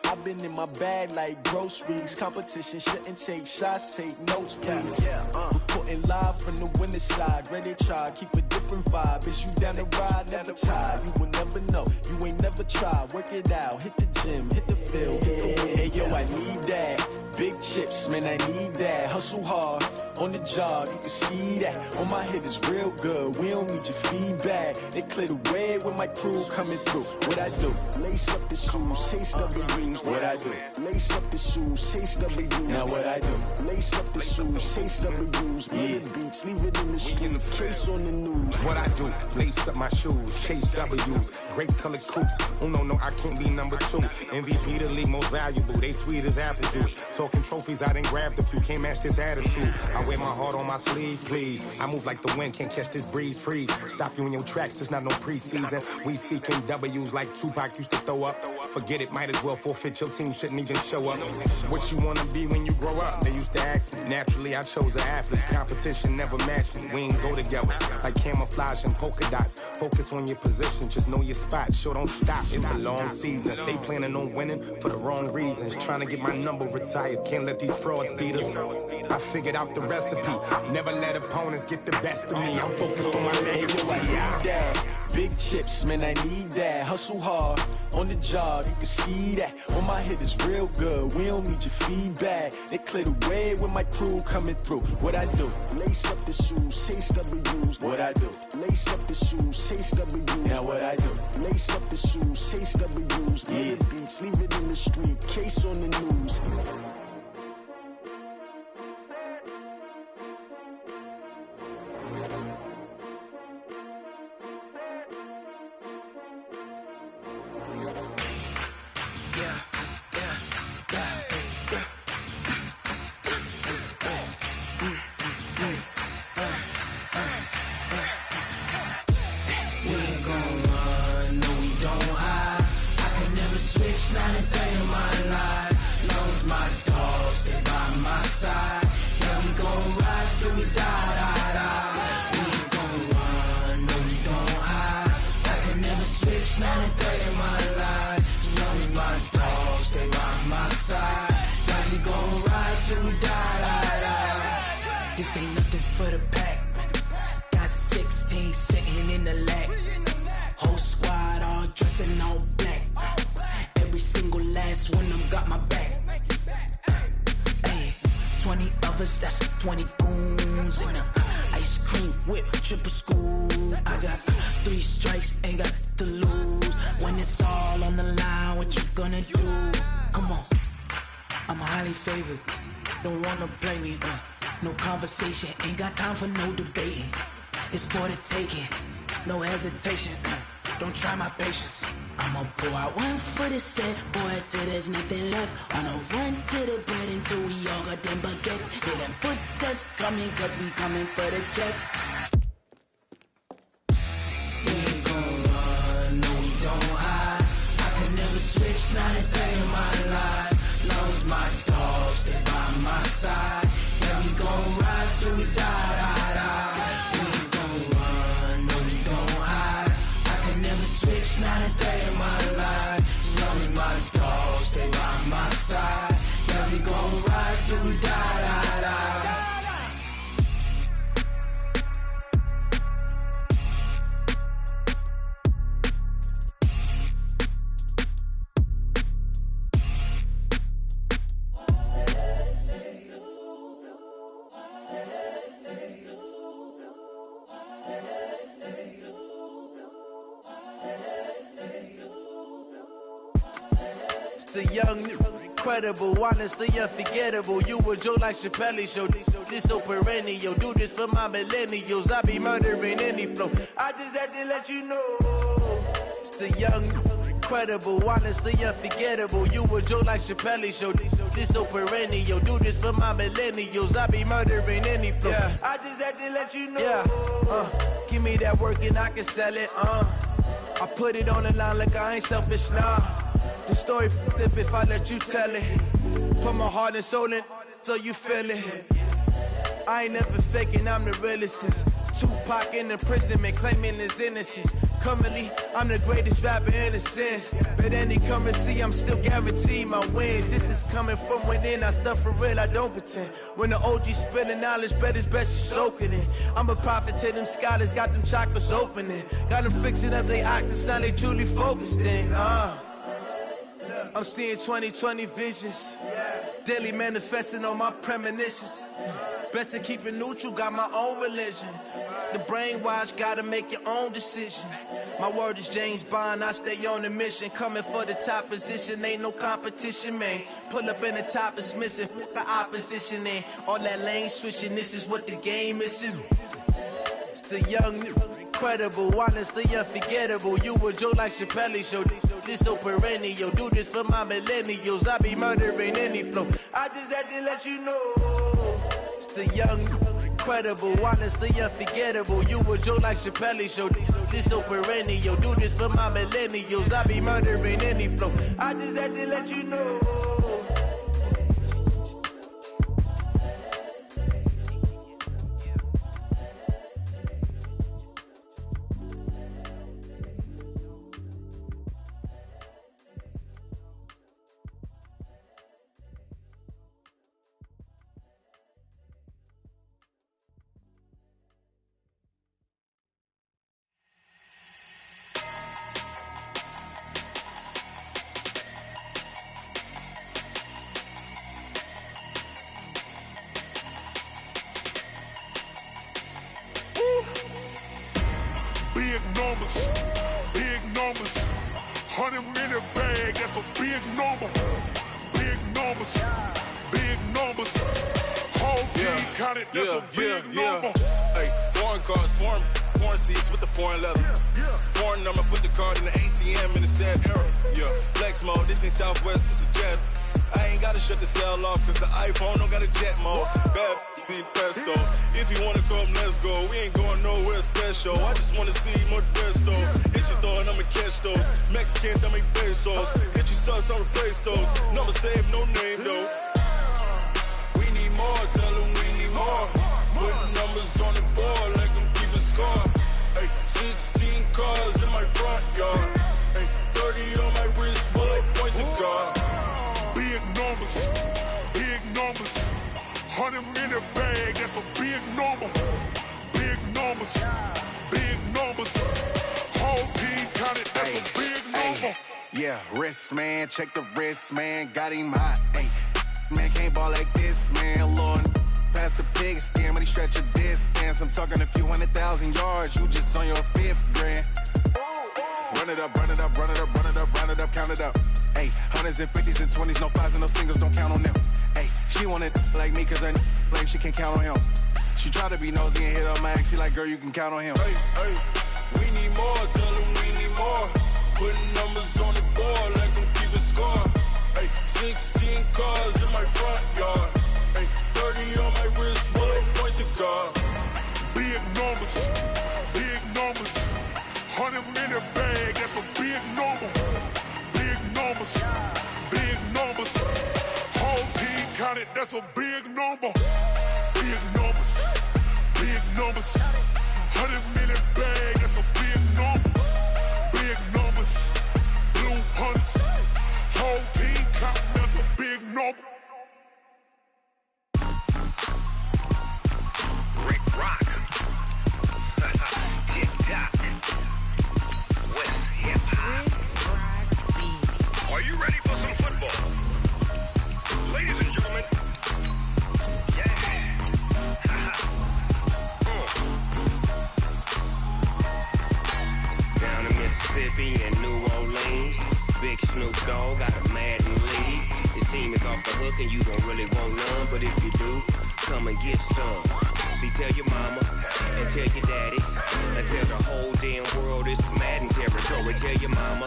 I've been in my bag like groceries. Competition shouldn't take shots, take notes, please. Reporting live from the winter side. Ready to try, keep a different vibe. Is you down the ride, never tired. You will never know, you ain't never tried. Work it out, hit the gym, hit the field, hit the wind. Hey yo, I need that. Big chips, man, I need that. Hustle hard, on the job, you can see that. On my head is real good, we don't need your feedback. They clear the way with my crew coming through. What I do? Lace up the shoes, chase W's. What I do? Lace up the shoes, chase W's. Now what I do? Lace up the shoes, chase W's. Bring the beats, leave it in the street, case on the news. What I do? Lace up my shoes, chase W's. Great colored coops. Oh no, I can't be number 2. MVP the league most valuable. They sweet as apple juice. Talking trophies, I done grabbed a few. Can't match this attitude. I wear my heart on my sleeve, please. I move like the wind, can't catch this breeze, freeze. Stop you in your tracks, there's not no preseason. We seeking W's like Tupac used to throw up. Forget it, might as well forfeit. Your team shouldn't even show up. What you wanna be when you grow up? They used to ask me. Naturally, I chose an athlete. Competition never matched me. We ain't go together like camouflage and polka dots. Focus on your position, just know your spot. Sure, don't stop. It's a long season. They planning on winning for the wrong reasons. Trying to get my number retired. Can't let these frauds beat us. I figured out the recipe. Never let opponents get the best of me. I'm focused on my legacy. I need that. Big chips, man, I need that. Hustle hard, on the job, you can see that. On my head is real good, we don't need your feedback. They clear the way with my crew coming through. What I do? Lace up the shoes, chase W's. What I do? Lace up the shoes, chase W's. Now what I do? Lace up the shoes, chase W's. Bring the beats, leave it in the street, case on the news. Not a day in my life. Lost my dogs, they by my side. Yeah, we gon' ride till we die. We ain't gon' run, no, we don't hide. I can never switch, not a day in my life. Lost my dogs, they by my side. Yeah, we gon' ride till we die. This ain't nothing for the pack. Got 16 sitting in the lag. Whole squad all dressing all black. Every single last one of them got my back. Ay, 20 of us, that's 20 goons. And ice cream whip, triple school. I got 3 strikes, ain't got to lose. When it's all on the line, what you gonna do? Come on, I'm highly favored. Don't wanna play me, no conversation. Ain't got time for no debating. It's for the taking, no hesitation. Don't try my patience. I'ma pour out one for the set, boy, till there's nothing left. On a run to the bread until we all got them baguettes. Hear them footsteps coming, cause we coming for the check. We ain't gon' run, no, we don't hide. I can never switch, not a day in my life. Lost my dogs, they by my side. Yeah, we gon' ride till we die. We ain't gon' run, no, we don't hide. I can never switch, not a day in my life. As long as my dogs stay by my side. Yeah, we gon' ride till we die. The young, incredible, honestly unforgettable. You a joke like Chappelle show. This so perennial. Do this for my millennials. I be murdering any flow. I just had to let you know. It's the young, incredible, honestly unforgettable. You a joke like Chappelle show. This so perennial. Do this for my millennials. I be murdering any flow. Yeah. I just had to let you know. Yeah. Give me that work and I can sell it. I put it on the line like I ain't selfish, nah. The story flip if I let you tell it. Put my heart and soul in so you feel it. I ain't never faking, I'm the realest since Tupac in imprisonment, claiming his innocence. Currently, I'm the greatest rapper in a sense. But any currency, I'm still guaranteed my wins. This is coming from within, I stuff for real, I don't pretend. When the OG spilling knowledge, bet it's best you soak it in. I'm a prophet to them scholars, got them chakras opening. Got them fixing up they octaves, now they truly focused in. I'm seeing 2020 visions. Daily manifesting on my premonitions. Best to keep it neutral, got my own religion. The brainwash, gotta make your own decision. My word is James Bond, I stay on the mission. Coming for the top position, ain't no competition, man. Pull up in the top is missing, the opposition in. All that lane switching, this is what the game is. It's the young, incredible, honestly unforgettable. You a joke like Chappelle show. This so perennial, do this for my millennials. I be murdering any flow. I just had to let you know. It's the young, incredible, honestly unforgettable. You a joke like Chappelle show. This so perennial, do this for my millennials. I be murdering any flow. I just had to let you know. Big numbers, 100 in the bag, that's a big number. Big numbers, whole team counted, that's a big number. Hey, foreign cars, foreign seats with the foreign leather. Foreign number, put the card in the ATM in the sad era. Yeah, flex mode, this ain't Southwest, this is Jet. I ain't gotta shut the cell off, cause the iPhone don't got a jet mode. Bad need pesto. If you wanna come, let's go. We ain't going nowhere special. I just wanna see more pesto. Hit your thought, I'ma catch those. Mexican, dummy pesos. Hit your sauce, I'll replace those. Number save, no name though. We need more, tell them we need more. Putting numbers on the board like them keeping score. Hey, 16 cars in my front yard. Hey, 30 on my wrist while I point to God. Big numbers, 100 in the bag, that's a big number. Big numbers, whole team counted, that's a big number. Yeah, wrist man, check the wrist man, got him hot. Ay, man can't ball like this, man. Lord, past the big skin, when he stretch a distance. I'm talking a few 100,000 yards, you just on your 5th grand. Run it up, count it up. Ay, hundreds and 50s and 20s, no 5s and no singles, don't count on them. Ay, she want it like me, cause her like she can count on him. She try to be nosy and hit up my ex, she like, girl, you can count on him. Hey, we need more, tell them we need more. Putting numbers on the board like them keeping score. Hey, 16 cars in my front yard. Hey, 30 on my wrist while I point to God. Big numbers, 100 in the bag, that's a big number. Big numbers, whole team counted, that's a big number. Big numbers, 100 in the bag, that's a big number. Big numbers, blue hunts, whole team counting, that's a big number. Rick Rock, TikTok, West Hip Hop. Are you ready for some football? Ladies and gentlemen, yeah. Down in Mississippi and New Orleans, Big Snoop Dogg got a Madden lead. His team is off the hook and you don't really want none, but if you do, come and get some. See, tell your mama and tell your daddy and tell the whole damn world this is Madden territory. Tell your mama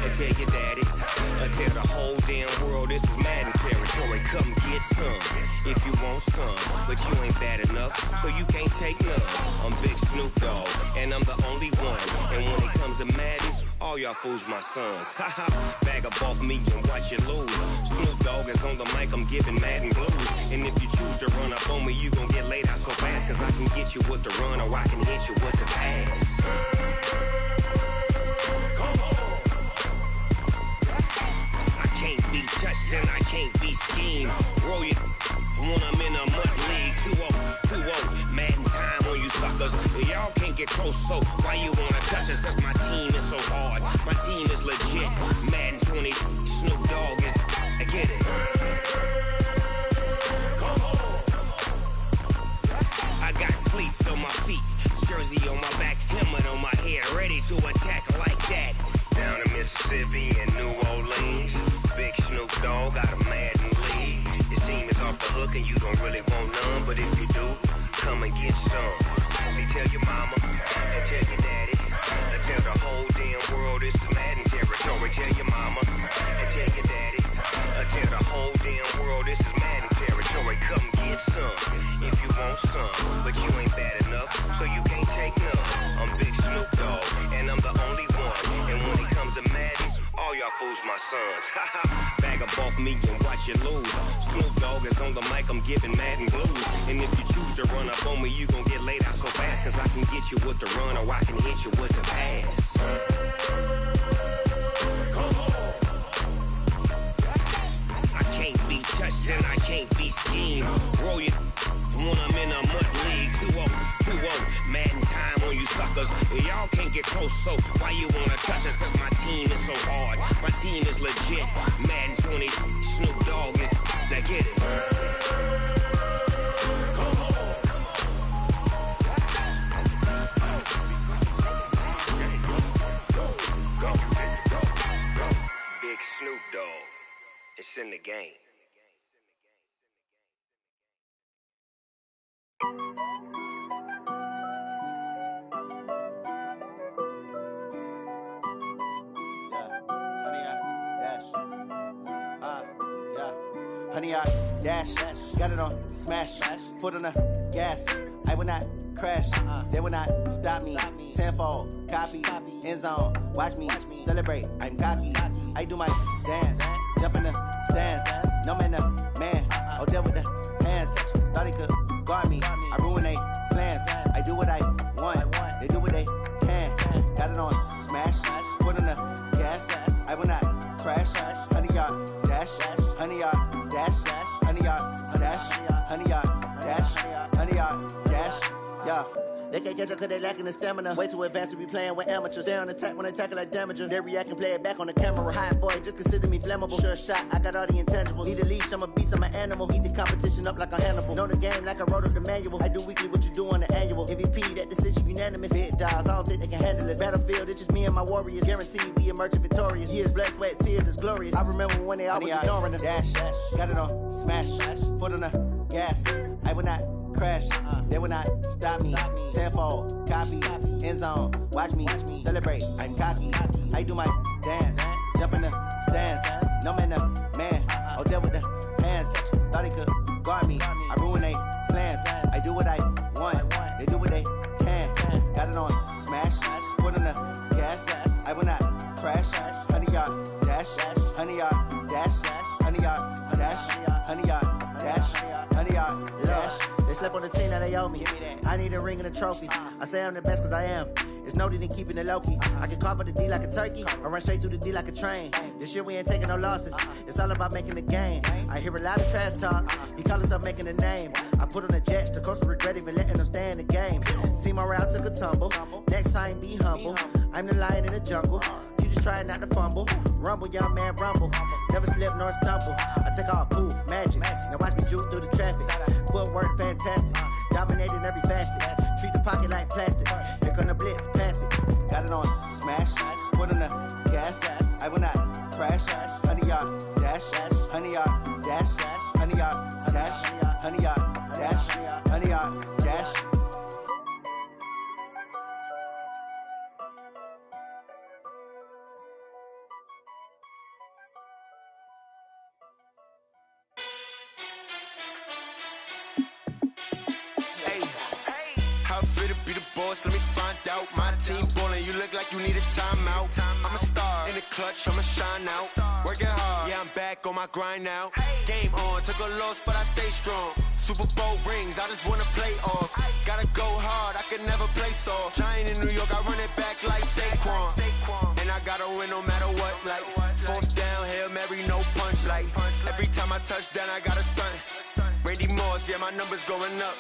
and tell your daddy and tell the whole damn world this is Madden territory. Come get some if you want some, but you ain't bad enough, so you can't take none. I'm Big Snoop Dogg and I'm the only one. And when it comes to Madden, all y'all fools my sons. Haha, bag up off me and watch you lose. Snoop Dogg is on the mic, I'm giving Madden blues. And if you choose to run up on me, you gon' get laid out so fast, cause I can get you with the run or I can hit you with the pass. I can't be touched and I can't be schemed. Roll you when I'm in a mud league. 2-0, Madden time on you suckers. Y'all can't get close, so why you wanna touch us? Cause my team is so hard, my team is legit. Madden 20, Snoop Dogg is, I get it. I got cleats on my feet, jersey on my back, helmet on my head, ready to attack like that. Down in Mississippi and New Orleans, big Snoop Dogg got a Madden league. Your team is off the hook and you don't really want none, but if you do, come and get some. See, tell your mama and tell your daddy, and tell the whole damn world it's Madden territory. Tell your mama and tell your daddy, and tell the whole damn world this is Madden territory. Come get some if you want some, but you ain't bad enough, so you can't take none. I'm Big Snoop Dogg, and I'm the only one. And when it comes to Madden, all y'all fools my sons. Bag up off me and watch you lose. Snoop Dogg is on the mic, I'm giving Madden blues. And if you choose to run up on me, you gon' get laid out so fast. Cause I can get you with the run or I can hit you with the pass. I can't be touched and I can't be schemed. Roll you when I'm in a mud league. 2-0, Madden time on you suckers. Y'all can't get close, so why you wanna touch us? Cause my team is so hard, my team is legit. Madden 20, Snoop Dogg is, now get it. Big Snoop Dogg, it's in the game. Honey, I dash, got it on smash, foot on the gas. I will not crash, they will not stop me. Tenfold, copy, end zone, watch me celebrate. I'm cocky, I do my dance, jump in the stands. No man, the man, oh, there with the hands. Thought he could guard me, I ruin they plans. I do what I want, they do what they can. Got it on smash, foot on the gas. I will not crash, honey, y'all dash, honey, y'all dash, honey, y'all dash, honey, y'all dash, honey, y'all dash, yeah. They can't catch up cause they lacking the stamina. Way too advanced to be playing with amateurs. Stay on attack when they tackle like damager. They react and play it back on the camera. Hot boy, just consider me flammable. Sure shot, I got all the intangibles. Need a leash, I'm a beast, I'm an animal. Heat the competition up like a Hannibal. Know the game like I wrote up the manual. I do weekly what you do on the annual. MVP, that decision unanimous. Big dogs, I don't think they can handle it. Battlefield, it's just me and my warriors. Guaranteed we emerging victorious. Years, blood, sweat, tears, it's glorious. I remember when they always ignoring us. Dash, got it on smash, foot on the gas. I will not crash, they will not stop me. Tenfold, copy, end zone, watch me celebrate. I'm cocky, I do my dance, jump in the stands. No man, the man, oh, there with the hands. Thought he could guard me, I ruin they plans. I do what I want, they do what they can. Got it on smash, foot on the gas. I will not crash, honey, y'all dash, honey, y'all dash, honey, y'all dash, honey, y'all dash, honey, y'all dash. They slept on the team, now they owe me. I need a ring and a trophy. I say I'm the best cause I am. It's no need in keeping it low-key. I can carve up the D like a turkey, or run straight through the D like a train. This year we ain't taking no losses. It's all about making the game. I hear a lot of trash talk. He call himself making a name. I put on the jets, the coach will regret even letting them stay in the game. Team morale took a tumble. Next time be humble. I'm the lion in the jungle. You just trying not to fumble. Rumble, young man, rumble. Never slip nor stumble. I take off, poof, magic. Now watch me juke through the traffic. Footwork fantastic. Dominating every facet. Treat the pocket like plastic. Here come the blitz, pass it. Got it on smash, foot on the gas. I will not crash. Honey, y'all dash, honey, y'all dash, honey, y'all dash, honey, y'all dash, honey, y'all dash. Let me find out. My team ballin', you look like you need a timeout. I'm a star in the clutch, I'ma shine out. Working hard, yeah, I'm back on my grind now. Game on, took a loss, but I stay strong. Super Bowl rings, I just wanna play off. Gotta go hard, I can never play soft. Giant in New York, I run it back like Saquon. And I gotta win no matter what, like fourth down, Hail Mary, no punch. Like every time I touch down, I gotta stunt. Randy Moss, yeah, my numbers going up.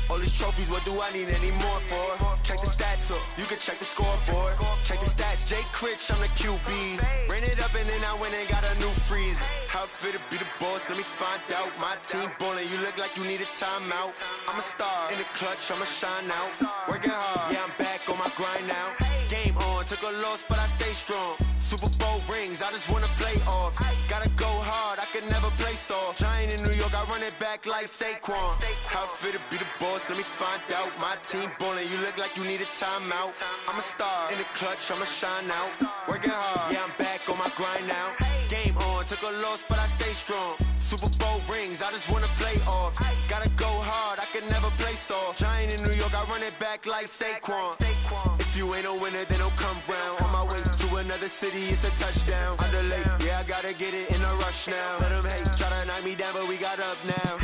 All these trophies, what do I need any more for? Check the stats up, you can check the scoreboard. Check the stats, Jay Critch, I'm the QB. Ran it up and then I went and got a new freeze. How it feel to be the boss, let me find out. My team ballin', you look like you need a timeout. I'm a star, in the clutch, I'ma shine out. Working hard, yeah, I'm back on my grind now. Game on, took a loss, but I stay strong. Super Bowl rings, I just wanna play off. Gotta go hard, I can never play soft. Giant in New York, I run it back like Saquon. How it feel to be the boss, let me find out. My team ballin', you look like you need a timeout. I'm a star, in the clutch, I'ma shine out. Working hard, yeah, I'm back on my grind now. Game on, took a loss, but I stay strong. Super Bowl rings, I just wanna play off. Gotta go hard, I can never play soft. Giant in New York, I run it back like Saquon. If you ain't a winner, then don't come round. On my way to another city, it's a touchdown. Underlay, yeah, I gotta get it in a rush now. Let them hate, try to knock me down, but we got up now.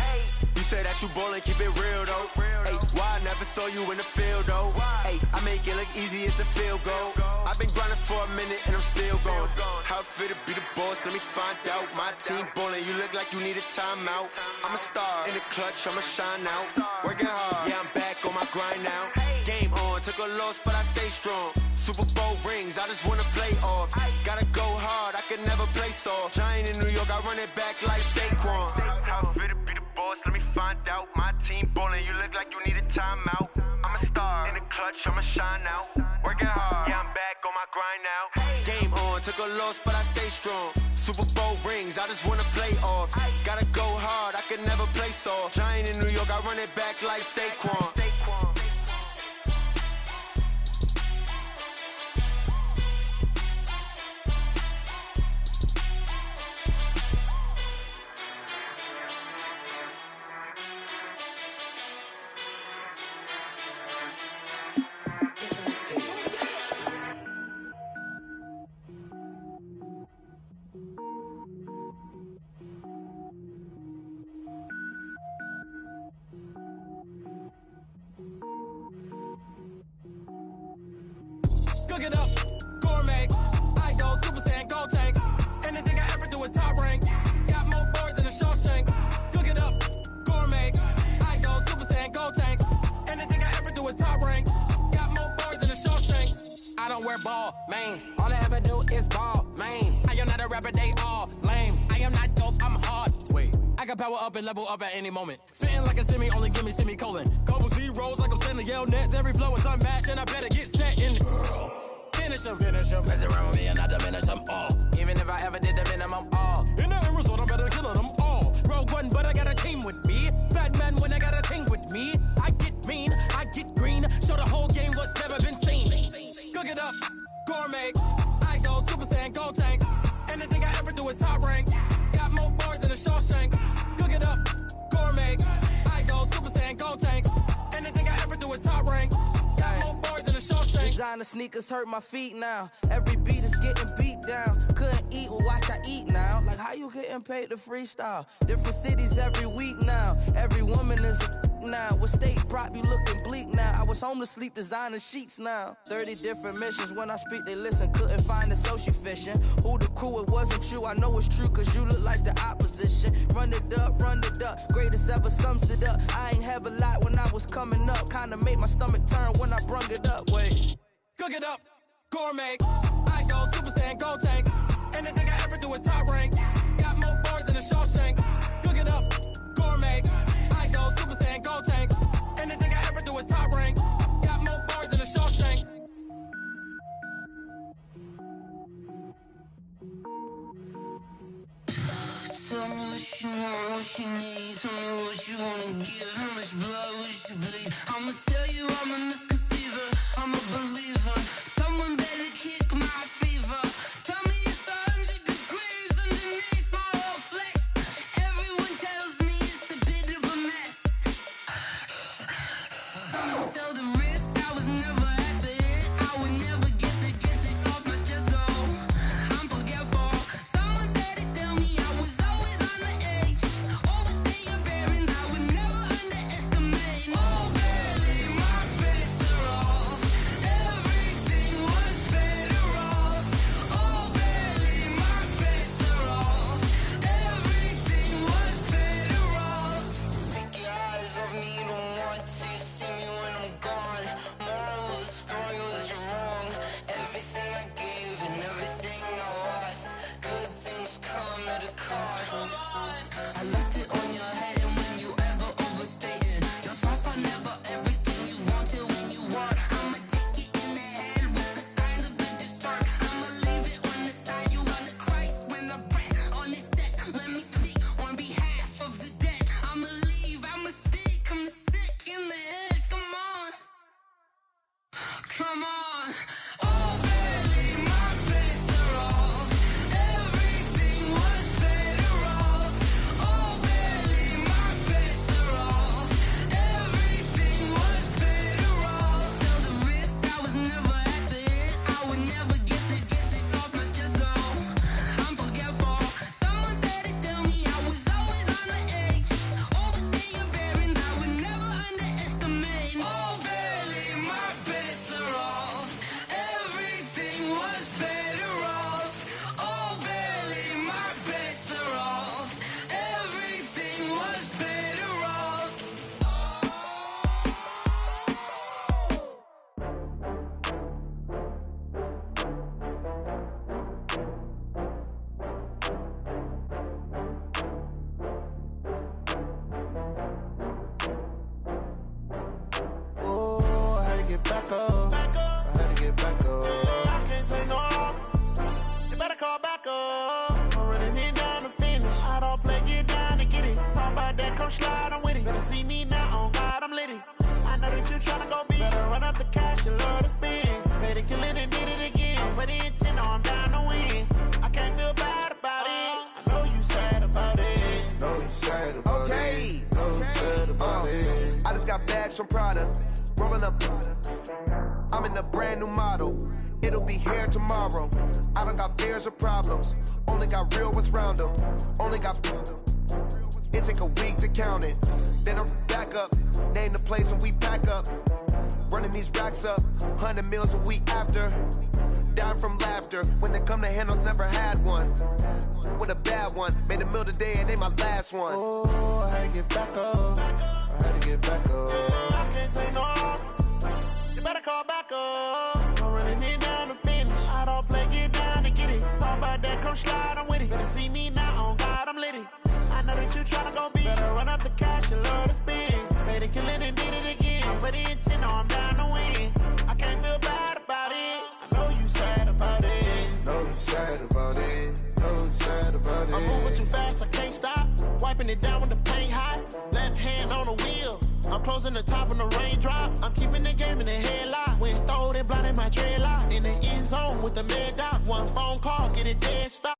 You say that you ballin', keep it real though. Ay, why I never saw you in the field though? Ay, I make it look easy, it's a field goal. I've been grinding for a minute and I'm still going. How it feel to be the boss, let me find out. My team ballin', you look like you need a timeout. I'm a star, in the clutch, I'ma shine out. Working hard, yeah, I'm back on my grind now. Game on, took a loss, but I stay strong. Super Bowl rings, I just wanna play off. Gotta go hard, I can never play soft. Giant in New York, I run it back like Saquon. How it feel to be the boss, let me find out. My team ballin', you look like you need a timeout. I'm a star, in the clutch, I'ma shine out. Working hard, yeah, I'm back on my grind now. Game on, took a loss, but I stay strong. Super Bowl rings, I just wanna play off. Gotta go hard, I can never play soft. Giant in New York, I run it back like Saquon. Cook it up, gourmet. I go Super Saiyan, gold tank. Anything I ever do is top rank. Got more boys than a Shawshank. Cook it up, gourmet. I go Super Saiyan, gold tank. Anything I ever do is top rank. Got more boys than a Shawshank. I don't wear ball mains. All I ever do is ball main. I am not a rapper, they all lame. I am not dope, I'm hard. Wait, I can power up and level up at any moment. Spitting like a semi, only give me semicolon. Couple zeros like I'm sending yell nets. Every flow is unmatched and I better get set in. Finish them. Mess around with me and I diminish them all. Even if I ever did the minimum, all. In the end result, I better kill them all. Rogue One, but I got a team with me. Batman when I got a team with me. I get mean, I get green. Show the whole game what's never been seen. Cook it up, gourmet. I go Super Saiyan, gold tank. Anything I ever do is top rank. Got more boys than a Shawshank. Cook it up, gourmet. I go Super Saiyan, gold tank. Anything I ever do is top rank. Got more boys than a Shawshank. Designer sneakers hurt my feet now. Every beat is getting beat down. Couldn't eat, well watch I eat now. Like how you getting paid to freestyle? Different cities every week now. Every woman is a now. What state prop you looking bleak now? I was home to sleep designer sheets now. 30 different missions. When I speak they listen. Couldn't find the social fishing. Who the crew, it wasn't you. I know it's true cause you look like the opposition. Run it up. Greatest ever sums it up. I ain't have a lot when I was coming up. Kinda made my stomach turn when I brung it up. Wait. Cook it up, gourmet. I go Super Saiyan, gold tank. Anything I ever do is top rank. Got more boys than a Shawshank. Cook it up, gourmet. I go Super Saiyan, gold tank. Anything I ever do is top rank. Got more boys than a Shawshank. Tell me what you want, what you need. Tell me what you wanna give. How much blood would you bleed? I'ma tell you I'm a misconceiver. I'm a believer. Someone better kick my fever. Tell me it's 100 degrees underneath my whole flesh. Everyone tells me it's a bit of a mess. I'ma tell the risk I was never at the end. I would never get it off my chest though. I'm back up. I had to get back up. I can't take no loss. You better call back up. I'm running it down to finish. I don't play, get down to get it. Talk about that, come slide, I'm with it. Better see me now, on God, I'm litty. I know that you tryna go big. Better run up the cash, you love to spend. Better kill it and did it again. But the intent, no, I'm down to win. I can't feel bad about it. I know you sad about it. Know you sad about it. Know you sad about it. I just got bags from Prada. Rolling up. I'm in a brand new model. It'll be here tomorrow. I don't got fears or problems. Only got real ones round them. Only got. It take a week to count it. Then I'm back up. Name the place and we pack up. Running these racks up. 100 meals a week after. Down from laughter. When they come to handles, never had one. With a bad one. Made a meal today and they my last one. Oh, I had to get back up. I had to get back up. I can't take no loss. You better call back up. I'm running it down to finish. I don't play, get down to get it. Talk about that, come slide, I'm with it. Better see me now, on God, I'm litty. I know that you tryna go big. Better run up the cash, you love to spend. Better kill it and did it again. But the intent, no, I'm down to win. I can't feel bad about it. I know you sad about it. Know you sad about it. Know you sad about it. I'm moving too fast, I can't stop. Wiping it down when the paint hot. Left hand on the wheel. I'm closing the top when the raindrop. I'm keeping the game in the headlock. When throwed and blinded my dreadlock. In the end zone with the mad dot. One phone call, get it dead stop.